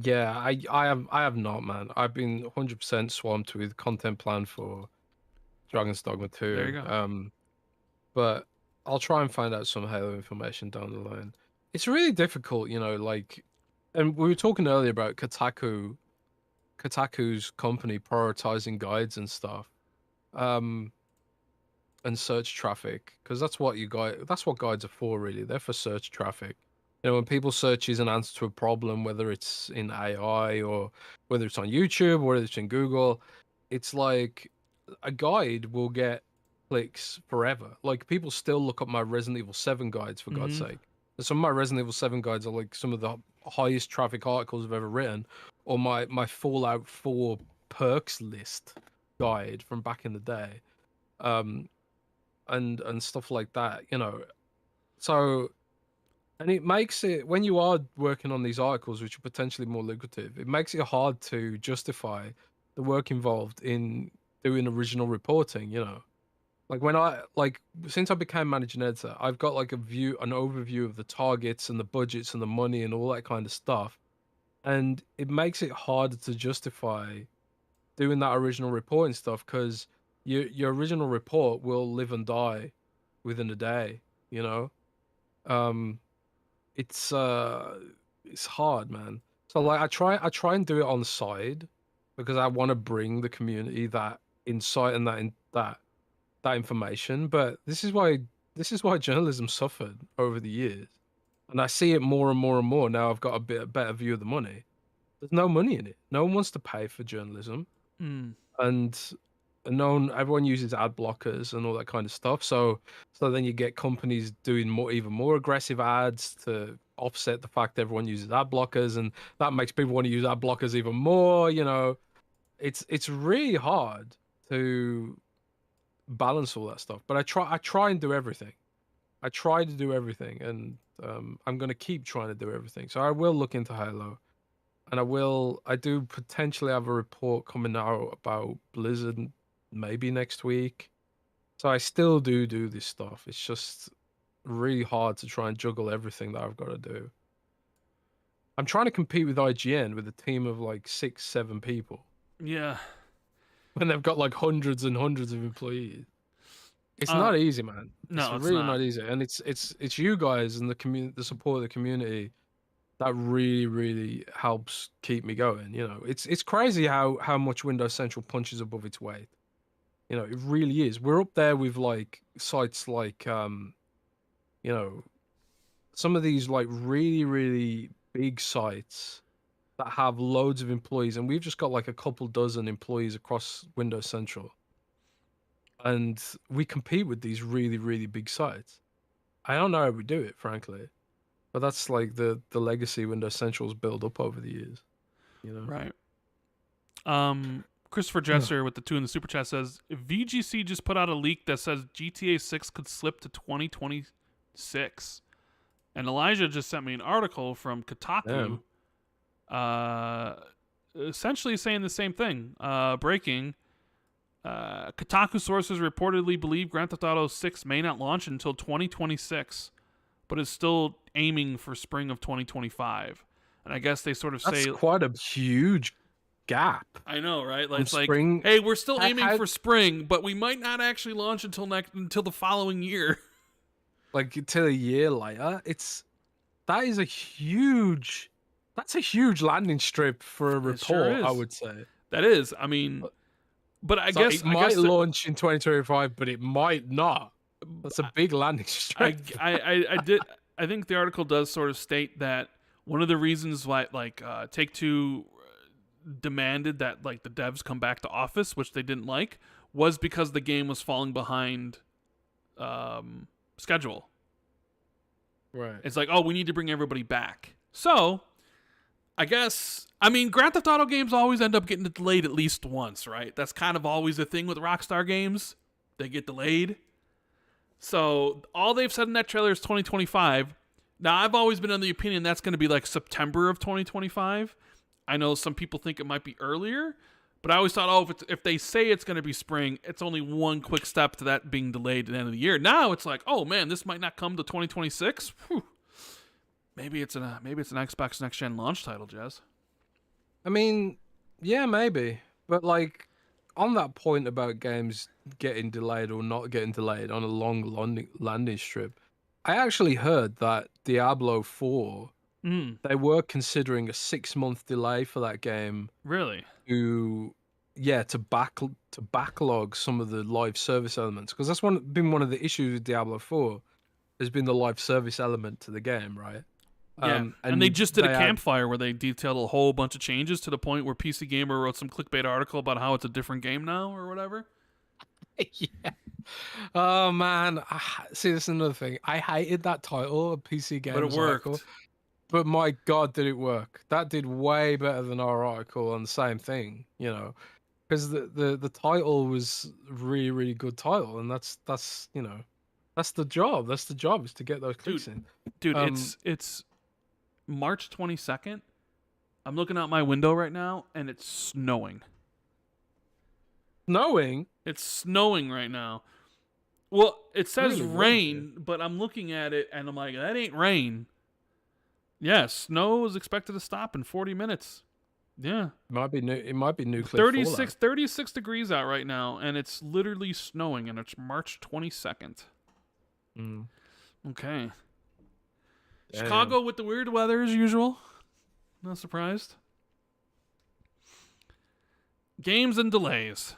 Yeah, I have not, man. I've been 100% swamped with content plan for Dragon's Dogma 2. There you go. But I'll try and find out some Halo information down the line. It's really difficult, and we were talking earlier about Kotaku's company prioritizing guides and stuff, and search traffic, because that's what guides are for, really. They're for search traffic. When people searches an answer to a problem, whether it's in AI or whether it's on YouTube or whether it's in Google, it's like a guide will get clicks forever. Like, people still look up my Resident Evil 7 guides, for God's sake. Some of my Resident Evil 7 guides are like some of the highest traffic articles I've ever written, or my Fallout 4 perks list guide from back in the day, and stuff like that. So. And it makes it, when you are working on these articles, which are potentially more lucrative, it makes it hard to justify the work involved in doing original reporting, Like since I became managing editor, I've got like an overview of the targets and the budgets and the money and all that kind of stuff. And it makes it harder to justify doing that original reporting stuff, because your original report will live and die within a day, It's hard, man. So like I try and do it on the side, because I want to bring the community that insight and that information. But this is why journalism suffered over the years, and I see it more and more and more now. I've got a better view of the money. There's no money in it. No one wants to pay for journalism, and everyone uses ad blockers and all that kind of stuff. So then you get companies doing even more aggressive ads to offset the fact that everyone uses ad blockers, and that makes people want to use ad blockers even more. It's really hard to balance all that stuff. But I try and do everything. I try to do everything, and I'm gonna keep trying to do everything. So I will look into Halo. And I do potentially have a report coming out about Blizzard maybe next week. So I still do this stuff. It's just really hard to try and juggle everything that I've got to do. I'm trying to compete with IGN with a team of like 6-7 people. Yeah. When they've got like hundreds and hundreds of employees. It's not easy, man. No, it's really not easy. And it's you guys and the support of the community that really, really helps keep me going. It's crazy how much Windows Central punches above its weight. It really is. We're up there with like sites like some of these like really, really big sites that have loads of employees, and we've just got like a couple dozen employees across Windows Central. And we compete with these really, really big sites. I don't know how we do it, frankly. But that's like the legacy Windows Central's built up over the years. Right. Christopher Jesser with the 2 in the super chat says VGC just put out a leak that says GTA 6 could slip to 2026. And Elijah just sent me an article from Kotaku essentially saying the same thing. Breaking. Kotaku sources reportedly believe Grand Theft Auto 6 may not launch until 2026, but is still aiming for spring of 2025. And I guess they sort of say... That's quite a huge gap. I know, right? Like, it's spring... like, hey, we're still aiming for spring, but we might not actually launch until the following year. Like, until a year later? That's a huge landing strip for a report, sure I would say. That is. I mean... But I guess it might launch in 2025, but it might not. That's a big landing strip. I think the article does sort of state that one of the reasons why Take-Two demanded that like the devs come back to office, which they didn't like, was because the game was falling behind schedule. Right. It's like, oh, we need to bring everybody back. So I guess, Grand Theft Auto games always end up getting delayed at least once, right? That's kind of always the thing with Rockstar games. They get delayed. So all they've said in that trailer is 2025. Now, I've always been under the opinion that's going to be like September of 2025. I know some people think it might be earlier, but I always thought, if they say it's going to be spring, it's only one quick step to that being delayed at the end of the year. Now it's like, oh man, this might not come to 2026. Whew. Maybe it's an Xbox Next Gen launch title, Jez. Yeah, maybe. But like, on that point about games getting delayed or not getting delayed on a long landing strip, I actually heard that Diablo 4, they were considering a 6-month delay for that game. Really? To backlog some of the live service elements, because that's been one of the issues with Diablo 4. Has been the live service element to the game, right? Yeah, and they just did a campfire where they detailed a whole bunch of changes to the point where PC Gamer wrote some clickbait article about how it's a different game now or whatever. Yeah. Oh man, see, this is another thing. I hated that title, PC Gamer, but it worked. Article, but my God, did it work? That did way better than our article on the same thing, because the title was really, really good title, and that's the job. That's the job, is to get those clicks in. Dude, it's March 22nd. I'm looking out my window right now, and it's snowing. Snowing? It's snowing right now. Well, it says really rain, but I'm looking at it, and I'm like, that ain't rain. Yeah, snow is expected to stop in 40 minutes. Yeah. It might be nuclear 36 degrees out right now, and it's literally snowing, and it's March 22nd. Okay. Damn. Chicago with the weird weather as usual. Not surprised. Games and delays,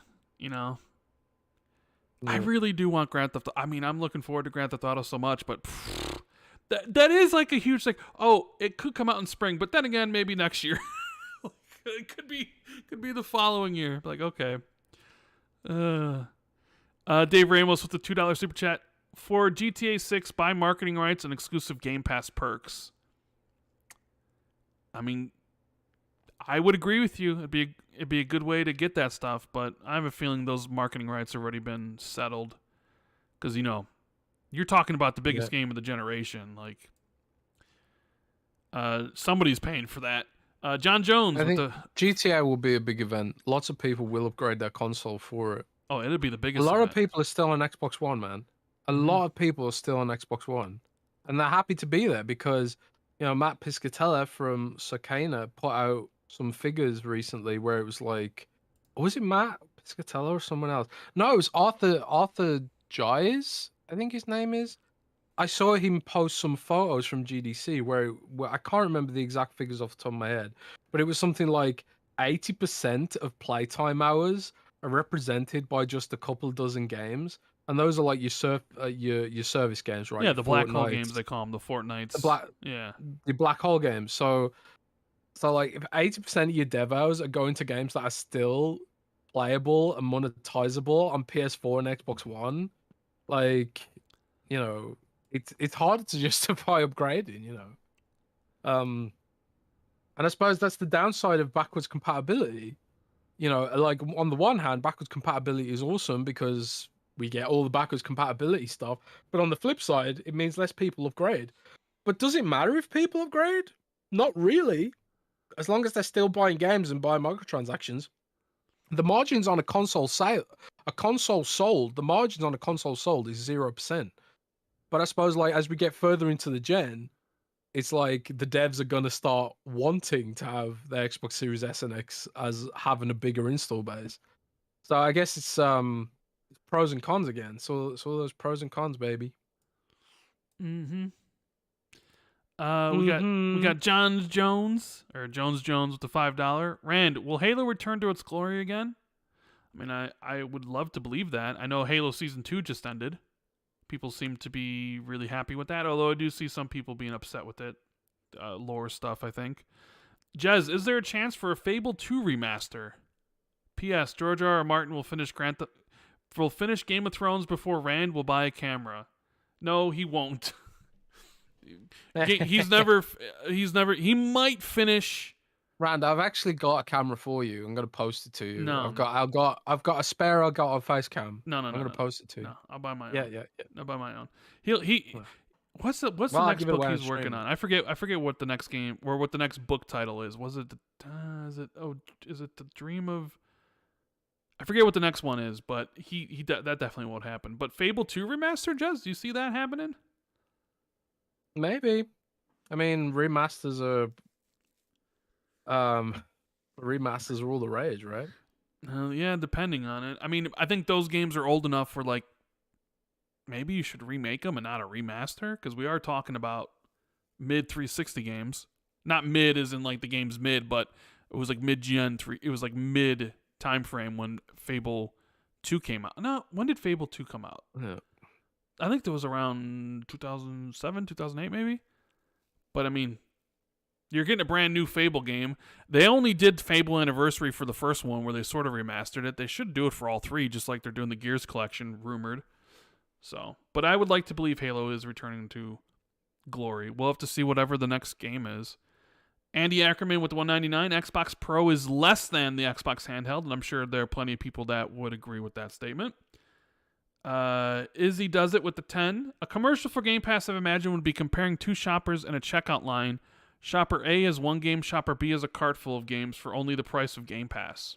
I really do want Grand Theft. I mean, I'm looking forward to Grand Theft Auto so much, but that is like a huge like. Oh, it could come out in spring, but then again, maybe next year. It could be the following year. Like, okay. Dave Ramos with the $2 super chat for GTA 6. Buy marketing rights and exclusive Game Pass perks. I mean, I would agree with you. It'd be a good way to get that stuff, but I have a feeling those marketing rights have already been settled. Because, you're talking about the biggest game of the generation. Like, somebody's paying for that. John Jones. I think GTA will be a big event. Lots of people will upgrade their console for it. Oh, it'll be the biggest. A lot event. of people are still on Xbox One, man. A lot of people are still on Xbox One, and they're happy to be there because Matt Piscatella from Sakana put out some figures recently where it was like, was it Matt Piscatella or someone else? No, it was Arthur Jez, I think his name is. I saw him post some photos from GDC where I can't remember the exact figures off the top of my head, but it was something like 80% of playtime hours are represented by just a couple dozen games, and those are like your service games, right? Yeah, the black hole games they call them, the Fortnites. The black hole games. So like if 80% of your dev hours are going to games that are still playable and monetizable on PS4 and Xbox One, like it's hard to justify upgrading, and I suppose that's the downside of backwards compatibility. Like on the one hand, backwards compatibility is awesome because we get all the backwards compatibility stuff, but on the flip side, it means less people upgrade. But does it matter if people upgrade? Not really, as long as they're still buying games and buying microtransactions. The margins on a console sold, the margins on a console sold is 0%. But I suppose like as we get further into the gen, it's like the devs are gonna start wanting to have their Xbox Series S and X as having a bigger install base. So I guess it's pros and cons again. So it's all those pros and cons, baby. We got Jones Jones with the $5. Rand, will Halo return to its glory again? I mean, I would love to believe that. I know Halo Season 2 just ended. People seem to be really happy with that, although I do see some people being upset with it. Lore stuff, I think. Jez, is there a chance for a Fable 2 remaster? P.S. George R. R. Martin will finish Game of Thrones before Rand will buy a camera. No, he won't. He might finish. Rand, I've actually got a camera for you. I'm gonna post it to you. No, I've got a spare. I got a face cam. No. I'm gonna post it to you. No, I'll buy my own. Yeah. I'll buy my own. What's the next book he's working on? I forget what the next game or what the next book title is. Was it is it the Dream of? I forget what the next one is, but that definitely won't happen. But Fable 2 remaster, Jez, do you see that happening? Maybe. I mean, remasters are all the rage, right? Yeah, depending on it. I mean, I think those games are old enough for like maybe you should remake them and not a remaster, because we are talking about mid 360 games. Not mid as in like the game's mid, but it was like mid-gen 3. It was like mid time frame when Fable 2 came out. No, when did Fable 2 come out? Yeah. I think it was around 2007, 2008 maybe. But I mean, you're getting a brand new Fable game. They only did Fable Anniversary for the first one where they sort of remastered it. They should do it for all three, just like they're doing the Gears collection, rumored. So, but I would like to believe Halo is returning to glory. We'll have to see whatever the next game is. Andy Ackerman with the $199. Xbox Pro is less than the Xbox Handheld, and I'm sure there are plenty of people that would agree with that statement. Izzy does it with the 10. A commercial for Game Pass, I imagine, would be comparing two shoppers in a checkout line. Shopper A has one game, Shopper B has a cart full of games for only the price of Game Pass.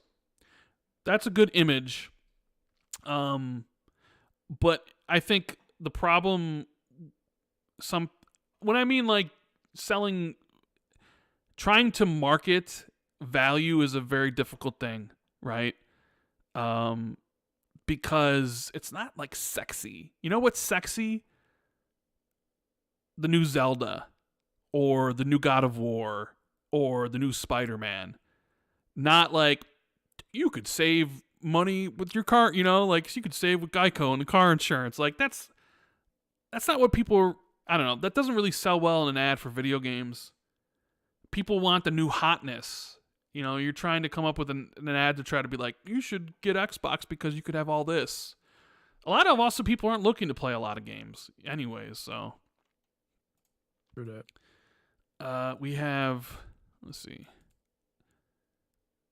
That's a good image. But I think the problem, when I mean like selling, trying to market value is a very difficult thing, right? Because it's not like sexy. You know what's sexy? The new Zelda, or the new God of War, or the new Spider-Man. Not like, you could save money with your car, like you could save with Geico and the car insurance. Like that's not what people. I don't know. That doesn't really sell well in an ad for video games. People want the new hotness. You're trying to come up with an ad to try to be like, you should get Xbox because you could have all this. A lot of also people aren't looking to play a lot of games anyways, so. True that. We have, let's see.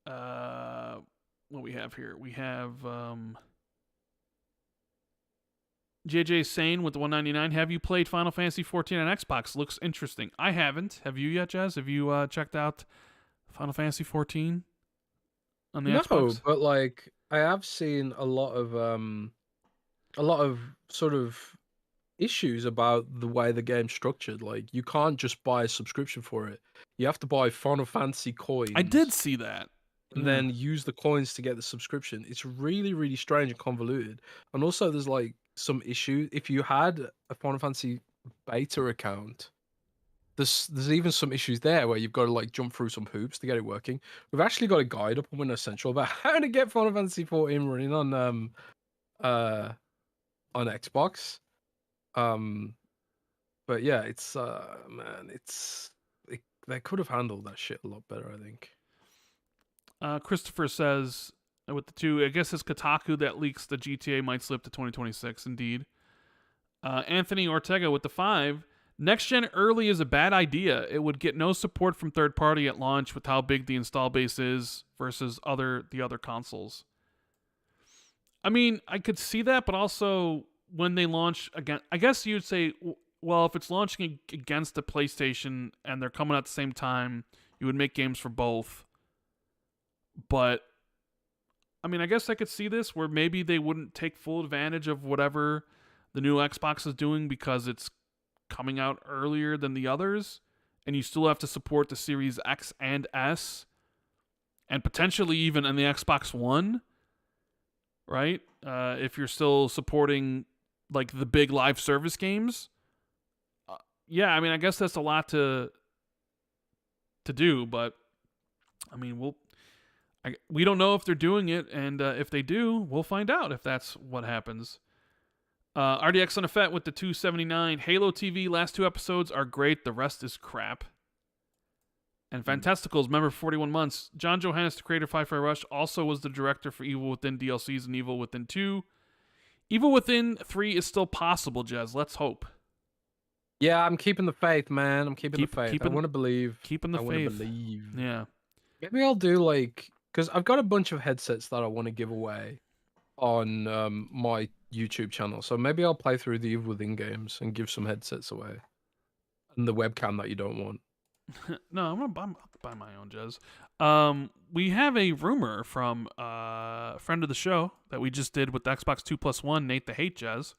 What we have here? We have JJ Sane with the 199. Have you played Final Fantasy 14 on Xbox? Looks interesting. I haven't. Have you yet, Jez? Have you checked out Final Fantasy 14 on the Xbox? No, but like I have seen a lot of sort of issues about the way the game's structured. Like you can't just buy a subscription for it. You have to buy Final Fantasy coins. I did see that. And then use the coins to get the subscription. It's really, really strange and convoluted. And also there's like some issue. If you had a Final Fantasy beta account, there's even some issues there where you've got to like jump through some hoops to get it working. We've actually got a guide up on Windows Central about how to get Final Fantasy 14 running on Xbox. But yeah, it's man, they could have handled that shit a lot better, I think. Christopher says with the 2, I guess it's Kotaku that leaks the GTA might slip to 2026. Indeed. Anthony Ortega with the 5. Next gen early is a bad idea. It would get no support from third party at launch with how big the install base is versus the other consoles. I mean, I could see that, but also when they launch again, I guess you'd say, well, if it's launching against the PlayStation and they're coming out at the same time, you would make games for both. But I mean, I guess I could see this where maybe they wouldn't take full advantage of whatever the new Xbox is doing because it's coming out earlier than the others, and you still have to support the Series X and S, and potentially even in the Xbox One, right? If you're still supporting like the big live service games. Yeah, I mean, I guess that's a lot to do, but I mean, we don't know if they're doing it, and if they do, we'll find out if that's what happens. RDX on a FET with the 279. Halo TV last 2 episodes are great. The rest is crap. And Fantasticals, member for 41 months. John Johannes, the creator of Firefly Rush, also was the director for Evil Within DLCs and Evil Within 2. Evil Within 3 is still possible, Jez. Let's hope. Yeah, I'm keeping the faith, man. I'm keeping the faith. I want to believe. Keeping the faith. I want to believe. Yeah. Maybe I'll do like, because I've got a bunch of headsets that I want to give away on my YouTube channel. So maybe I'll play through the Evil Within games and give some headsets away. And the webcam that you don't want. No, I'm gonna buy my own, Jez. We have a rumor from a friend of the show that we just did with the Xbox 2+1, Nate the Hate, Jez.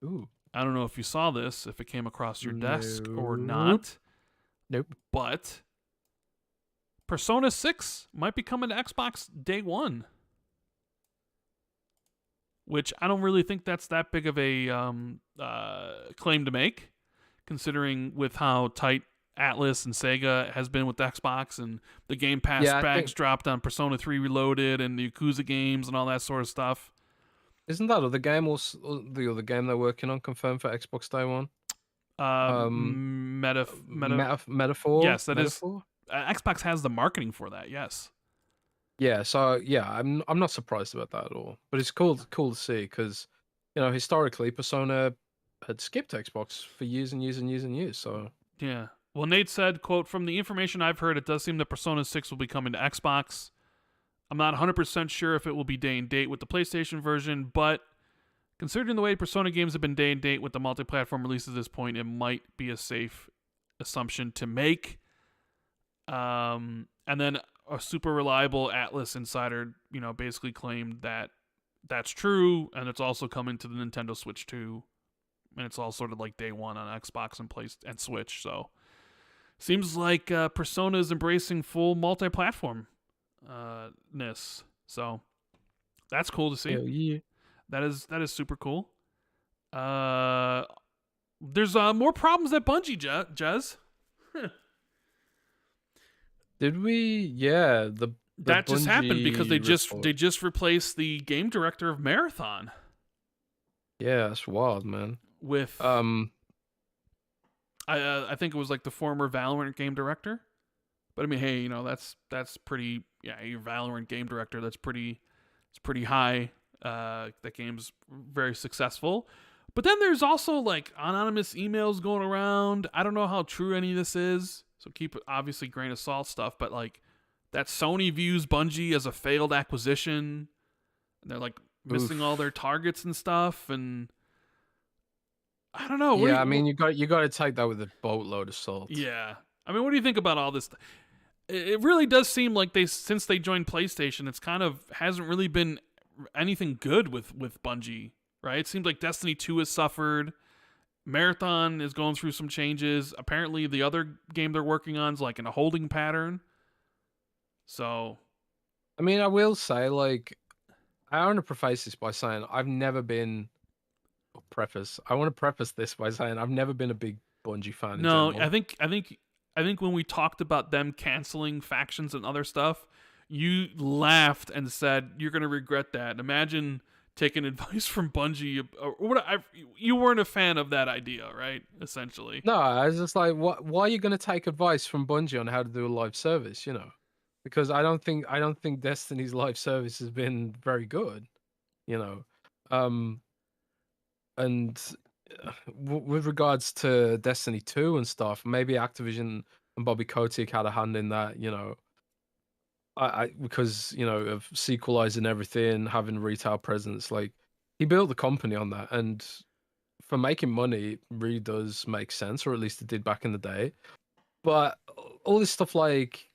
Ooh. I don't know if you saw this, if it came across your desk or not. Nope. But Persona 6 might be coming to Xbox day one. Which I don't really think that's that big of a claim to make, considering with how tight Atlas and Sega has been with the Xbox and the Game Pass specs dropped on Persona 3 Reloaded and the Yakuza games and all that sort of stuff. Isn't that other game also the other game they're working on confirmed for Xbox Day One? Metaphor. Yes, that Metaphor? Is. Xbox has the marketing for that. Yes. Yeah. So yeah, I'm not surprised about that at all. But it's cool to see because historically Persona had skipped Xbox for years and years and years and years. So yeah. Well, Nate said, quote, "From the information I've heard, it does seem that Persona 6 will be coming to Xbox. I'm not 100% sure if it will be day and date with the PlayStation version, but considering the way Persona games have been day and date with the multi-platform release at this point, it might be a safe assumption to make." And then a super reliable Atlas insider, basically claimed that that's true, and it's also coming to the Nintendo Switch 2, and it's all sort of like day one on Xbox and Switch, so seems like Persona is embracing full multi-platform ness. So that's cool to see. Yeah. That is super cool. There's more problems at Bungie, Jez. Did we? Yeah, The That just happened because they Bungie just replaced the game director of Marathon Yeah, that's wild, man. with Um, I think it was like the former Valorant game director. But I mean, hey, that's pretty. Yeah, your Valorant game director. It's pretty high. That game's very successful. But then there's also like anonymous emails going around. I don't know how true any of this is, so keep it obviously grain of salt stuff. But like that Sony views Bungie as a failed acquisition, and they're like missing all their targets and stuff. And I don't know. yeah, I mean, you got to take that with a boatload of salt. Yeah, I mean, what do you think about all this? It really does seem like since they joined PlayStation, it's kind of hasn't really been anything good with Bungie, right? It seems like Destiny 2 has suffered. Marathon is going through some changes. Apparently, the other game they're working on is like in a holding pattern. So, I mean, I will say, like, I want to preface this by saying I've never been. I want to preface this by saying I've never been a big Bungie fan. no, in general. I think when we talked about them canceling factions and other stuff, you laughed and said you're going to regret that. Imagine taking advice from Bungie. You weren't a fan of that idea, right? Essentially. No, I was just like, why are you going to take advice from Bungie on how to do a live service? You know, because I don't think Destiny's live service has been very good. You know, and with regards to Destiny 2 and stuff, maybe Activision and Bobby Kotick had a hand in that. You know, I because of sequelizing everything, having retail presence. Like he built the company on that, and for making money, it really does make sense, or at least it did back in the day. But all this stuff like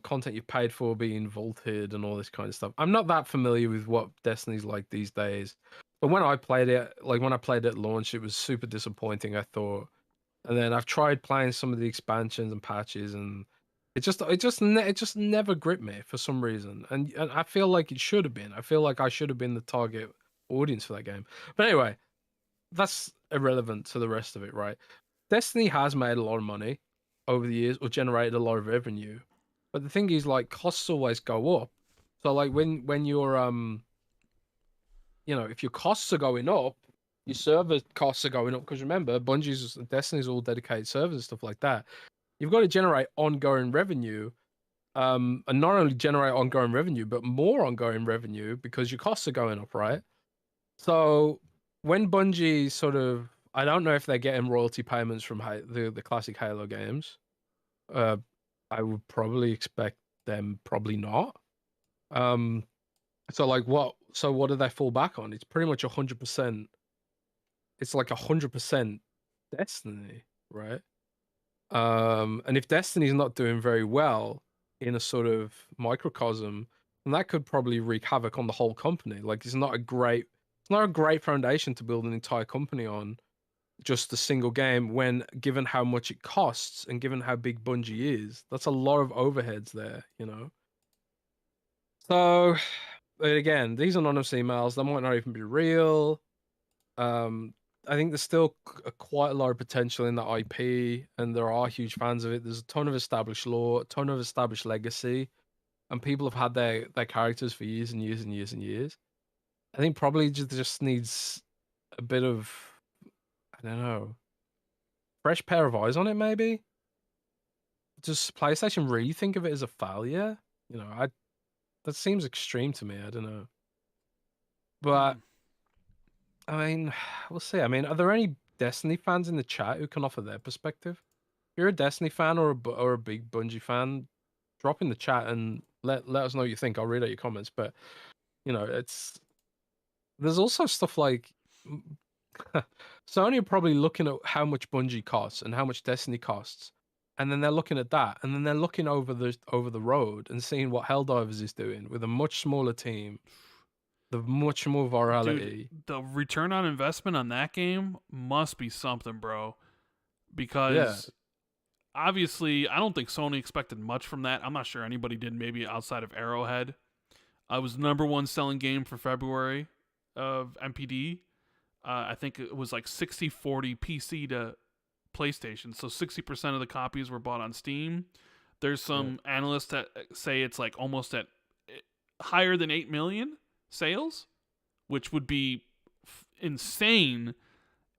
content you paid for being vaulted and all this kind of stuff, I'm not that familiar with what Destiny's like these days. But when I played it, like when I played it at launch, it was super disappointing, I thought. And then I've tried playing some of the expansions and patches, and it just never gripped me for some reason. And I feel like it should have been. I feel like I should have been the target audience for that game. But anyway, that's irrelevant to the rest of it, right? Destiny has made a lot of money over the years, or generated a lot of revenue. But the thing is, like, costs always go up. So like when you're if your costs are going up, your server costs are going up, because remember, Destiny's all dedicated servers and stuff like that. You've got to generate ongoing revenue, and not only generate ongoing revenue, but more ongoing revenue because your costs are going up, right? So when Bungie sort of, I don't know if they're getting royalty payments from the classic Halo games. I would probably expect them probably not. So like what? So what do they fall back on? It's pretty much 100%. It's like 100% Destiny, right? And if Destiny's not doing very well in a sort of microcosm, then that could probably wreak havoc on the whole company. Like it's not a great foundation to build an entire company on, just a single game, when given how much it costs and given how big Bungie is, that's a lot of overheads there, So, but again, these anonymous emails, they might not even be real. I think there's still quite a lot of potential in the IP, and there are huge fans of it. There's a ton of established lore, a ton of established legacy, and people have had their characters for years and years and years and years. I think probably just needs a bit of, I don't know, fresh pair of eyes on it, maybe. Does PlayStation really think of it as a failure? That seems extreme to me. I don't know, but I mean, we'll see. I mean, are there any Destiny fans in the chat who can offer their perspective? If you're a Destiny fan or a big Bungie fan, drop in the chat and let us know what you think. I'll read out your comments. But there's also stuff like Sony are probably looking at how much Bungie costs and how much Destiny costs, and then they're looking at that, and then they're looking over the road and seeing what Helldivers is doing with a much smaller team, the much more virality. Dude, the return on investment on that game must be something, bro. Because obviously, I don't think Sony expected much from that. I'm not sure anybody did, maybe outside of Arrowhead. It was the #1 selling game for February of MPD. I think it was like 60-40 PC to PlayStation. So 60% of the copies were bought on Steam. There's some analysts that say it's like almost at higher than 8 million sales, which would be insane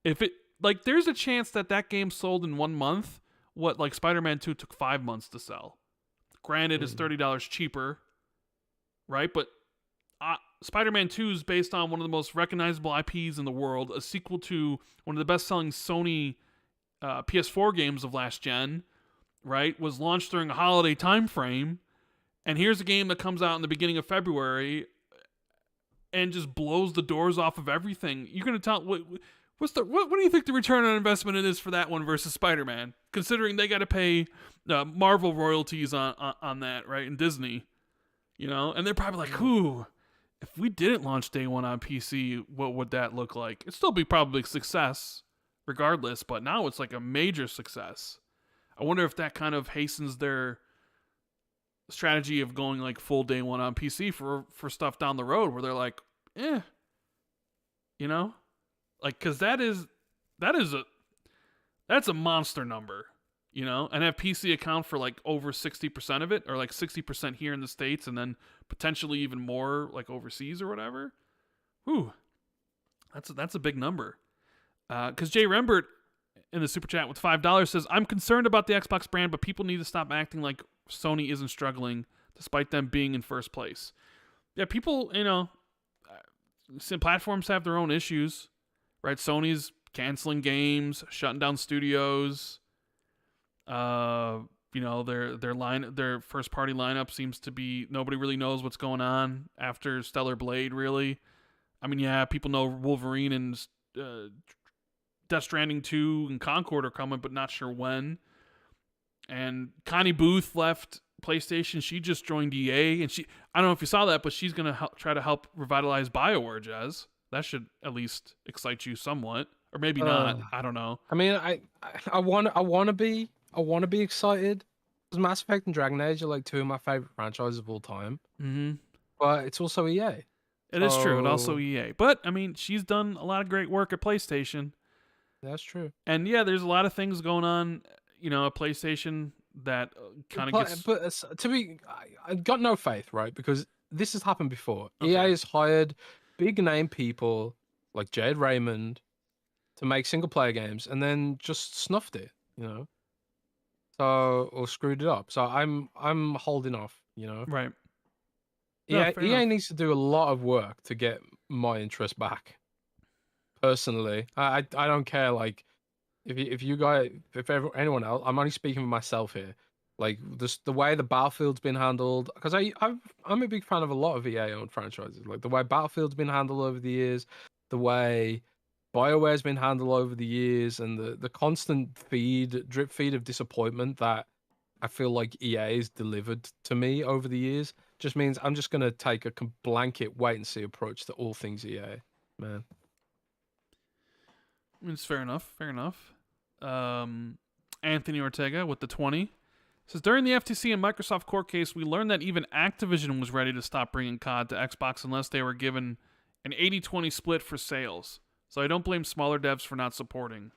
if it like there's a chance that game sold in 1 month what like Spider-Man 2 took 5 months to sell. Granted, it's $30 cheaper, right? But Spider-Man 2 is based on one of the most recognizable IPs in the world, a sequel to one of the best-selling Sony PS4 games of last gen, right? Was launched during a holiday time frame, and here's a game that comes out in the beginning of February and just blows the doors off of everything. You're gonna tell what do you think the return on investment is for that one versus Spider-Man? Considering they got to pay Marvel royalties on that, right? And Disney, and they're probably like, "Ooh, if we didn't launch day one on PC, what would that look like?" It'd still be probably a success, regardless. But now it's like a major success. I wonder if that kind of hastens their strategy of going like full day one on PC for stuff down the road, where they're like, like because that's a monster number, and have PC account for like over 60% of it, or like 60% here in the States, and then potentially even more like overseas or whatever. Whew, that's a big number. Because Jay Rembert in the super chat with $5 says, "I'm concerned about the Xbox brand, but people need to stop acting like Sony isn't struggling, despite them being in first place." Yeah, people, some platforms have their own issues, right? Sony's canceling games, shutting down studios. Their first party lineup seems to be, nobody really knows what's going on after Stellar Blade, really. I mean, yeah, people know Wolverine and Death Stranding 2 and Concord are coming, but not sure when. And Connie Booth left PlayStation. She just joined EA, and I don't know if you saw that, but she's going to try to help revitalize BioWare, Jez. That should at least excite you somewhat, or maybe not. I don't know. I mean, I want to be excited, because Mass Effect and Dragon Age are like two of my favorite franchises of all time. Mm-hmm. But it's also EA. It is true. It's also EA. But I mean, she's done a lot of great work at PlayStation. That's true. And yeah, there's a lot of things going on, at PlayStation that kind of gets. But I got no faith, right? Because this has happened before. Okay. EA has hired big name people like Jade Raymond to make single player games, and then just snuffed it, or screwed it up. So I'm holding off, Right. EA needs to do a lot of work to get my interest back. Personally, I don't care. Like, if anyone else, I'm only speaking for myself here. Like, the way the Battlefield's been handled, because I'm a big fan of a lot of EA owned franchises. Like the way Battlefield's been handled over the years, the way BioWare's been handled over the years, and the constant drip feed of disappointment that I feel like EA has delivered to me over the years, just means I'm just gonna take a blanket wait and see approach to all things EA, man. It's fair enough. Anthony Ortega with the 20 says, during the FTC and Microsoft court case, we learned that even Activision was ready to stop bringing COD to Xbox unless they were given an 80-20 split for sales. So I don't blame smaller devs for not supporting.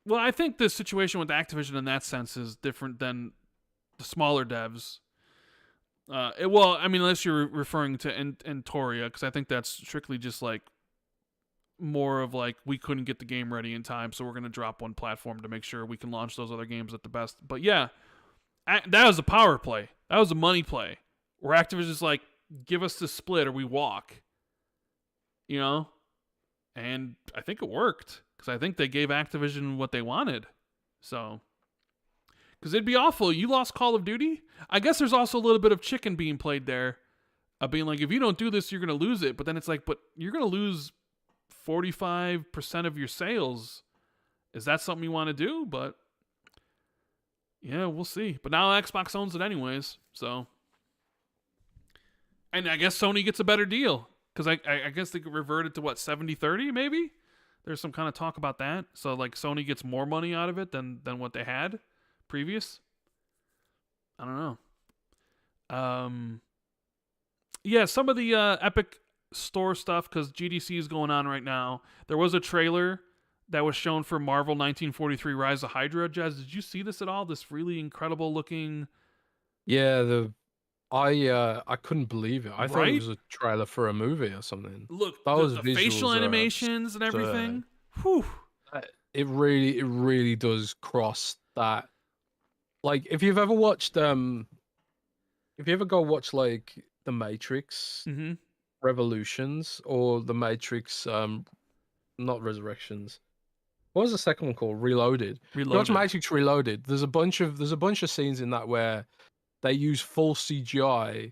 Well, I think the situation with Activision in that sense is different than the smaller devs. Unless you're referring to Antoria, because I think that's strictly just like more of like, we couldn't get the game ready in time, so we're going to drop one platform to make sure we can launch those other games at the best. But yeah, that was a power play. That was a money play. Where Activision's like, give us the split or we walk. And I think it worked, because I think they gave Activision what they wanted. So, because it'd be awful. You lost Call of Duty. I guess there's also a little bit of chicken being played there. Being like, if you don't do this, you're going to lose it. But then it's like, but you're going to lose 45% of your sales. Is that something you want to do? But yeah, we'll see. But now Xbox owns it anyways. So, and I guess Sony gets a better deal, because I guess they could revert it to what, 70-30 maybe? There's some kind of talk about that. So like Sony gets more money out of it than what they had previous. I don't know. Yeah, some of the Epic Store stuff, because GDC is going on right now. There was a trailer that was shown for Marvel 1943 Rise of Hydra. Jez, did you see this at all? This really incredible looking... Yeah, I couldn't believe it. I thought it Right? was a trailer for a movie or something. Look, Those the facial visuals are animations and absurd. everything. Whew. It really does cross that. Like, if you ever go watch like The Matrix Mm-hmm. Revolutions or The Matrix not Resurrections. What was the second one called? Reloaded. If you watch Reloaded. Matrix Reloaded, there's a bunch of scenes in that where they use full CGI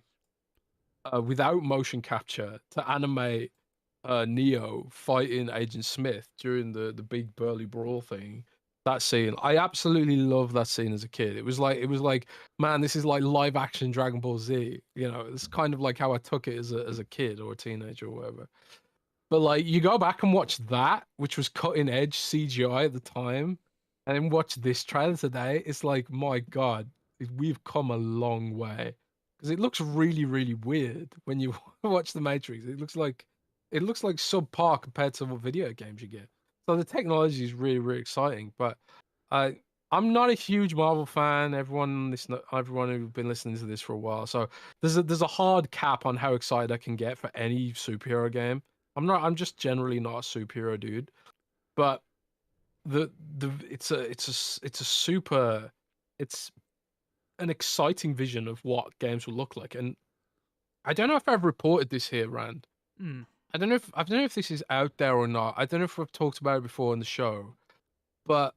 without motion capture to animate Neo fighting Agent Smith during the big burly brawl thing. That scene, I absolutely love that scene as a kid. It was like, man, this is like live action Dragon Ball Z. It's kind of like how I took it as a kid or a teenager or whatever. But like, you go back and watch that, which was cutting edge CGI at the time, and then watch this trailer today. It's like, my God, we've come a long way. Because it looks really, really weird when you watch The Matrix. It looks like subpar compared to what video games you get. So the technology is really, really exciting. But I I'm not a huge Marvel fan. Everyone who's been listening to this for a while. So there's a hard cap on how excited I can get for any superhero game. I'm just generally not a superhero dude. But the it's a super it's an exciting vision of what games will look like. And I don't know if I've reported this here, Rand. Mm. I don't know if this is out there or not. I don't know if we've talked about it before on the show, but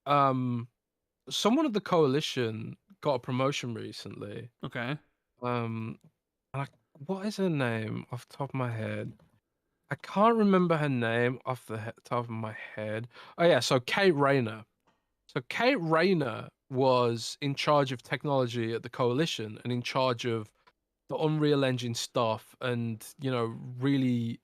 um, someone at the coalition got a promotion recently. Okay. Um, and what is her name off the top of my head? I can't remember her name off the top of my head. Oh yeah, so Kate Rayner. So Kate Rayner was in charge of technology at the coalition and in charge of the Unreal Engine stuff, and really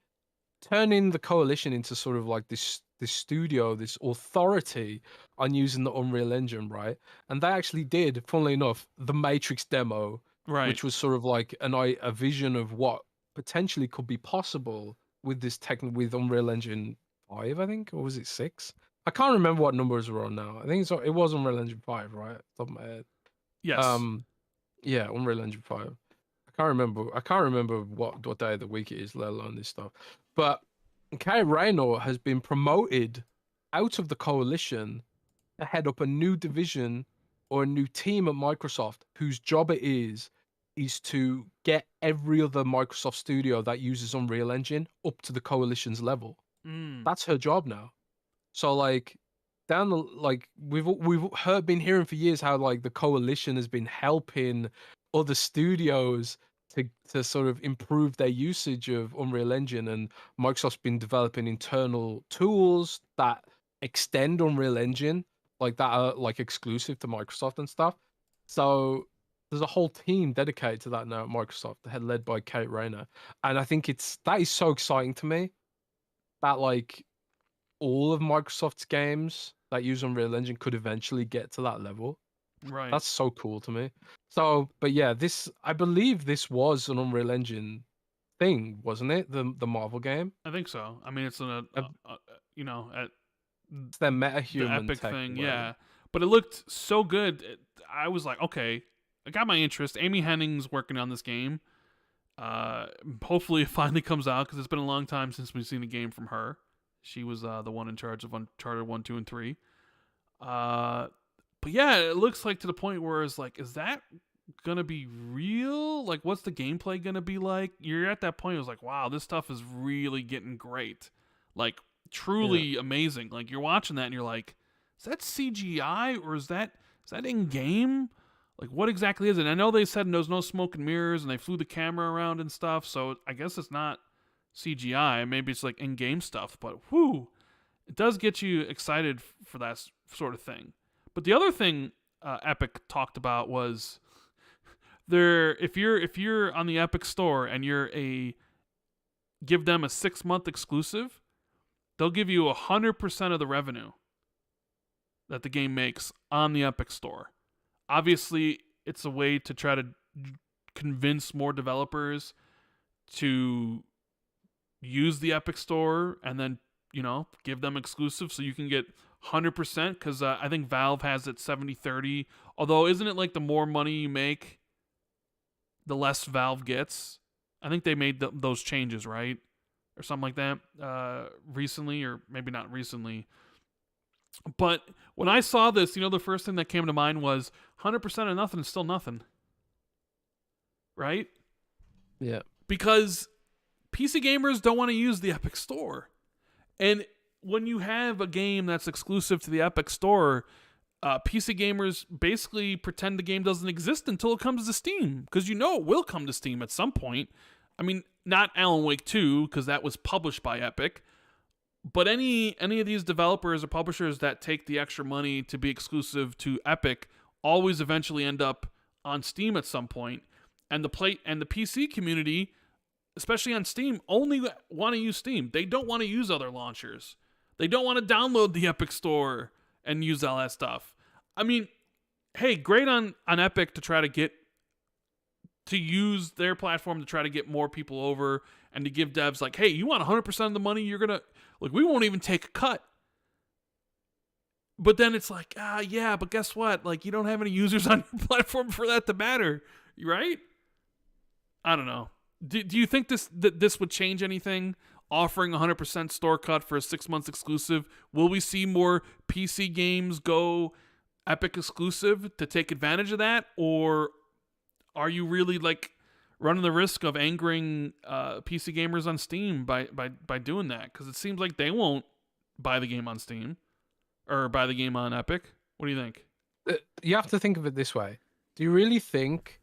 turning the coalition into sort of like this studio, this authority on using the Unreal Engine, right? And they actually did, funnily enough, the Matrix demo, Right. which was sort of like a vision of what potentially could be possible with this with Unreal Engine 5, I think, or was it 6? I can't remember what numbers we're on now. I think it was Unreal Engine 5, right? Top of my head. Yes. Um, yeah, Unreal Engine 5. I can't remember what day of the week it is, let alone this stuff. But Kay Rayner has been promoted out of the coalition to head up a new division or a new team at Microsoft, whose job it is to get every other Microsoft studio that uses Unreal Engine up to the coalition's level. Mm. That's her job now. So like we've been hearing for years how like the coalition has been helping other studios to sort of improve their usage of Unreal Engine, and Microsoft's been developing internal tools that extend Unreal Engine, like that are like exclusive to Microsoft and stuff. So there's a whole team dedicated to that now at Microsoft, led by Kate Rayner. And I think that is so exciting to me that like all of Microsoft's games that use Unreal Engine could eventually get to that level. Right. That's so cool to me. So, but yeah, I believe this was an Unreal Engine thing, wasn't it? The Marvel game. I think so. I mean, it's at It's their the metahuman Epic tech thing, or whatever. yeah. But it looked so good. I was like, okay, it got my interest. Amy Hennig's working on this game. Hopefully it finally comes out because it's been a long time since we've seen a game from her. She was the one in charge of Uncharted 1, 2, and 3. But yeah, it looks like to the point where it's like, is that gonna be real? Like, what's the gameplay gonna be like? You're at that point. It was like, wow, this stuff is really getting great. Like, Yeah. truly amazing. Like, you're watching that and you're like, is that CGI or is that in game? Like, what exactly is it? I know they said there's no smoke and mirrors and they flew the camera around and stuff, so I guess it's not CGI. Maybe it's like in game stuff, but whoo, it does get you excited for that sort of thing. But the other thing Epic talked about was if you're on the Epic store and give them a 6-month exclusive, they'll give you 100% of the revenue that the game makes on the Epic store. Obviously, it's a way to try to convince more developers to use the Epic Store and then, give them exclusive so you can get 100% because I think Valve has it 70/30. Although, isn't it like the more money you make, the less Valve gets. I think they made those changes, right? Or something like that recently, or maybe not recently. But when I saw this, the first thing that came to mind was 100% of nothing is still nothing, right? Yeah. Because PC gamers don't want to use the Epic Store. And when you have a game that's exclusive to the Epic Store, PC gamers basically pretend the game doesn't exist until it comes to Steam, because it will come to Steam at some point. I mean, not Alan Wake 2, because that was published by Epic, but any of these developers or publishers that take the extra money to be exclusive to Epic always eventually end up on Steam at some point. And the PC community, especially on Steam, only want to use Steam. They don't want to use other launchers. They don't want to download the Epic Store and use all that stuff. I mean, hey, great on Epic to try to use their platform to try to get more people over and to give devs like, hey, you want 100% of the money, you're going to, like, we won't even take a cut. But then it's like, yeah, but guess what? Like, you don't have any users on your platform for that to matter, right? I don't know. Do you think this would change anything? Offering 100% store cut for a 6 months exclusive, will we see more PC games go Epic exclusive to take advantage of that, or are you really like running the risk of angering PC gamers on Steam by doing that? Because it seems like they won't buy the game on Steam or buy the game on Epic. What do you think? You have to think of it this way. Do you really think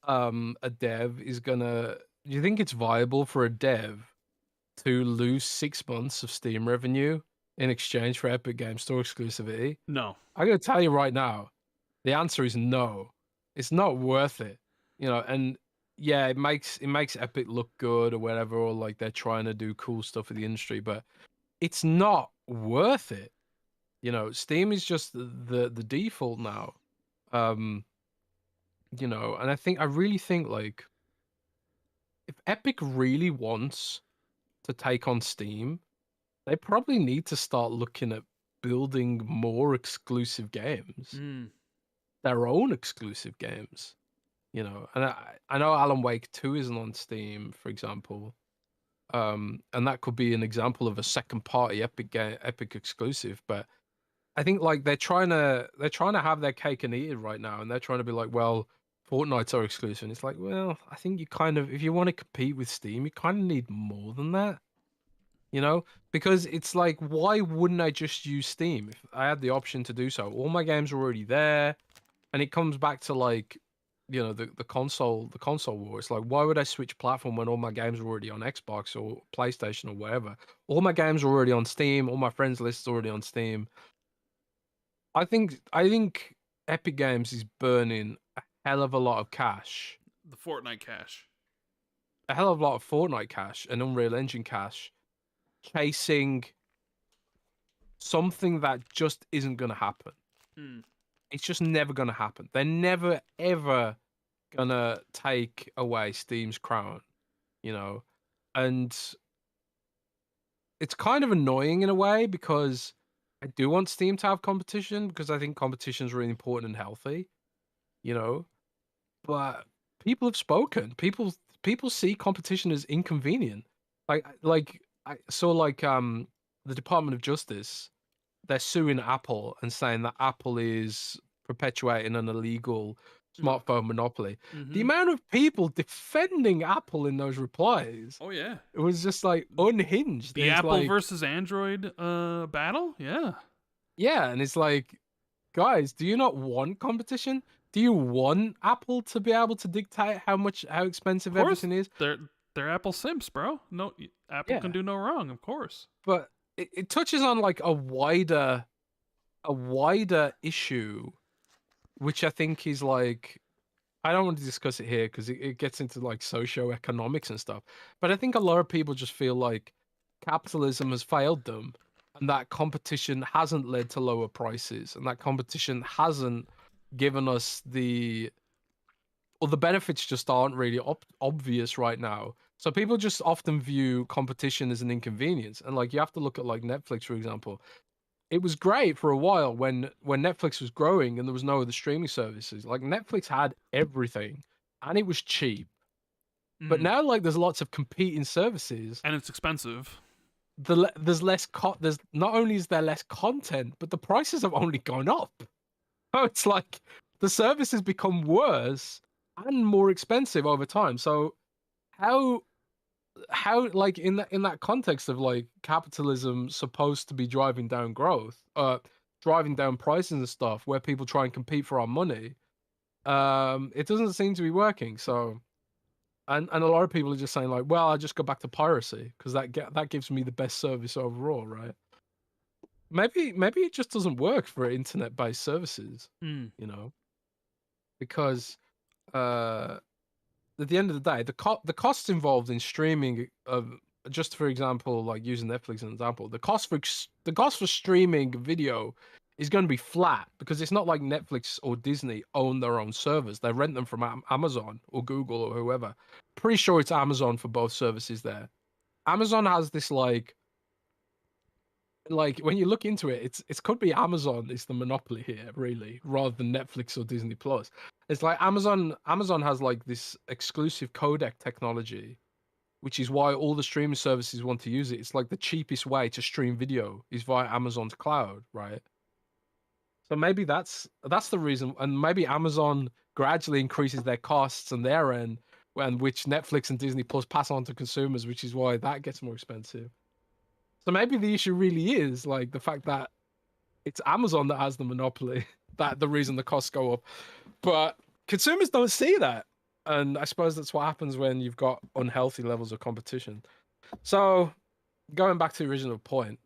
a dev is gonna? Do you think it's viable for a dev to lose 6 months of Steam revenue in exchange for Epic Game Store exclusivity? No. I'm gonna tell you right now, the answer is no. It's not worth it. And yeah, it makes Epic look good or whatever, or like they're trying to do cool stuff for the industry, but it's not worth it. Steam is just the default now. And I really think like if Epic really wants to take on Steam, they probably need to start looking at building more exclusive games, their own exclusive games. And I know Alan Wake 2 isn't on Steam, for example, and that could be an example of a second party Epic exclusive. But I think like they're trying to have their cake and eat it right now, and they're trying to be like, well, Fortnite's our exclusive. And it's like, well, I think you kind of, if you want to compete with Steam, you kind of need more than that. Because it's like, why wouldn't I just use Steam if I had the option to do so? All my games are already there, and it comes back to like, the console war. It's like, why would I switch platform when all my games are already on Xbox or PlayStation or whatever? All my games are already on Steam. All my friends' list is already on Steam. I think Epic Games is burning a hell of a lot of cash. The Fortnite cash. A hell of a lot of Fortnite cash and Unreal Engine cash, chasing something that just isn't going to happen. It's just never going to happen. They're never, ever going to take away Steam's crown, And it's kind of annoying in a way, because I do want Steam to have competition, because I think competition is really important and healthy, But people have spoken. People see competition as inconvenient. Like I saw the Department of Justice, they're suing Apple and saying that Apple is perpetuating an illegal smartphone monopoly. The amount of people defending Apple in those replies, oh yeah, it was just like unhinged. The Apple versus Android battle, yeah, and it's like, guys, do you not want competition? Do you want Apple to be able to dictate how expensive everything is? They're Apple simps, bro. No, Apple can do no wrong, of course. But it touches on like a wider issue, which I think is like, I don't want to discuss it here because it gets into like socio-economics and stuff. But I think a lot of people just feel like capitalism has failed them, and that competition hasn't led to lower prices, and that competition hasn't given us the benefits just aren't really obvious right now. So people just often view competition as an inconvenience. And like, you have to look at like Netflix, for example. It was great for a while when Netflix was growing and there was no other streaming services. Like, Netflix had everything, and it was cheap. But now, like, there's lots of competing services, and it's expensive. There's less. There's not only is there less content, but the prices have only gone up. So it's like the service has become worse and more expensive over time. So how like in that context of like capitalism supposed to be driving down growth, driving down prices and stuff, where people try and compete for our money, it doesn't seem to be working. So. And a lot of people are just saying like, well, I just go back to piracy because that gives me the best service overall, right? Maybe it just doesn't work for internet-based services, you know, because at the end of the day, the costs involved in streaming just for example, like using Netflix as an example, the cost for streaming video is going to be flat because it's not like Netflix or Disney own their own servers. They rent them from Amazon or Google or whoever. Pretty sure it's Amazon for both services there. Amazon has this like when you look into it, it could be Amazon is the monopoly here, really, rather than Netflix or Disney Plus. It's like Amazon has like this exclusive codec technology, which is why all the streaming services want to use it. It's like the cheapest way to stream video is via Amazon's cloud, right? So maybe that's the reason, and maybe Amazon gradually increases their costs on their end, and which Netflix and Disney Plus pass on to consumers, which is why that gets more expensive. So maybe the issue really is like the fact that it's Amazon that has the monopoly, that the reason the costs go up, but consumers don't see that, and I suppose that's what happens when you've got unhealthy levels of competition. So going back to the original point,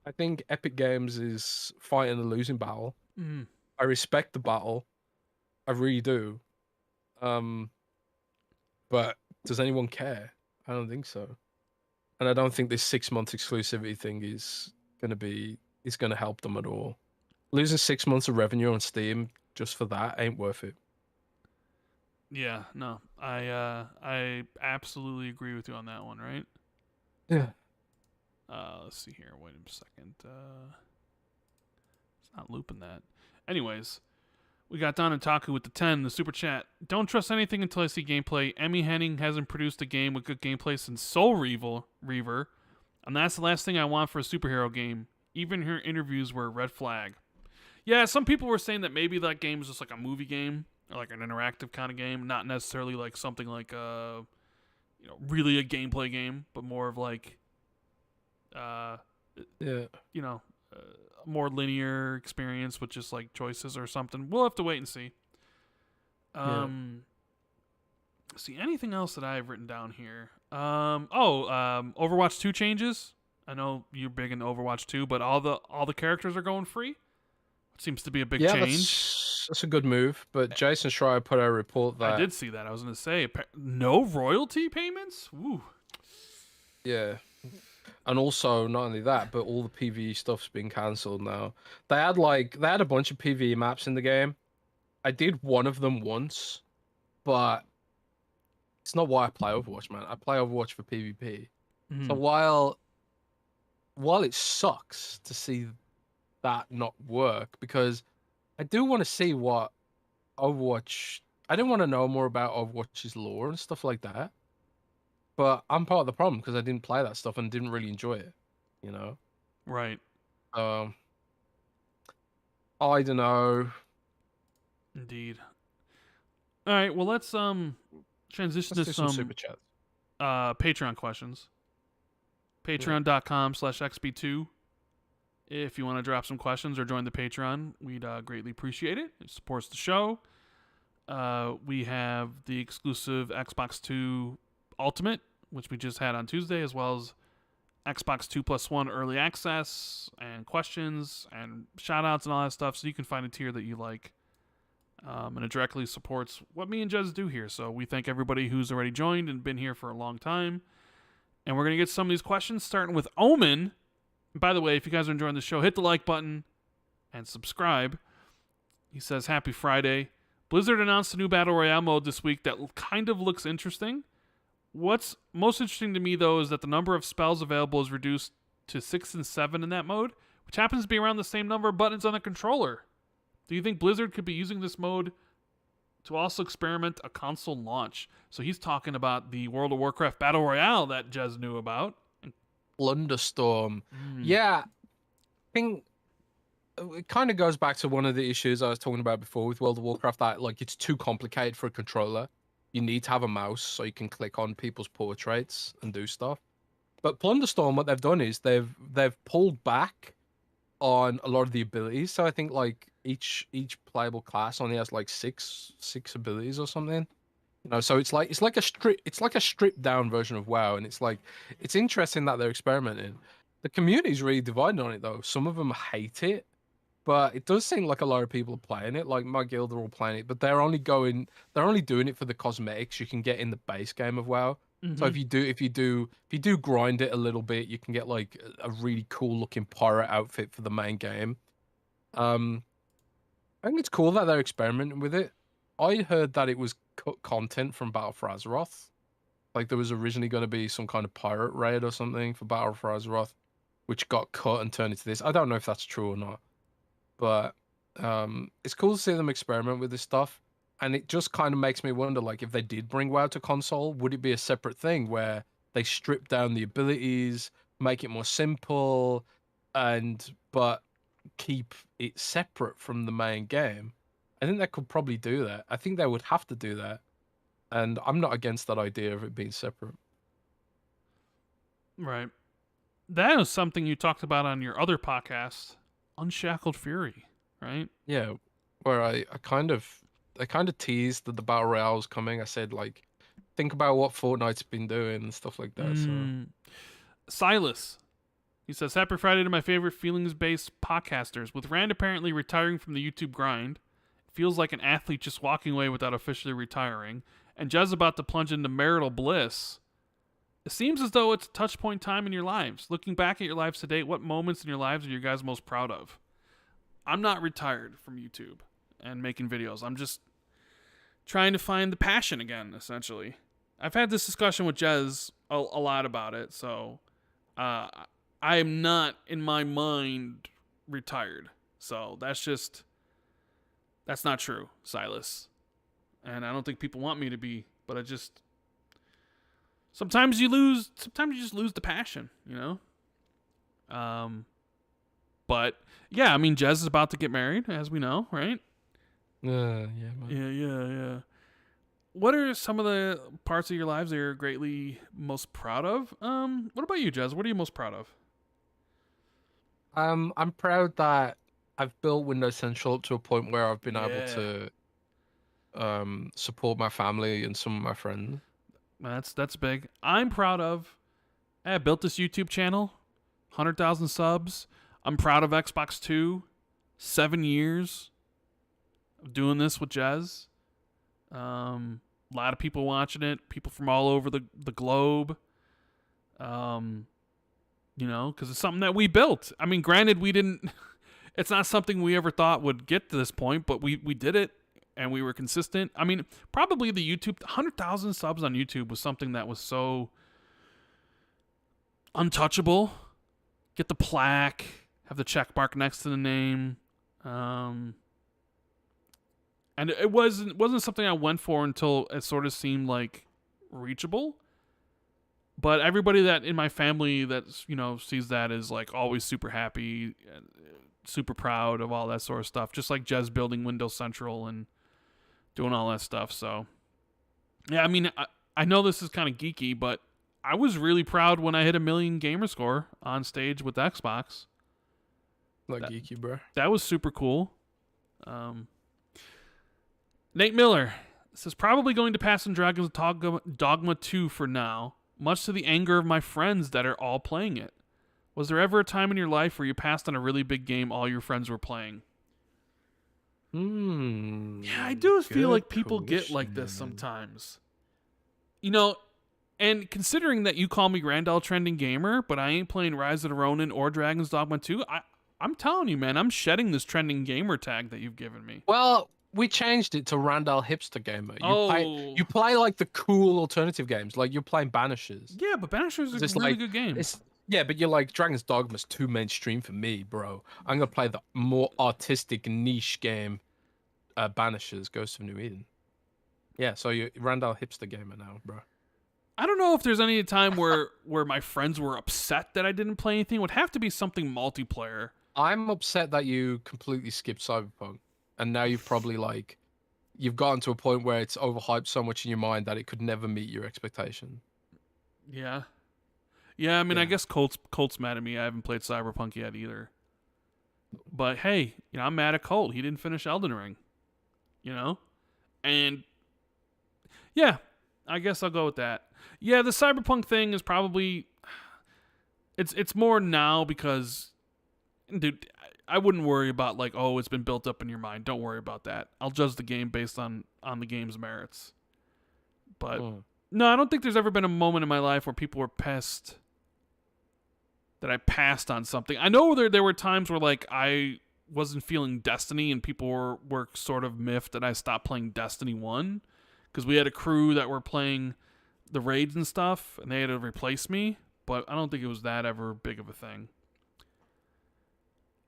I think Epic Games is fighting a losing battle. I respect the battle. I really do. But does anyone care? I don't think so. And I don't think this 6-month exclusivity thing is going to help them at all. Losing 6 months of revenue on Steam just for that ain't worth it. Yeah, no. I absolutely agree with you on that one, right? Yeah. Let's see here. Wait a second. It's not looping that. Anyways, we got Don and Taku with the 10, the super chat. Don't trust anything until I see gameplay. Emmy Henning hasn't produced a game with good gameplay since Soul Reaver, and that's the last thing I want for a superhero game. Even her interviews were a red flag. Yeah, some people were saying that maybe that game is just like a movie game or like an interactive kind of game, not necessarily like something like really a gameplay game, but more of like a more linear experience with just like choices or something. We'll have to wait and see. See anything else that I've written down here? Overwatch 2 changes. I know you're big into Overwatch 2, but all the characters are going free. It seems to be a big change. That's a good move. But Jason Schreier put out a report that I did see that. I was going to say no royalty payments. Ooh. Yeah. And also, not only that, but all the PvE stuff's been cancelled now. They had a bunch of PvE maps in the game. I did one of them once, but it's not why I play Overwatch, man. I play Overwatch for PvP. So while it sucks to see that not work, because I do want to see what Overwatch... I don't want to know more about Overwatch's lore and stuff like that. But I'm part of the problem because I didn't play that stuff and didn't really enjoy it, you know? Right. I don't know. Indeed. All right, well, let's transition to some super chats. Patreon questions. Patreon.com/XB2. If you want to drop some questions or join the Patreon, we'd greatly appreciate it. It supports the show. We have the exclusive Xbox 2 Ultimate, which we just had on Tuesday, as well as Xbox 2+1 early access and questions and shoutouts and all that stuff, so you can find a tier that you like. And it directly supports what me and Jez do here. So we thank everybody who's already joined and been here for a long time. And we're going to get some of these questions, starting with Omen. And by the way, if you guys are enjoying the show, hit the like button and subscribe. He says, Happy Friday. Blizzard announced a new Battle Royale mode this week that kind of looks interesting. What's most interesting to me, though, is that the number of spells available is reduced to 6 and 7 in that mode, which happens to be around the same number of buttons on the controller. Do you think Blizzard could be using this mode to also experiment a console launch. So he's talking about the World of Warcraft Battle Royale that Jez knew about. Blunderstorm. Yeah, I think it kind of goes back to one of the issues I was talking about before with World of Warcraft, that like it's too complicated for a controller. You need to have a mouse so you can click on people's portraits and do stuff. But Blunderstorm, what they've done is they've pulled back on a lot of the abilities. So I think like each playable class only has like six abilities or something. You know, so it's like a stripped down version of WoW, and it's interesting that they're experimenting. The community's really divided on it though. Some of them hate it, but it does seem like a lot of people are playing it. Like my guild are all playing it, but they're only doing it for the cosmetics you can get in the base game of WoW. So if you do grind it a little bit, you can get like a really cool looking pirate outfit for the main game. I think it's cool that they're experimenting with it. I heard that it was cut content from Battle for Azeroth. Like there was originally going to be some kind of pirate raid or something for Battle for Azeroth, which got cut and turned into this. I don't know if that's true or not, but it's cool to see them experiment with this stuff. And it just kind of makes me wonder, like, if they did bring WoW to console, would it be a separate thing where they strip down the abilities, make it more simple, but keep it separate from the main game? I think they could probably do that. I think they would have to do that. And I'm not against that idea of it being separate. Right. That is something you talked about on your other podcast, Unshackled Fury, right? Yeah, where I kind of teased that the Battle Royale was coming. I said, like, think about what Fortnite's been doing and stuff like that. So Silas, he says, Happy Friday to my favorite feelings-based podcasters. With Rand apparently retiring from the YouTube grind, it feels like an athlete just walking away without officially retiring, and Jez about to plunge into marital bliss. It seems as though it's a touch point time in your lives. Looking back at your lives to date, what moments in your lives are you guys most proud of? I'm not retired from YouTube and making videos. I'm just trying to find the passion again, essentially. I've had this discussion with Jez a lot about it, so I am not, in my mind, retired. So that's not true, Silas. And I don't think people want me to be, but sometimes you just lose the passion, you know? But yeah, I mean, Jez is about to get married, as we know, right? yeah, man. Yeah. What are some of the parts of your lives that you're greatly most proud of? What about you, Jez? What are you most proud of? I'm proud that I've built Windows Central up to a point where I've been able to support my family and some of my friends. That's big. I'm proud of. I built this YouTube channel, 100,000 subs. I'm proud of Xbox 2, 7 years of doing this with Jez. A lot of people watching it, people from all over the globe. You know, because it's something that we built. I mean, granted, we didn't. It's not something we ever thought would get to this point, but we did it, and we were consistent. I mean, probably the YouTube 100,000 subs on YouTube was something that was so untouchable. Get the plaque, have the check mark next to the name, and it wasn't something I went for until it sort of seemed like reachable. But everybody that in my family that, you know, sees that is like always super happy, super proud of all that sort of stuff. Just like Jez building Windows Central and doing all that stuff. So, yeah, I mean, I know this is kind of geeky, but I was really proud when I hit 1 million gamer score on stage with Xbox. Not geeky, bro. That was super cool. Nate Miller says, probably going to pass on Dragon's Dogma 2 for now, much to the anger of my friends that are all playing it. Was there ever a time in your life where you passed on a really big game all your friends were playing? Yeah, I do feel like people get like this sometimes. You know, and considering that you call me Grandel Trending Gamer, but I ain't playing Rise of the Ronin or Dragon's Dogma 2, I'm telling you, man, I'm shedding this Trending Gamer tag that you've given me. Well, we changed it to Randall Hipster Gamer. You play like the cool alternative games, like you're playing Banishers. Yeah, but Banisher's a really good game. Yeah, but you're like, Dragon's Dogma's too mainstream for me, bro. I'm gonna play the more artistic niche game, Banishers, Ghost of New Eden. Yeah, so you Randall hipster gamer now, bro. I don't know if there's any time where my friends were upset that I didn't play anything. It would have to be something multiplayer. I'm upset that you completely skipped Cyberpunk, and now you've gotten to a point where it's overhyped so much in your mind that it could never meet your expectation. Yeah. Yeah, I mean, I Yeah. guess Colt's mad at me. I haven't played Cyberpunk yet either. But hey, I'm mad at Colt. He didn't finish Elden Ring. You know? And yeah, I guess I'll go with that. Yeah, the Cyberpunk thing is probably it's more now because dude, I wouldn't worry about like, oh, it's been built up in your mind. Don't worry about that. I'll judge the game based on the game's merits. But no, I don't think there's ever been a moment in my life where people were pissed that I passed on something. I know there were times where like I wasn't feeling Destiny and people were sort of miffed that I stopped playing Destiny 1 because we had a crew that were playing the raids and stuff and they had to replace me, but I don't think it was that ever big of a thing.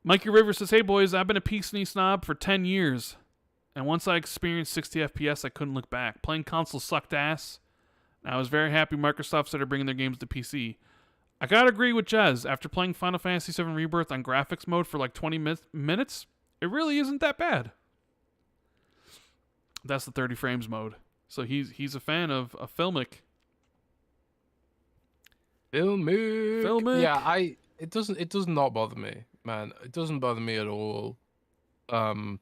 Mikey Rivers says, "Hey boys, I've been a PC snob for 10 years, and once I experienced 60 FPS, I couldn't look back. Playing console sucked ass, and I was very happy Microsoft started bringing their games to PC. I gotta agree with Jez. After playing Final Fantasy VII Rebirth on graphics mode for like 20 minutes, it really isn't that bad. That's the 30 frames mode. So he's a fan of Filmic. Filmic. Yeah, it does not bother me, man. It doesn't bother me at all. 30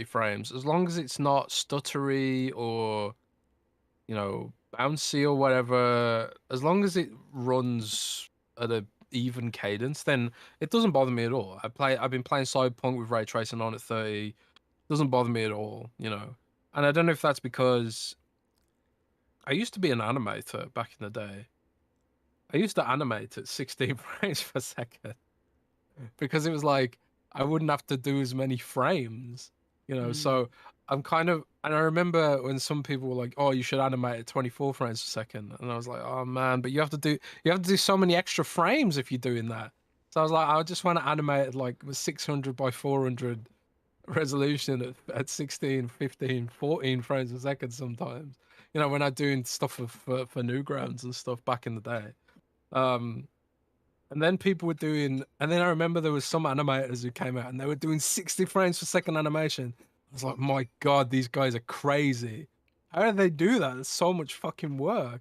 frames, as long as it's not stuttery or bouncy or whatever, as long as it runs at a even cadence, then it doesn't bother me at all. I've been playing Cyberpunk with ray tracing on at 30. Doesn't bother me at all, And I don't know if that's because I used to be an animator back in the day. I used to animate at 16 frames per second because it was like I wouldn't have to do as many frames, So I'm kind of, and I remember when some people were like, "Oh, you should animate at 24 frames per second," and I was like, "Oh man, but you have to do so many extra frames if you're doing that." So I was like, I just want to animate at like 600 by 400 resolution at 16, 15, 14 frames a second sometimes. When I'm doing stuff for Newgrounds and stuff back in the day. And then people were doing, and then I remember there was some animators who came out and they were doing 60 frames per second animation. I was like, my God, these guys are crazy. How do they do that? It's so much fucking work.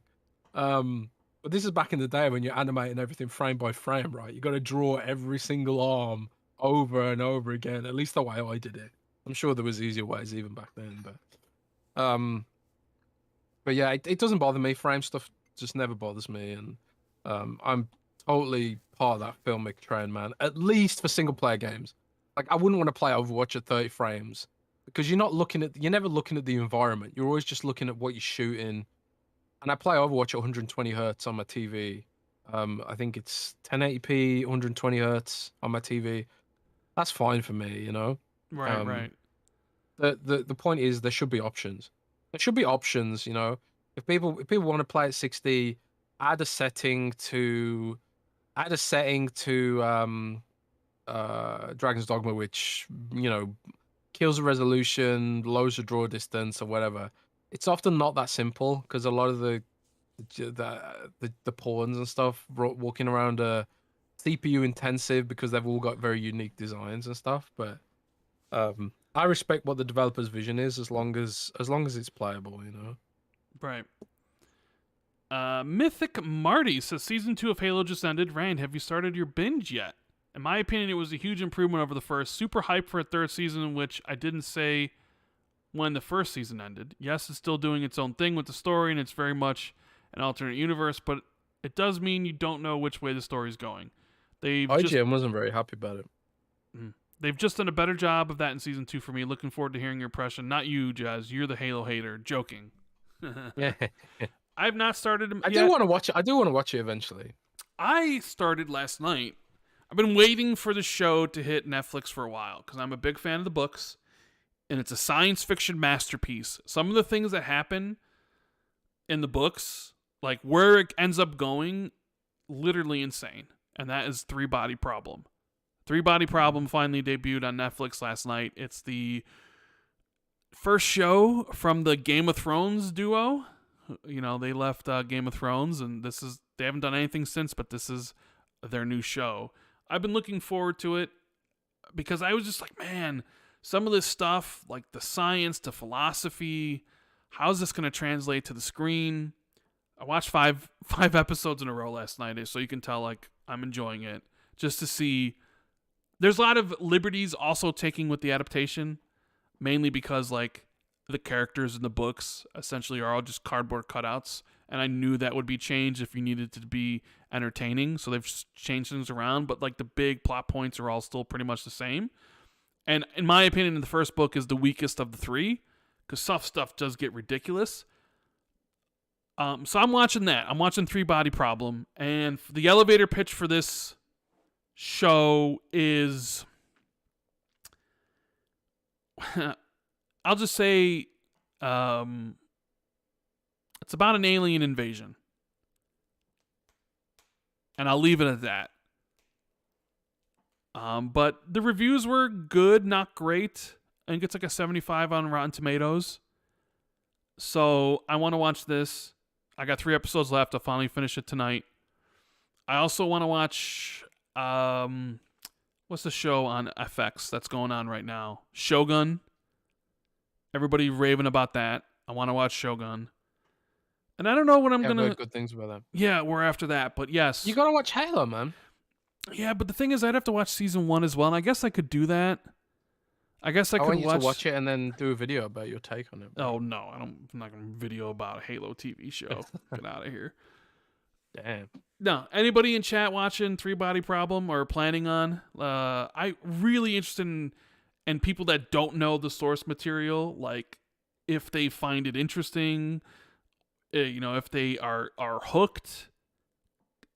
But this is back in the day when you're animating everything frame by frame, right? You got to draw every single arm over and over again. At least the way I did it. I'm sure there was easier ways even back then, but yeah, it doesn't bother me. Frame stuff just never bothers me, and I'm totally part of that Filmic train, man. At least for single player games. Like I wouldn't want to play Overwatch at 30 frames because you're never looking at the environment. You're always just looking at what you're shooting. And I play Overwatch at 120 hertz on my TV. I think it's 1080p, 120 hertz on my TV. That's fine for me, Right, right. The point is there should be options. There should be options, If people want to play at 60, add a setting to Dragon's Dogma, which kills the resolution, lowers the draw distance, or whatever. It's often not that simple because a lot of the pawns and stuff walking around are CPU intensive because they've all got very unique designs and stuff. But I respect what the developer's vision is as long as it's playable, Right. Mythic Marty says Season 2 of Halo just ended. Rand, have you started your binge yet? In my opinion, it was a huge improvement over the first. Super hyped for a third season, in which I didn't say when the first season ended. Yes, it's still doing its own thing with the story, and it's very much an alternate universe, but it does mean you don't know which way the story's going. IGN wasn't very happy about it. They've just done a better job of that in Season 2 for me. Looking forward to hearing your impression. Not you, Jazz. You're the Halo hater. Joking. Yeah. I've not started. I do want to watch it. I do want to watch it eventually. I started last night. I've been waiting for the show to hit Netflix for a while because I'm a big fan of the books, and it's a science fiction masterpiece. Some of the things that happen in the books, like where it ends up going, literally insane. And that is Three Body Problem. Three Body Problem finally debuted on Netflix last night. It's the first show from the Game of Thrones duo. You know, they left Game of Thrones, and they haven't done anything since, but this is their new show. I've been looking forward to it because I was just like, man, some of this stuff, like the science, the philosophy, how's this going to translate to the screen? I watched five episodes in a row last night, so you can tell like I'm enjoying it. Just to see, there's a lot of liberties also taking with the adaptation, mainly because like the characters in the books essentially are all just cardboard cutouts, and I knew that would be changed if you needed to be entertaining, so they've just changed things around, but like the big plot points are all still pretty much the same. And in my opinion, the first book is the weakest of the three, because soft stuff does get ridiculous. So I'm watching that. I'm watching Three Body Problem, and the elevator pitch for this show is, I'll just say, it's about an alien invasion, and I'll leave it at that. But the reviews were good, not great. I think it's like a 75 on Rotten Tomatoes. So I want to watch this. I got 3 episodes left. I'll finally finish it tonight. I also want to watch, what's the show on FX that's going on right now? Shogun. Everybody raving about that. I want to watch Shogun. And I don't know what I'm going to... good things about that. Yeah, we're after that, but yes. You got to watch Halo, man. Yeah, but the thing is, I'd have to watch season 1 as well, and I guess I could do that. I guess I could want you to watch it and then do a video about your take on it. Bro. Oh no, I'm not gonna video about a Halo TV show. Get out of here. Damn. No, anybody in chat watching Three Body Problem or planning on? I really interested in people that don't know the source material, like if they find it interesting, if they are hooked.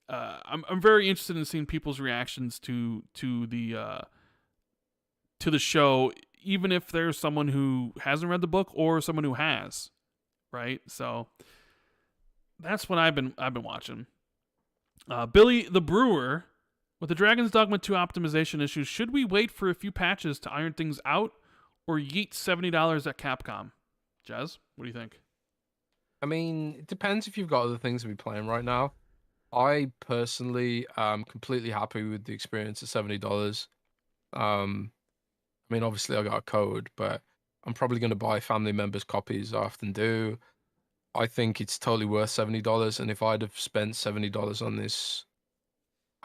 I'm very interested in seeing people's reactions to the show, even if there's someone who hasn't read the book or someone who has, right? So that's what I've been watching. Billy the Brewer, with the Dragon's Dogma 2 optimization issues, should we wait for a few patches to iron things out, or yeet $70 at Capcom? Jez, what do you think? I mean, it depends if you've got other things to be playing right now. I personally am completely happy with the experience at $70. I mean, obviously I got a code, but I'm probably going to buy family members' copies. I often do. I think it's totally worth $70, and if I'd have spent $70 on this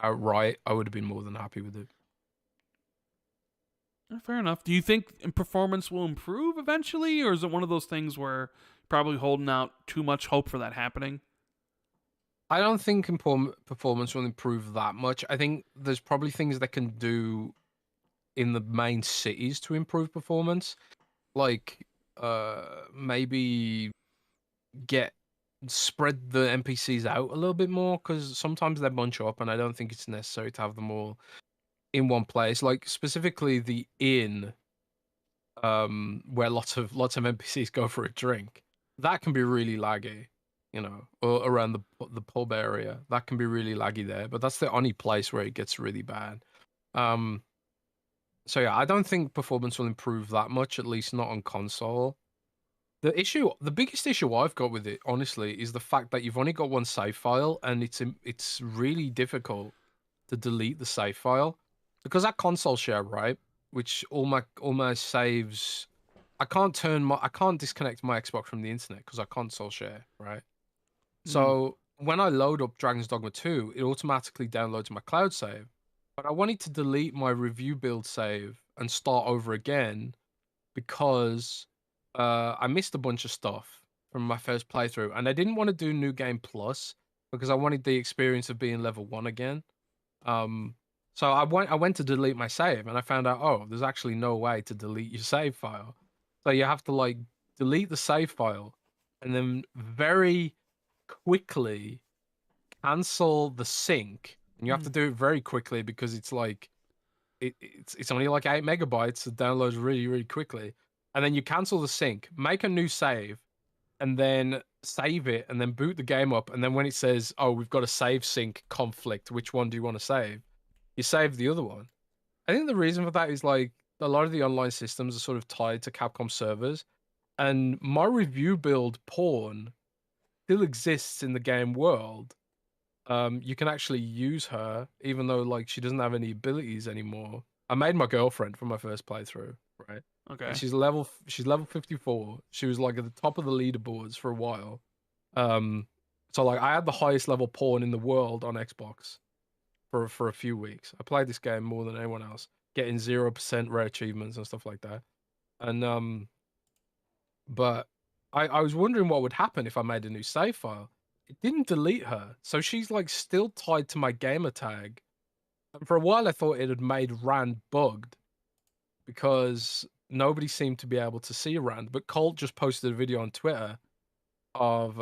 outright, I would have been more than happy with it. Fair enough. Do you think performance will improve eventually, or is it one of those things where you're probably holding out too much hope for that happening? I don't think performance will improve that much. I think there's probably things they can do in the main cities to improve performance, like maybe spread the NPCs out a little bit more, because sometimes they bunch up, and I don't think it's necessary to have them all in one place. Like specifically the inn, where lots of NPCs go for a drink, that can be really laggy. Or around the pub area, that can be really laggy there. But that's the only place where it gets really bad. So yeah, I don't think performance will improve that much, at least not on console. The biggest issue I've got with it, honestly, is the fact that you've only got one save file, and it's really difficult to delete the save file, because that console share, right? Which all my saves, I can't disconnect my Xbox from the internet because I console share, right? So when I load up Dragon's Dogma 2, it automatically downloads my cloud save. But I wanted to delete my review build save and start over again because I missed a bunch of stuff from my first playthrough. And I didn't want to do New Game Plus because I wanted the experience of being level 1 again. So I went to delete my save, and I found out, oh, there's actually no way to delete your save file. So you have to delete the save file and then very quickly cancel the sync, and you have to do it very quickly because it's it's only 8 megabytes. It downloads really, really quickly, and then you cancel the sync, make a new save, and then save it, and then boot the game up, and then when it says, oh, we've got a save sync conflict, which one do you want to save, you save the other one. I think the reason for that is a lot of the online systems are sort of tied to Capcom servers, and my review build pawn still exists in the game world. You can actually use her, even though like she doesn't have any abilities anymore. I made my girlfriend for my first playthrough, right? Okay. And she's level 54. She was like at the top of the leaderboards for a while. So like I had the highest level pawn in the world on Xbox for a few weeks. I played this game more than anyone else, getting 0% rare achievements and stuff like that. And but I was wondering what would happen if I made a new save file. It didn't delete her, so she's like still tied to my gamer tag. And for a while I thought it had made Rand bugged because nobody seemed to be able to see Rand. But Colt just posted a video on Twitter of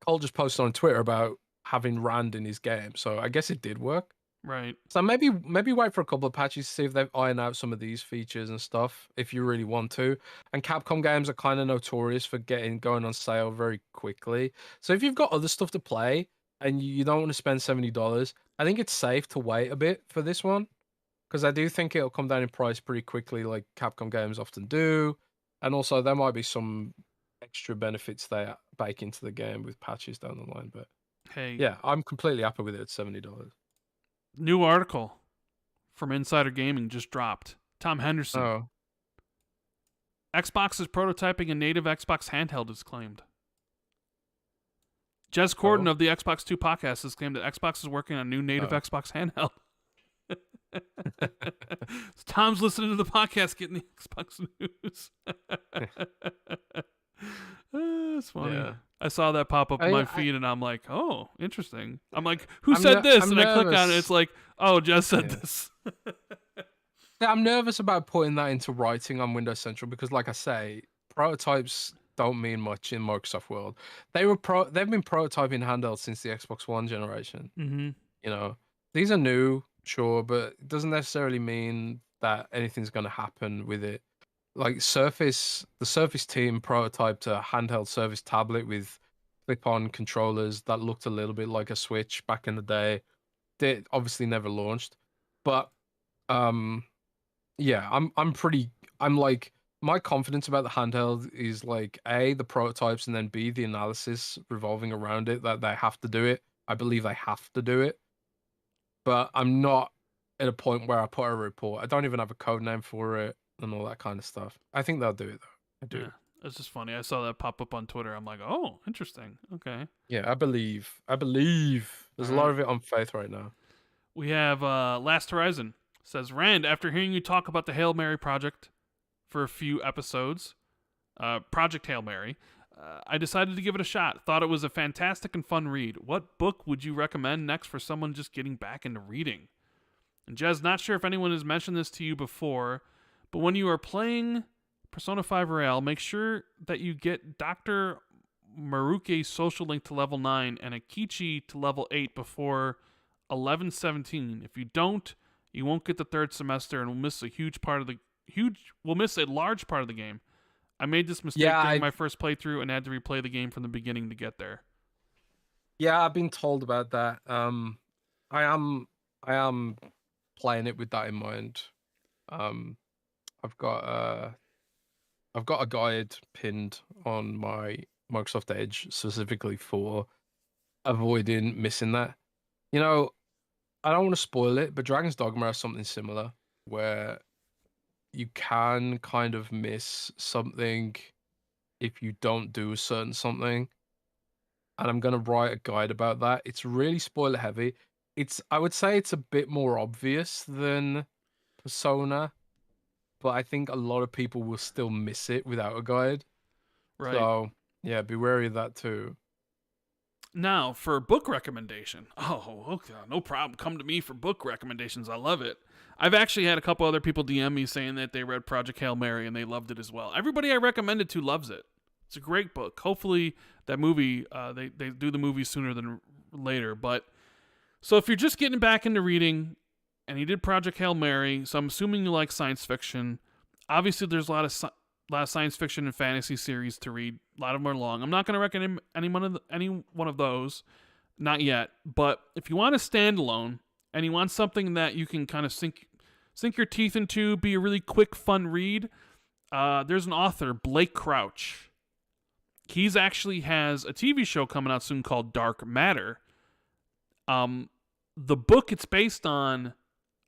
Cole just posted on Twitter about having Rand in his game, so I guess it did work. Right. So maybe wait for a couple of patches to see if they've ironed out some of these features and stuff, if you really want to. And Capcom games are kind of notorious for going on sale very quickly. So if you've got other stuff to play and you don't want to spend $70, I think it's safe to wait a bit for this one, because I do think it'll come down in price pretty quickly, like Capcom games often do. And also there might be some extra benefits they bake into the game with patches down the line. But Hey. yeah, I'm completely happy with it at $70. New article from Insider Gaming just dropped. Tom Henderson. Oh. Xbox is prototyping a native Xbox handheld, is claimed. Jez Corden of the Xbox 2 podcast has claimed that Xbox is working on a new native Xbox handheld. Tom's listening to the podcast, getting the Xbox news. It's funny. Yeah. I saw that pop up in my feed, and I'm like, "Oh, interesting." I'm like, "Who said this?" And I click on it. It's like, "Oh, Jez said this." Yeah, I'm nervous about putting that into writing on Windows Central because, like I say, prototypes don't mean much in Microsoft world. They've been prototyping handhelds since the Xbox One generation. Mm-hmm. You know, these are new, sure, but it doesn't necessarily mean that anything's going to happen with it. Like the Surface team prototyped a handheld Surface tablet with clip-on controllers that looked a little bit like a Switch back in the day. They obviously never launched, but yeah, I'm like, my confidence about the handheld is like A, the prototypes, and then B, the analysis revolving around it, that they have to do it. I believe they have to do it, but I'm not at a point where I put a report. I don't even have a code name for it and all that kind of stuff. I think they'll do it though. I do. Yeah, it's just funny. I saw that pop up on Twitter. I'm like, oh, interesting. Okay. Yeah, I believe. There's a lot of it on Faith right now. We have Last Horizon. Says, Rand, after hearing you talk about the Hail Mary project for a few episodes, Project Hail Mary, I decided to give it a shot. Thought it was a fantastic and fun read. What book would you recommend next for someone just getting back into reading? And Jez, not sure if anyone has mentioned this to you before, but when you are playing Persona 5 Royale, make sure that you get Dr. Maruke's social link to level 9 and Akichi to level 8 before 11:17. If you don't, you won't get the third semester and will miss a large part of the game. I made this mistake during my first playthrough and had to replay the game from the beginning to get there. Yeah, I've been told about that. I am playing it with that in mind. I've got a guide pinned on my Microsoft Edge specifically for avoiding missing that. You know, I don't want to spoil it, but Dragon's Dogma has something similar where you can kind of miss something if you don't do a certain something. And I'm going to write a guide about that. It's really spoiler heavy. I would say it's a bit more obvious than Persona, but I think a lot of people will still miss it without a guide. Right. So, yeah, be wary of that too. Now, for a book recommendation. Oh, okay, no problem. Come to me for book recommendations. I love it. I've actually had a couple other people DM me saying that they read Project Hail Mary and they loved it as well. Everybody I recommended to loves it. It's a great book. Hopefully that movie, they do the movie sooner than later. But so if you're just getting back into reading and you did Project Hail Mary, so I'm assuming you like science fiction. Obviously there's a lot of science fiction and fantasy series to read. A lot of them are long. I'm not going to recommend any one of those, not yet. But if you want a standalone and you want something that you can kind of sink sink your teeth into, be a really quick, fun read. There's an author, Blake Crouch. He's actually has a TV show coming out soon called Dark Matter. The book it's based on,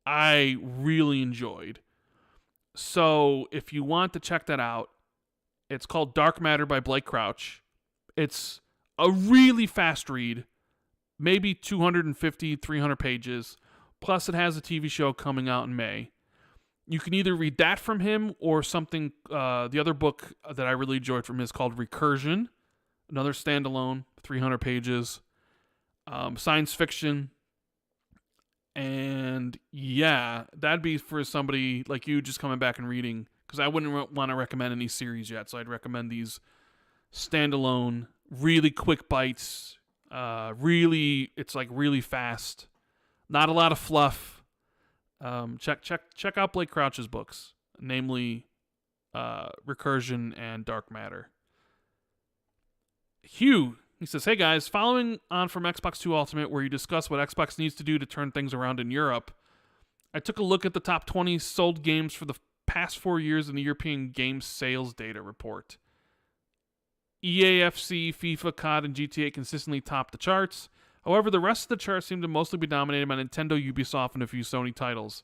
I really enjoyed. So if you want to check that out, it's called Dark Matter by Blake Crouch. It's a really fast read, maybe 250, 300 pages. Plus it has a TV show coming out in May. You can either read that from him or something, the other book that I really enjoyed from him is called Recursion. Another standalone, 300 pages. Science fiction. And yeah, that'd be for somebody like you just coming back and reading, because I wouldn't want to recommend any series yet, so I'd recommend these standalone, really quick bites. It's like really fast, not a lot of fluff. Check out Blake Crouch's books, namely Recursion and Dark Matter. Hugh, he says, hey guys, following on from Xbox 2 Ultimate, where you discuss what Xbox needs to do to turn things around in Europe, I took a look at the top 20 sold games for the past 4 years in the European Games Sales Data Report. EAFC, FIFA, COD, and GTA consistently top the charts. However, the rest of the charts seem to mostly be dominated by Nintendo, Ubisoft, and a few Sony titles.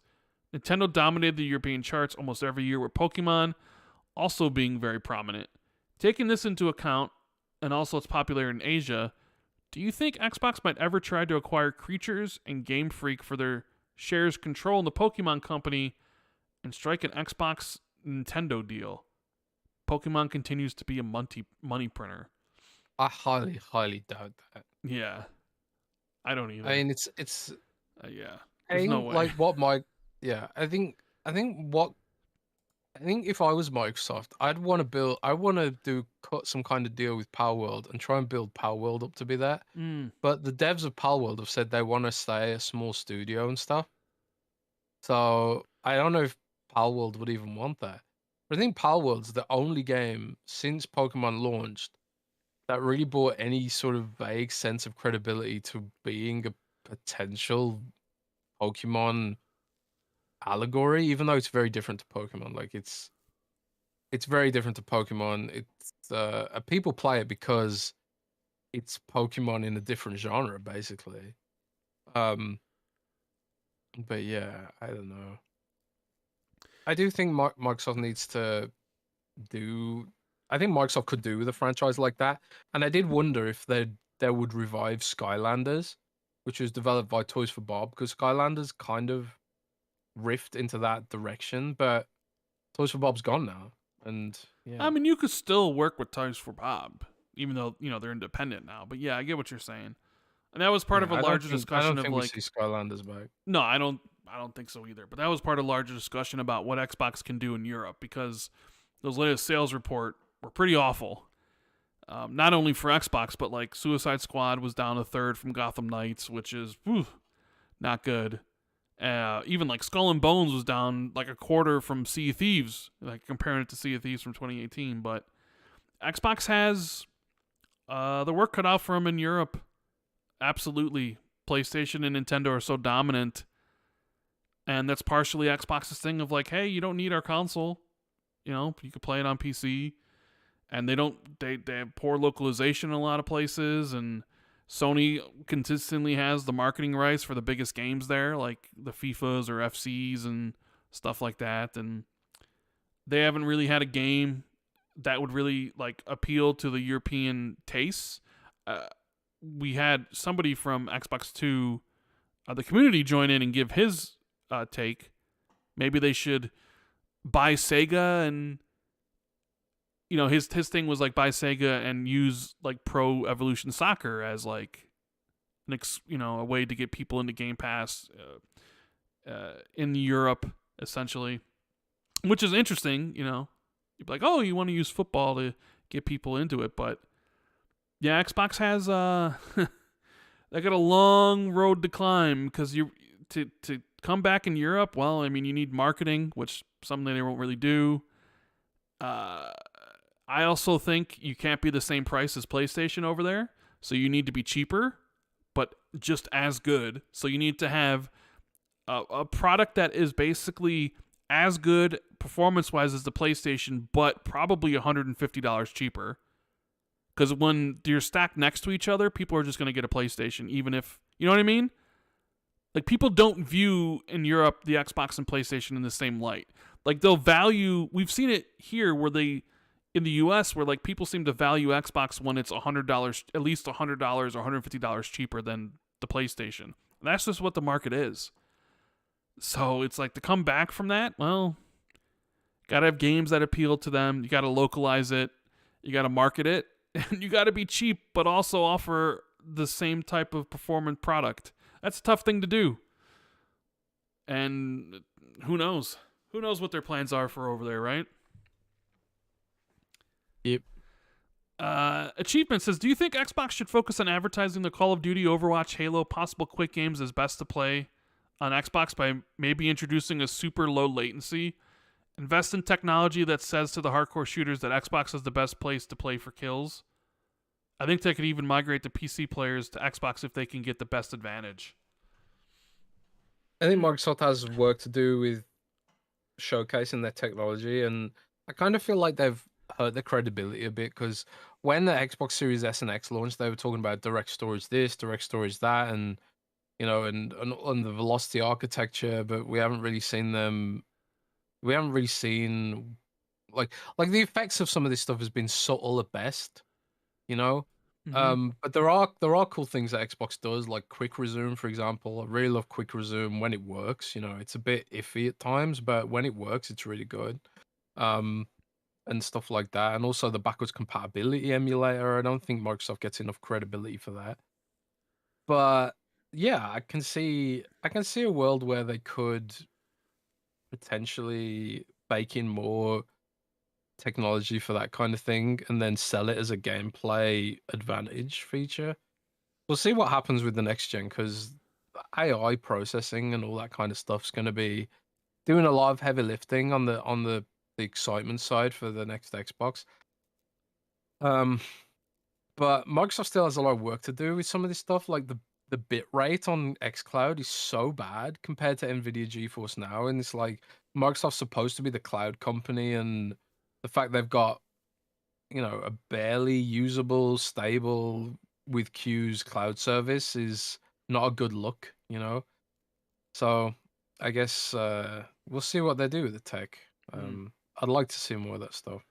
Nintendo dominated the European charts almost every year, with Pokemon also being very prominent. Taking this into account, and also its popularity in Asia, do you think Xbox might ever try to acquire Creatures and Game Freak for their shares control in the Pokemon company and strike an Xbox Nintendo deal? Pokemon continues to be a money printer. I highly, highly doubt that. Yeah. I don't either. I mean, it's yeah. There's no way. like what my I think if I was Microsoft, I want to cut some kind of deal with Power World and try and build Power World up to be that. But the devs of Power World have said they want to stay a small studio and stuff. So I don't know if Power World would even want that. But I think Power World's the only game since Pokemon launched that really brought any sort of vague sense of credibility to being a potential Pokemon allegory, even though it's very different to Pokemon. Like it's very different to Pokemon. It's people play it because it's Pokemon in a different genre, basically. But yeah, I don't know. I do think Microsoft needs to do. I think Microsoft could do with a franchise like that, and I did wonder if they would revive Skylanders, which was developed by Toys for Bob, because Skylanders kind of riffed into that direction, but Toys for Bob's gone now, and yeah. I mean, you could still work with Toys for Bob, even though they're independent now. But yeah, I get what you're saying, and that was part of a larger discussion I don't think of like we see Skylanders back. No, I don't think so either. But that was part of a larger discussion about what Xbox can do in Europe, because those latest sales report were pretty awful. Not only for Xbox, but like Suicide Squad was down a third from Gotham Knights, which is not good. Even like Skull and Bones was down like a quarter from Sea of Thieves, like comparing it to Sea of Thieves from 2018. But Xbox has the work cut out for them in Europe. Absolutely. PlayStation and Nintendo are so dominant. And that's partially Xbox's thing of like, hey, you don't need our console. You could play it on PC. And they have poor localization in a lot of places, and Sony consistently has the marketing rights for the biggest games there, like the FIFAs or FCs and stuff like that. And they haven't really had a game that would really like appeal to the European tastes. We had somebody from Xbox 2, the community, join in and give his take. Maybe they should buy Sega, and his thing was like buy Sega and use like Pro Evolution Soccer as like a way to get people into Game Pass in Europe, essentially, which is interesting. You'd be like, oh, you want to use football to get people into it, but yeah, Xbox has they got a long road to climb, because to come back in Europe. Well, I mean, you need marketing, which something they won't really do. I also think you can't be the same price as PlayStation over there, so you need to be cheaper, but just as good. So you need to have a product that is basically as good performance-wise as the PlayStation, but probably $150 cheaper. Because when you're stacked next to each other, people are just going to get a PlayStation, even if, you know what I mean? Like, people don't view in Europe the Xbox and PlayStation in the same light. Like, they'll value, we've seen it here where they, in the US, where like people seem to value Xbox when it's $100, at least $100 or $150 cheaper than the PlayStation. And that's just what the market is. So it's like to come back from that, well, gotta have games that appeal to them. You gotta localize it. You gotta market it. And you gotta be cheap, but also offer the same type of performance product. That's a tough thing to do. And who knows? Who knows what their plans are for over there, right? Yep. Achievement says, do you think Xbox should focus on advertising the Call of Duty, Overwatch, Halo, possible quick games as best to play on Xbox by maybe introducing a super low latency? Invest in technology that says to the hardcore shooters that Xbox is the best place to play for kills. I think they could even migrate the PC players to Xbox if they can get the best advantage. I think Microsoft has work to do with showcasing their technology, and I kind of feel like they've hurt their credibility a bit, because when the Xbox Series S and X launched, they were talking about direct storage this, direct storage that, and and the velocity architecture, but we haven't really seen them. We haven't really seen like the effects of some of this stuff has been subtle at best, you know. But there are cool things that Xbox does, like quick resume, for example. I really love quick resume when it works. It's a bit iffy at times, but when it works, it's really good. And stuff like that, and also the backwards compatibility emulator. I don't think Microsoft gets enough credibility for that. But yeah, I can see a world where they could potentially bake in more technology for that kind of thing and then sell it as a gameplay advantage feature. We'll see what happens with the next gen, because AI processing and all that kind of stuff's going to be doing a lot of heavy lifting on the excitement side for the next Xbox. But Microsoft still has a lot of work to do with some of this stuff. Like the bit rate on xCloud is so bad compared to Nvidia GeForce Now, and it's like Microsoft's supposed to be the cloud company, and the fact they've got a barely usable, stable with queues cloud service is not a good look. So I guess we'll see what they do with the tech. I'd like to see more of that stuff.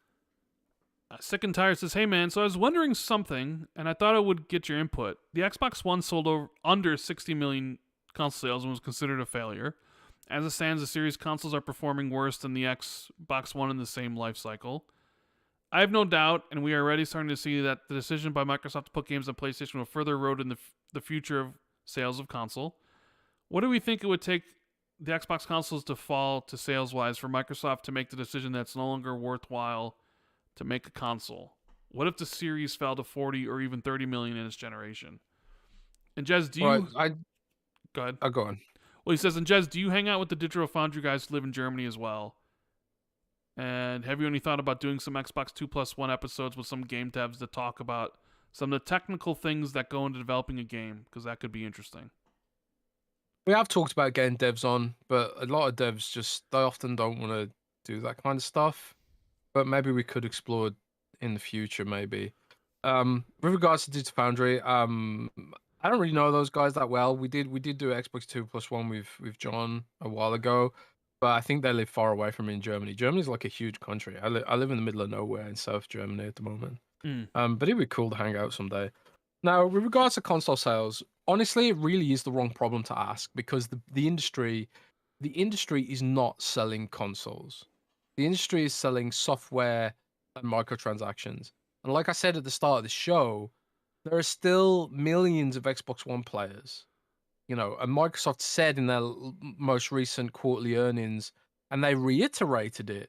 Sick and Tired says, hey man, so I was wondering something, and I thought I would get your input. The Xbox One sold under 60 million console sales and was considered a failure. As it stands, the series consoles are performing worse than the Xbox One in the same life cycle. I have no doubt, and we are already starting to see that the decision by Microsoft to put games on PlayStation will further erode in the future of sales of console. What do we think it would take the Xbox consoles to fall to sales-wise for Microsoft to make the decision that it's no longer worthwhile to make a console? What if the series fell to 40 or even 30 million in its generation? And Jez, do you... Go ahead. Go on. Well, he says, and Jez, do you hang out with the Digital Foundry guys who live in Germany as well? And have you any thought about doing some Xbox 2+1 episodes with some game devs that talk about some of the technical things that go into developing a game? Because that could be interesting. We have talked about getting devs on, but a lot of devs they often don't want to do that kind of stuff. But maybe we could explore in the future, maybe. With regards to Digital Foundry, I don't really know those guys that well. We did do Xbox 2+1 with John a while ago, but I think they live far away from me in Germany. Germany's like a huge country. I live in the middle of nowhere in South Germany at the moment. But it'd be cool to hang out someday. Now, with regards to console sales, honestly, it really is the wrong problem to ask, because the industry is not selling consoles. The industry is selling software and microtransactions. And like I said at the start of the show, there are still millions of Xbox One players. And Microsoft said in their most recent quarterly earnings, and they reiterated it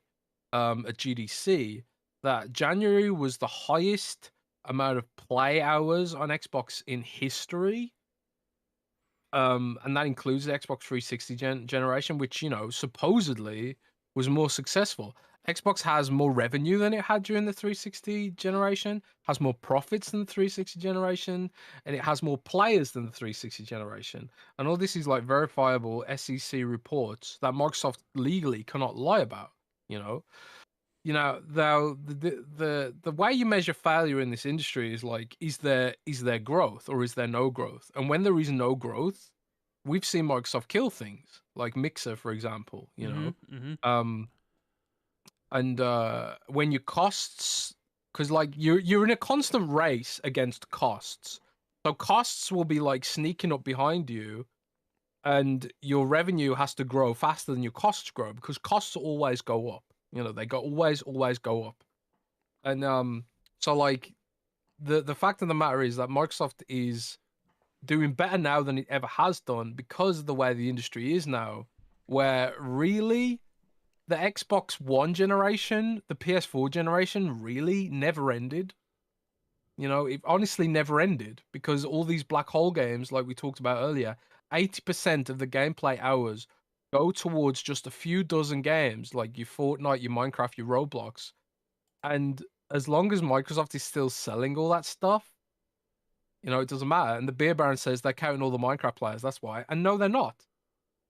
at GDC, that January was the highest amount of play hours on Xbox in history. And that includes the Xbox 360 generation, which, supposedly was more successful. Xbox has more revenue than it had during the 360 generation, has more profits than the 360 generation, and it has more players than the 360 generation. And all this is like verifiable SEC reports that Microsoft legally cannot lie about. You know, though the way you measure failure in this industry is like, is there growth or is there no growth? And when there is no growth, we've seen Microsoft kill things like Mixer, for example. Um, and when your costs, because like you're in a constant race against costs, so costs will be like sneaking up behind you, and your revenue has to grow faster than your costs grow because costs always go up. They always go up. And so like the fact of the matter is that Microsoft is doing better now than it ever has done because of the way the industry is now, where really the Xbox One generation, the PS4 generation really never ended. It honestly never ended because all these black hole games, like we talked about earlier, 80% of the gameplay hours go towards just a few dozen games like your Fortnite, your Minecraft, your Roblox. And as long as Microsoft is still selling all that stuff, it doesn't matter. And the Beer Baron says they're counting all the Minecraft players. That's why. And no, they're not.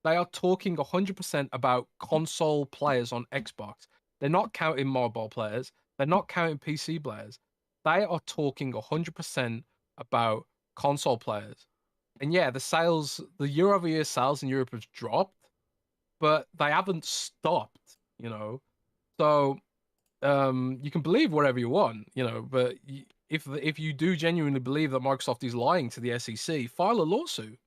They are talking 100% about console players on Xbox. They're not counting mobile players. They're not counting PC players. They are talking 100% about console players. And yeah, the year-over-year sales in Europe have dropped, but they haven't stopped, So you can believe whatever you want, but if you do genuinely believe that Microsoft is lying to the SEC, file a lawsuit,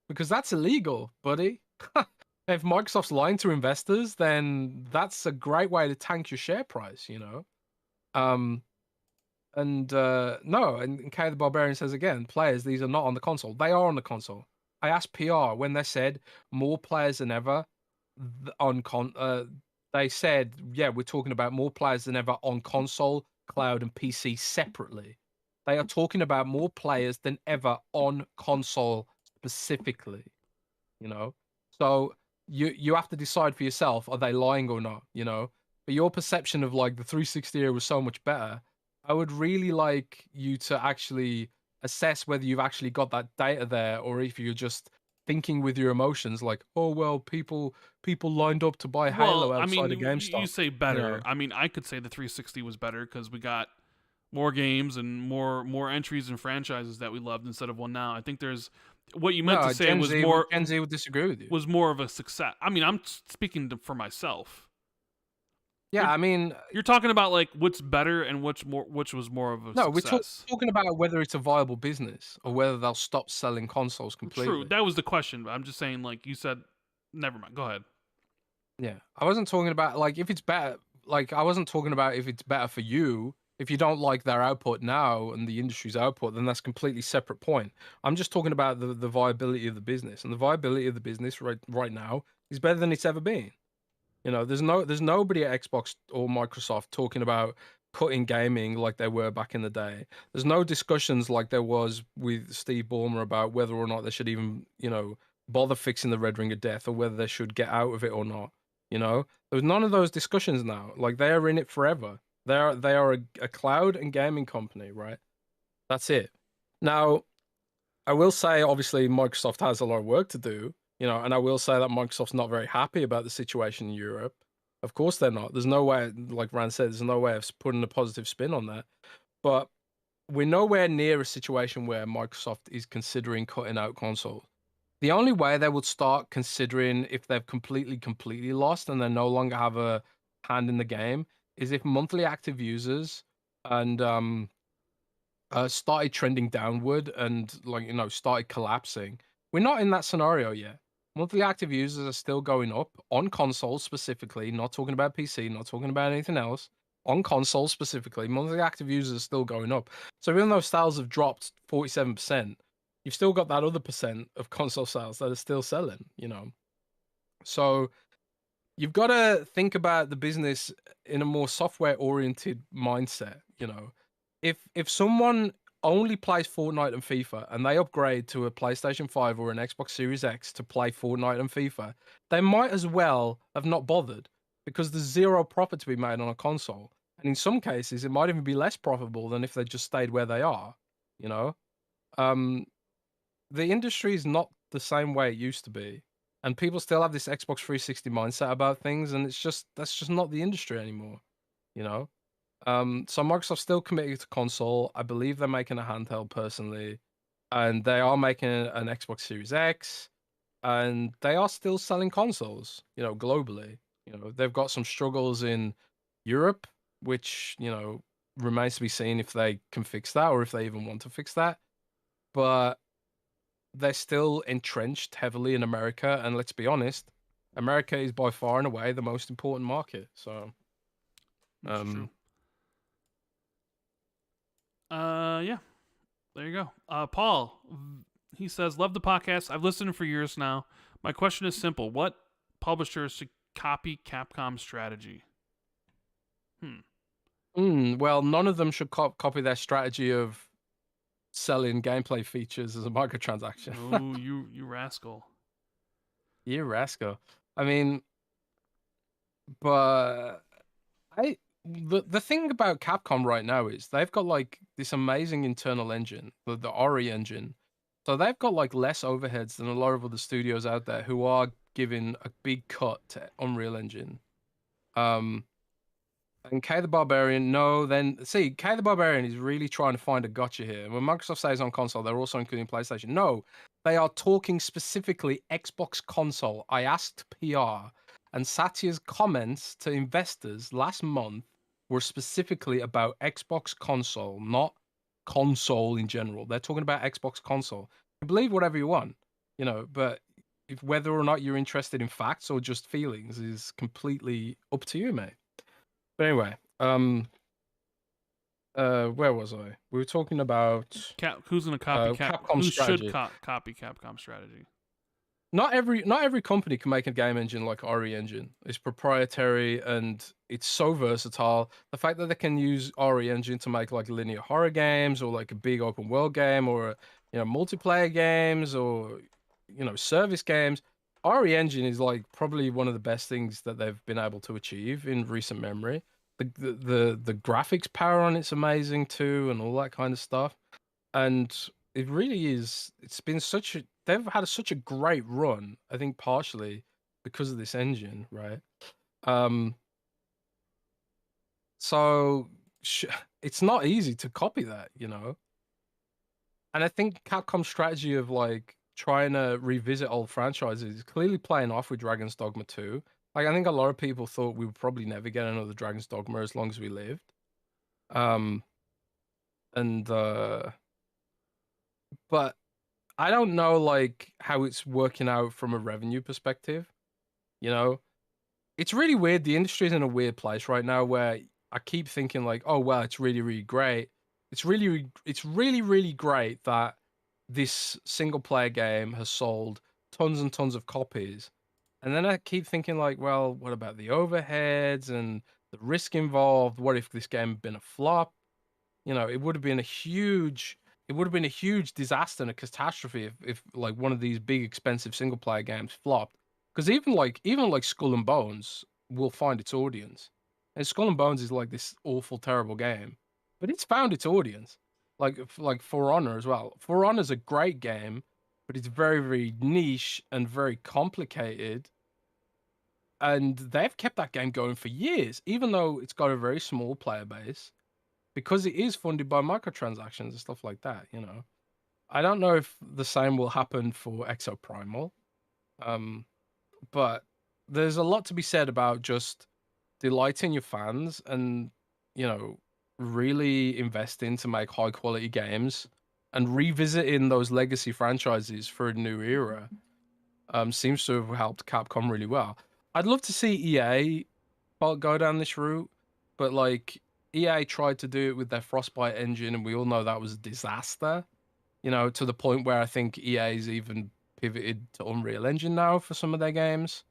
because that's illegal, buddy. If Microsoft's lying to investors, then that's a great way to tank your share price, Um, no, and Kay the Barbarian says again, players, these are not on the console. They are on the console. I asked PR when they said more players than ever they said, yeah, we're talking about more players than ever on console, cloud, and PC separately. They are talking about more players than ever on console specifically, So you have to decide for yourself, are they lying or not, But your perception of like the 360 era was so much better. I would really like you to actually assess whether you've actually got that data there or if you're just thinking with your emotions like, oh well, people lined up to buy Halo Well, I outside mean, of GameStop. you say better. I mean, I could say the 360 was better because we got more games and more entries and franchises that we loved instead of one now. I think there's what you meant to say was more Gen Z would disagree with you. Was more of a success. I mean, I'm speaking for myself. Yeah, I mean, you're talking about like what's better and which was more of a no, success. we're talking about whether it's a viable business or whether they'll stop selling consoles completely. True, that was the question. But I'm just saying, like you said, never mind. Go ahead. Yeah, I wasn't talking about like if it's better. Like I wasn't talking about if it's better for you. If you don't like their output now and the industry's output, then that's a completely separate point. I'm just talking about the viability of the business, and the viability of the business right now is better than it's ever been. There's nobody at Xbox or Microsoft talking about cutting gaming like they were back in the day. There's no discussions like there was with Steve Ballmer about whether or not they should even, bother fixing the Red Ring of Death or whether they should get out of it or not. There's none of those discussions now. Like they are in it forever. They are a cloud and gaming company, right? That's it. Now, I will say, obviously, Microsoft has a lot of work to do, and I will say that Microsoft's not very happy about the situation in Europe. Of course they're not. There's no way, like Rand said, there's no way of putting a positive spin on that. But we're nowhere near a situation where Microsoft is considering cutting out consoles. The only way they would start considering if they've completely lost and they no longer have a hand in the game is if monthly active users and started trending downward and started collapsing. We're not in that scenario yet. Monthly active users are still going up on consoles specifically, not talking about PC, not talking about anything else. On consoles specifically, monthly active users are still going up. So even though sales have dropped 47%, you've still got that other percent of console sales that are still selling, So you've got to think about the business in a more software-oriented mindset, If someone only plays Fortnite and FIFA and they upgrade to a PlayStation 5 or an Xbox Series X to play Fortnite and FIFA, they might as well have not bothered because there's zero profit to be made on a console. And in some cases, it might even be less profitable than if they just stayed where they are, you know? Um, the industry is not the same way it used to be. And people still have this Xbox 360 mindset about things, and that's just not the industry anymore, you know? So Microsoft's still committed to console. I believe they're making a handheld personally, and they are making an Xbox Series X, and they are still selling consoles, globally. They've got some struggles in Europe, which, remains to be seen if they can fix that or if they even want to fix that. But they're still entrenched heavily in America, and let's be honest, America is by far and away the most important market. So, That's true. Yeah, there you go. Paul, he says, love the podcast. I've listened for years now. My question is simple: what publishers should copy Capcom's strategy? Well, none of them should copy their strategy of selling gameplay features as a microtransaction. Oh, you rascal! You rascal. I mean, but the thing about Capcom right now is they've got like this amazing internal engine, the Ori engine. So they've got like less overheads than a lot of other studios out there who are giving a big cut to Unreal Engine. And K the Barbarian, no, then see, K the Barbarian is really trying to find a gotcha here. When Microsoft says on console, they're also including PlayStation. No, they are talking specifically Xbox console. I asked PR, and Satya's comments to investors last month were specifically about Xbox console, not console in general. They're talking about Xbox console. You believe whatever you want, but if whether or not you're interested in facts or just feelings is completely up to you, mate. But anyway, where was I? We were talking about Who's gonna copy Capcom Who strategy. should copy Capcom's strategy? Not every company can make a game engine like Ori Engine. It's proprietary and it's so versatile. The fact that they can use Ori Engine to make like linear horror games or like a big open world game or multiplayer games or service games. Ori Engine is like probably one of the best things that they've been able to achieve in recent memory. The graphics power on it's amazing too, and all that kind of stuff. And it really is. They've had such a great run. I think partially because of this engine, right? So it's not easy to copy that, And I think Capcom's strategy of like trying to revisit old franchises is clearly playing off with Dragon's Dogma 2. Like I think a lot of people thought we would probably never get another Dragon's Dogma as long as we lived. But I don't know like how it's working out from a revenue perspective. It's really weird. The industry's in a weird place right now where I keep thinking like, oh well, it's really, really great. It's really, really great that this single player game has sold tons and tons of copies. And then I keep thinking like, well, what about the overheads and the risk involved? What if this game had been a flop? It would have been a huge disaster and a catastrophe if like one of these big expensive single player games flopped. Because even like Skull and Bones will find its audience. And Skull and Bones is like this awful, terrible game. But it's found its audience. Like For Honor as well. For Honor's a great game, but it's very, very niche and very complicated. And they've kept that game going for years, even though it's got a very small player base because it is funded by microtransactions and stuff like that, I don't know if the same will happen for Exoprimal, but there's a lot to be said about just delighting your fans and, really investing to make high quality games and revisiting those legacy franchises for a new era. Seems to have helped Capcom really well. I'd love to see EA go down this route, but like EA tried to do it with their Frostbite engine, and we all know that was a disaster. To the point where I think EA's even pivoted to Unreal Engine now for some of their games.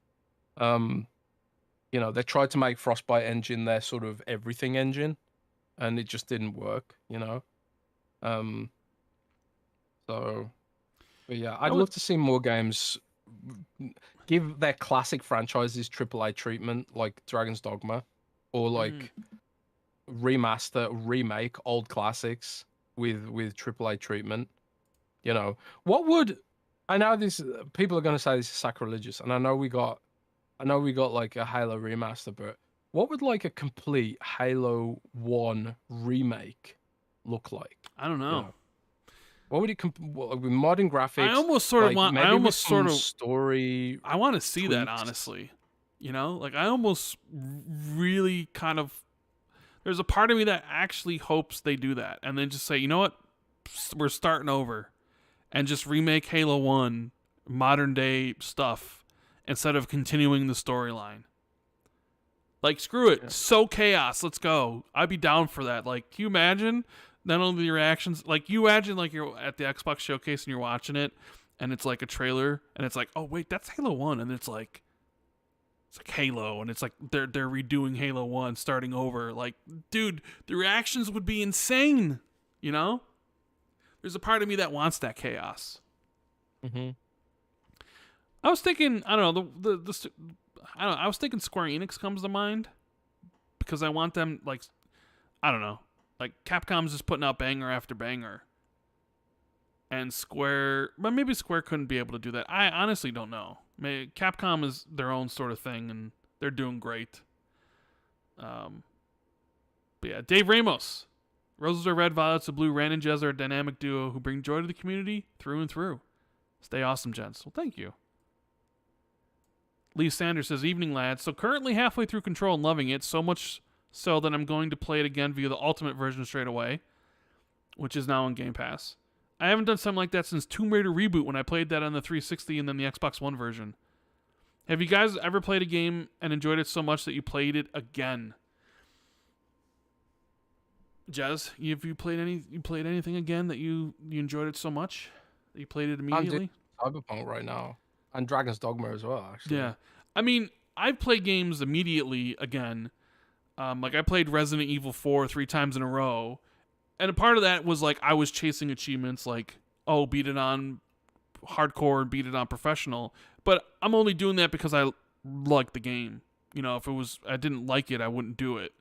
They tried to make Frostbite engine their sort of everything engine, and it just didn't work. So, but yeah, I'd love to see more games give their classic franchises AAA treatment, like Dragon's Dogma, or like remake old classics with AAA treatment. You know, what would I know this people are going to say this is sacrilegious, and I know we got like a Halo remaster, but what would like a complete Halo 1 remake look like? I don't know. You know? What would it with modern graphics? I almost sort of like, want. maybe I almost with sort of story. I want to see that, tweaks. honestly. You know, like I almost really kind of. There's a part of me that actually hopes they do that, and then just say, you know what, we're starting over, and just remake Halo 1 modern day stuff instead of continuing the storyline. Like, screw it. Yeah. So chaos. Let's go. I'd be down for that. Like, can you imagine not only the reactions, like you imagine like you're at the Xbox showcase and you're watching it and it's like a trailer and it's like, oh wait, that's Halo 1, and it's like Halo, and it's like they're redoing Halo 1, starting over. Like, dude, the reactions would be insane, you know? There's a part of me that wants that chaos. Mm-hmm. I was thinking, I don't know, I don't know, I was thinking Square Enix comes to mind because I want them, like, I don't know, like Capcom's just putting out banger after banger. And Square, but maybe Square couldn't be able to do that. I honestly don't know. Maybe Capcom is their own sort of thing, and they're doing great. But yeah, Dave Ramos. Roses are red, violets are blue. Rand and Jez are a dynamic duo who bring joy to the community through and through. Stay awesome, gents. Well, thank you. Lee Sanders says, evening, lads. So currently halfway through Control and loving it, so much so that I'm going to play it again via the Ultimate version straight away, which is now on Game Pass. I haven't done something like that since Tomb Raider Reboot when I played that on the 360 and then the Xbox One version. Have you guys ever played a game and enjoyed it so much that you played it again? Jez, have you played anything again that you enjoyed it so much that you played it immediately? I'm doing Cyberpunk right now, and Dragon's Dogma as well, actually. Yeah, I mean, I've played games immediately again. Like I played Resident Evil 4 3 times in a row. And a part of that was like I was chasing achievements like, oh, beat it on hardcore and beat it on professional. But I'm only doing that because I like the game. You know, if I didn't like it, I wouldn't do it.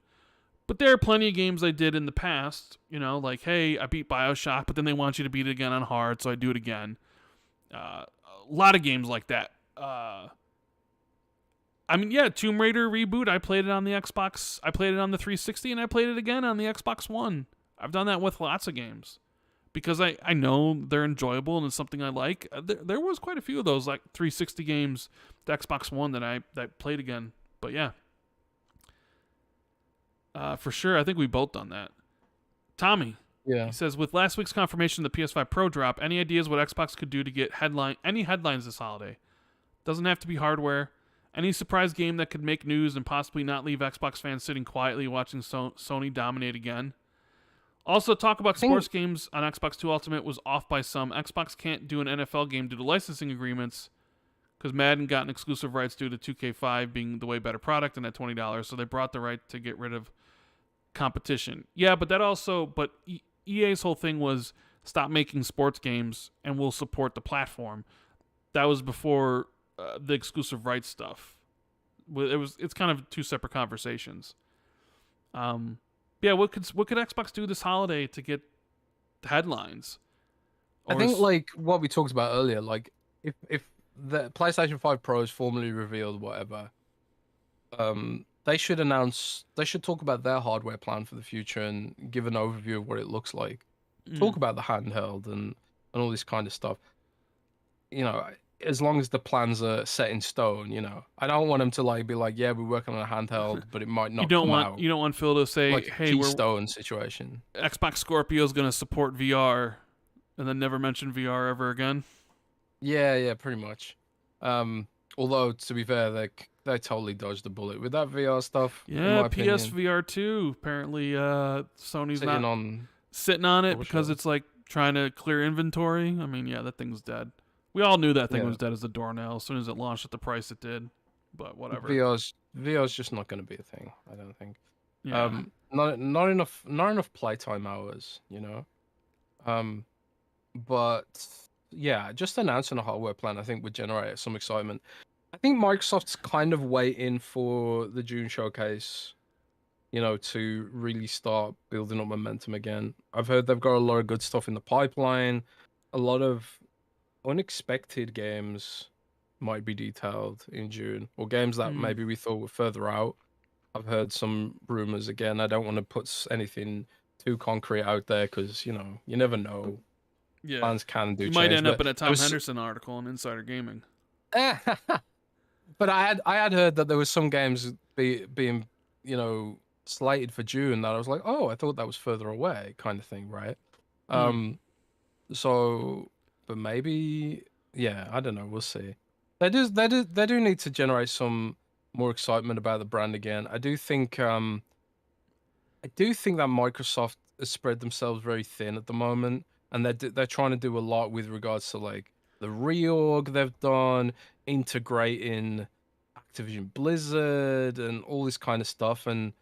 But there are plenty of games I did in the past, you know, like, hey, I beat BioShock, but then they want you to beat it again on hard, so I do it again. A lot of games like that. I mean, yeah, Tomb Raider Reboot, I played it on the Xbox. I played it on the 360, and I played it again on the Xbox One. I've done that with lots of games because I know they're enjoyable and it's something I like. There was quite a few of those like 360 games, the Xbox One that I played again. But yeah, for sure, I think we both done that. Tommy, yeah, he says with last week's confirmation of the PS5 Pro drop, any ideas what Xbox could do to get any headlines this holiday? Doesn't have to be hardware. Any surprise game that could make news and possibly not leave Xbox fans sitting quietly watching Sony dominate again. Also, talk about sports games on Xbox 2 Ultimate was off by some. Xbox can't do an NFL game due to licensing agreements because Madden got an exclusive rights due to 2K5 being the way better product and at $20, so they brought the right to get rid of competition. Yeah, but EA's whole thing was stop making sports games and we'll support the platform. That was before the exclusive rights stuff. It's kind of two separate conversations. Yeah, what could Xbox do this holiday to get headlines? I think like what we talked about earlier, like if the PlayStation 5 Pro is formally revealed, whatever, they should talk about their hardware plan for the future and give an overview of what it looks like. Talk about the handheld and all this kind of stuff. You know, as long as the plans are set in stone, you know, I don't want them to like be like, yeah, we're working on a handheld, but it might not. You don't want Phil to say, like hey, Keystone situation. Xbox Scorpio is going to support VR, and then never mention VR ever again. Yeah, pretty much. Although to be fair, they totally dodged the bullet with that VR stuff. Yeah, PSVR 2 apparently Sony's sitting on it because it's like trying to clear inventory. I mean, yeah, that thing's dead. We all knew that thing was dead as a doornail as soon as it launched at the price it did, but whatever. VR's just not going to be a thing, I don't think. Yeah. Not enough playtime hours, you know. But yeah, just announcing a hardware plan, I think would generate some excitement. I think Microsoft's kind of waiting for the June showcase, to really start building up momentum again. I've heard they've got a lot of good stuff in the pipeline. A lot of unexpected games might be detailed in June, or games that Mm, maybe we thought were further out. I've heard some rumors again. I don't want to put anything too concrete out there because, you never know. yeah. Plans can do You might change, end up but in a there Tom was Henderson article on Insider Gaming. but I had heard that there was some games being, slated for June that I was like, "Oh, I thought that was further away," kind of thing, right? Mm. Um so but maybe, yeah, I don't know, we'll see. They do need to generate some more excitement about the brand again. I do think that Microsoft has spread themselves very thin at the moment, and they're trying to do a lot with regards to like the reorg they've done, integrating Activision Blizzard, and all this kind of stuff. And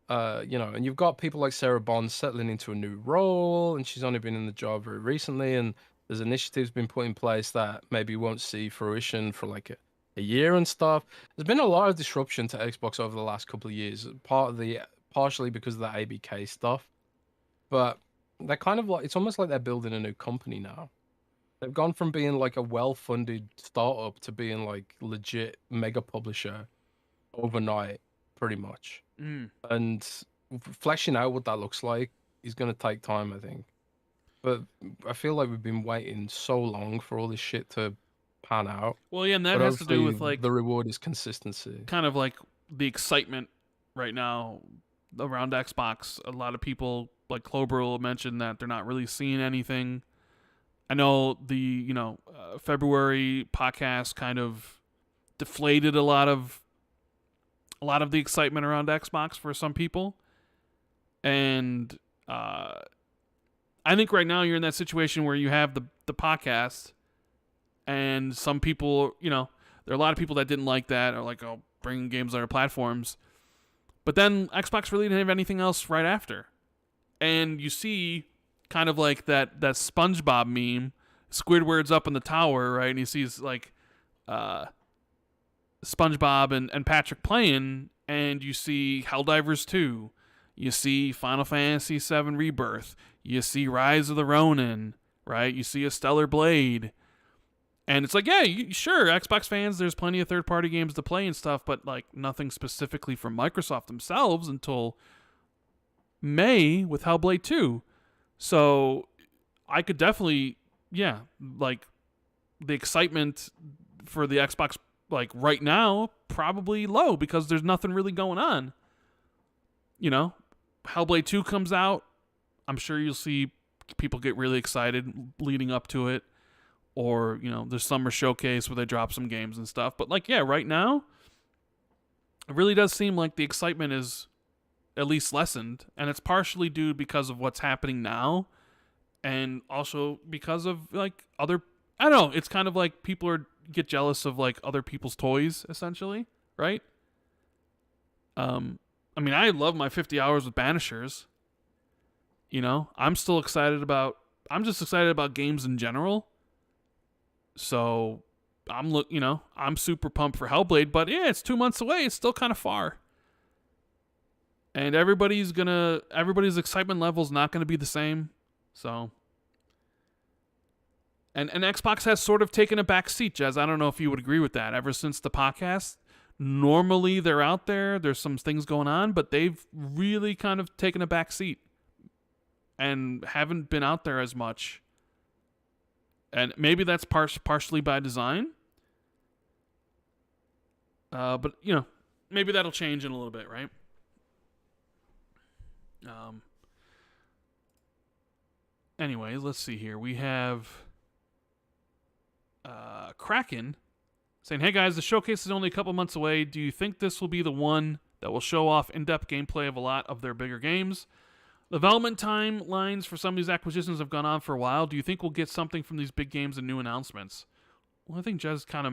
and you've got people like Sarah Bond settling into a new role, and she's only been in the job very recently, and there's initiatives been put in place that maybe won't see fruition for like a year and stuff. There's been a lot of disruption to Xbox over the last couple of years, partially because of the ABK stuff, but they're kind of like, it's almost like they're building a new company now. They've gone from being like a well-funded startup to being like legit mega publisher overnight, pretty much. Mm. And fleshing out what that looks like is going to take time, I think. But I feel like we've been waiting so long for all this shit to pan out. Well, yeah, and that But has to do hopefully with like the reward is consistency. kind of like the excitement right now around Xbox. A lot of people, like Clover, mentioned that they're not really seeing anything. I know the February podcast kind of deflated a lot of the excitement around Xbox for some people, and I think right now you're in that situation where you have the podcast, and some people, there are a lot of people that didn't like that, or like, oh, bringing games on other platforms. But then Xbox really didn't have anything else right after, and you see kind of like that SpongeBob meme. Squidward's up in the tower, right, and he sees like SpongeBob and Patrick playing, and you see Helldivers 2, you see Final Fantasy 7 Rebirth, you see Rise of the Ronin, right? You see a Stellar Blade. And it's like, yeah, sure, Xbox fans, there's plenty of third-party games to play and stuff, but like nothing specifically from Microsoft themselves until May with Hellblade 2. So I could definitely, yeah, like the excitement for the Xbox, like right now, probably low because there's nothing really going on. Hellblade 2 comes out. I'm sure you'll see people get really excited leading up to it. Or, there's summer showcase where they drop some games and stuff. But like, yeah, right now, it really does seem like the excitement is at least lessened. And it's partially due because of what's happening now. And also because of like other, I don't know, it's kind of like people get jealous of like other people's toys, essentially, right? I mean, I love my 50 hours with Banishers. I'm just excited about games in general. So I'm super pumped for Hellblade, but yeah, it's 2 months away. It's still kind of far. And everybody's excitement level is not going to be the same. So, and Xbox has sort of taken a back seat, Jez. I don't know if you would agree with that. Ever since the podcast, normally they're out there. There's some things going on, but they've really kind of taken a back seat and haven't been out there as much. And maybe that's partially by design. But, maybe that'll change in a little bit, right? Anyways, let's see here. We have Kraken saying, hey guys, the showcase is only a couple months away. Do you think this will be the one that will show off in-depth gameplay of a lot of their bigger games? Development timelines for some of these acquisitions have gone on for a while. Do you think we'll get something from these big games and new announcements? Well, I think Jez kind of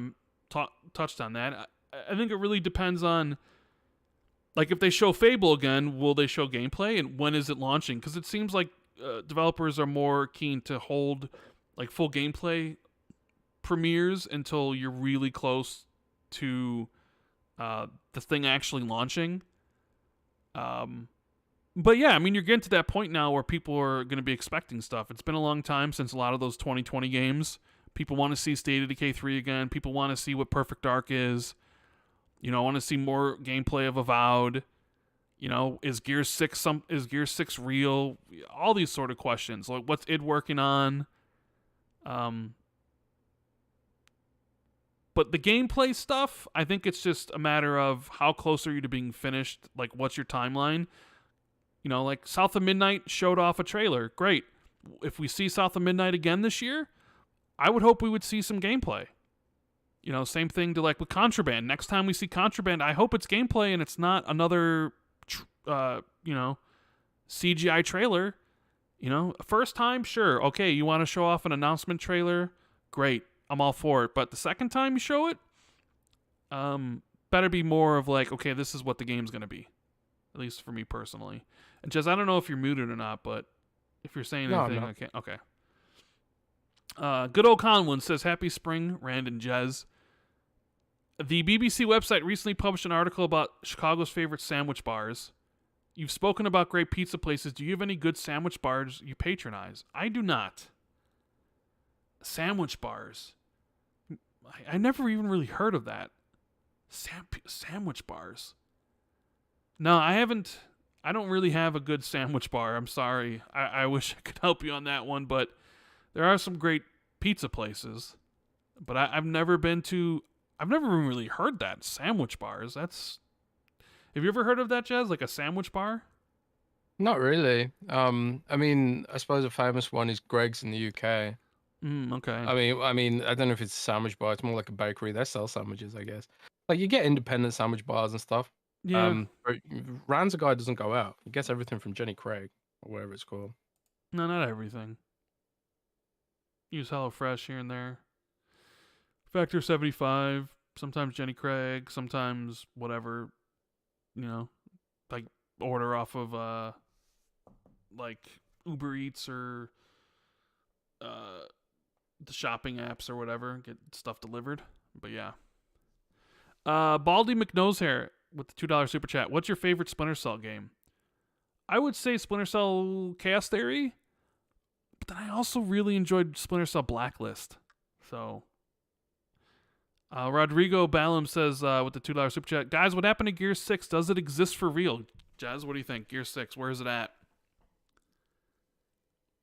touched on that. I think it really depends on, like, if they show Fable again, will they show gameplay, and when is it launching? Because it seems like developers are more keen to hold like full gameplay premieres until you're really close to the thing actually launching. But yeah, I mean, you're getting to that point now where people are going to be expecting stuff. It's been a long time since a lot of those 2020 games. People want to see State of Decay 3 again. People want to see what Perfect Dark is. You know, I want to see more gameplay of Avowed. You know, is Gear 6 real? All these sort of questions. Like, what's id working on? But the gameplay stuff, I think it's just a matter of how close are you to being finished? Like, what's your timeline? You know, like South of Midnight showed off a trailer. Great. If we see South of Midnight again this year, I would hope we would see some gameplay. You know, same thing to like with Contraband. Next time we see Contraband, I hope it's gameplay and it's not another, CGI trailer. You know, first time, sure. Okay, you want to show off an announcement trailer? Great. I'm all for it. But the second time you show it, better be more of like, okay, this is what the game's going to be. At least for me personally. And Jez, I don't know if you're muted or not, but if you're saying anything, I can't. Okay. Good old Conlon says, Happy Spring, Rand and Jez. The BBC website recently published an article about Chicago's favorite sandwich bars. You've spoken about great pizza places. Do you have any good sandwich bars you patronize? I do not. Sandwich bars. I never even really heard of that. Sandwich bars. No, I haven't. I don't really have a good sandwich bar. I'm sorry. I wish I could help you on that one, but there are some great pizza places. But I've never even really heard that. Sandwich bars. Have you ever heard of that, Jez? Like a sandwich bar? Not really. I mean, I suppose a famous one is Greg's in the UK. Okay. I mean, I don't know if it's a sandwich bar. It's more like a bakery. They sell sandwiches, I guess. Like you get independent sandwich bars and stuff. Yeah. But Rand's guy doesn't go out. He gets everything from Jenny Craig or whatever it's called. No, not everything. Use HelloFresh here and there. Factor 75. Sometimes Jenny Craig. Sometimes whatever. You know, like order off of like Uber Eats or the shopping apps or whatever. Get stuff delivered. But yeah. Baldy McNosehair with the $2 super chat. What's your favorite Splinter Cell game? I would say Splinter Cell Chaos Theory, but then I also really enjoyed Splinter Cell Blacklist. So, Rodrigo Ballum says with the $2 super chat, guys, what happened to Gear 6? Does it exist for real? Jazz, what do you think? Gear 6, where is it at?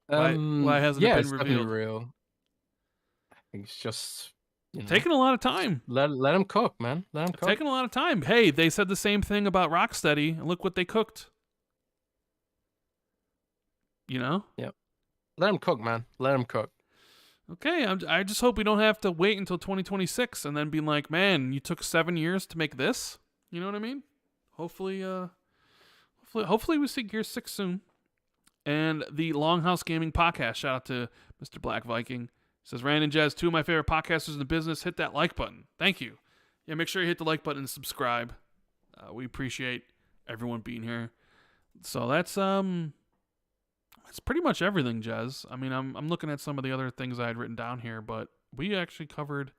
Why hasn't it been revealed? Real. I think it's just taking a lot of time. Let them cook, man. Let them cook. Taking a lot of time. Hey, they said the same thing about Rocksteady, and look what they cooked. You know? Yep. Let them cook, man. Let them cook. Okay, I just hope we don't have to wait until 2026 and then be like, man, you took 7 years to make this. You know what I mean? Hopefully we see Gear 6 soon. And the Longhouse Gaming Podcast, shout out to Mr. Black Viking. Says, Rand and Jez, two of my favorite podcasters in the business. Hit that like button. Thank you. Yeah, make sure you hit the like button and subscribe. We appreciate everyone being here. So that's pretty much everything, Jez. I mean, I'm looking at some of the other things I had written down here, but we actually covered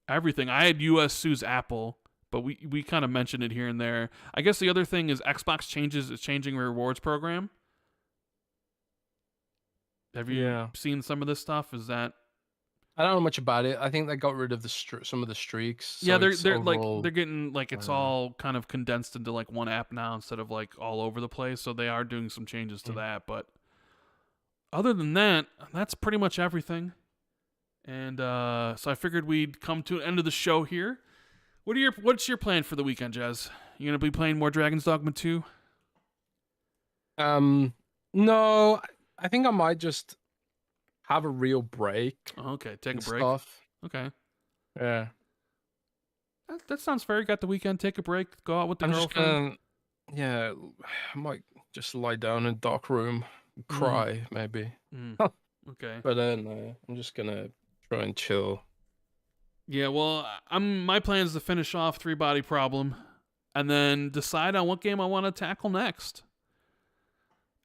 everything. I had US sues Apple, but we kind of mentioned it here and there. I guess the other thing is Xbox is changing rewards program. Have you seen some of this stuff? Is that? I don't know much about it. I think they got rid of some of the streaks. Yeah, they're overall, like they're getting like it's all kind of condensed into like one app now instead of like all over the place. So they are doing some changes to that. But other than that, that's pretty much everything. And so I figured we'd come to an end of the show here. What's your plan for the weekend, Jez? You gonna be playing more Dragon's Dogma 2? No. I think I might just have a real break. Okay, take a break. Stuff. Okay. Yeah. That sounds fair. You got the weekend, take a break, go out with the girlfriend. I might just lie down in a dark room, cry maybe. Okay. But then I'm just gonna try and chill. Yeah, well, my plan is to finish off 3 Body Problem, and then decide on what game I want to tackle next.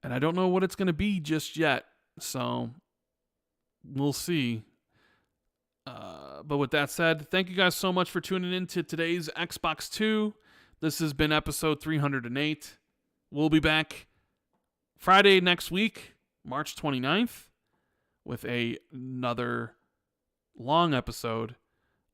And I don't know what it's going to be just yet. So we'll see. But with that said, thank you guys so much for tuning in to today's Xbox 2. This has been episode 308. We'll be back Friday next week, March 29th, with another long episode.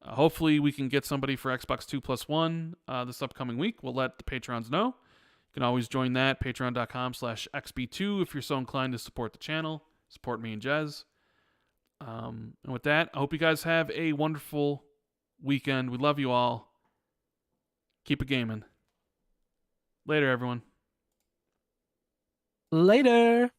Hopefully we can get somebody for Xbox 2 plus 1 this upcoming week. We'll let the patrons know. You can always join that, patreon.com/XB2 if you're so inclined to support the channel. Support me and Jez. And with that, I hope you guys have a wonderful weekend. We love you all. Keep it gaming. Later, everyone. Later.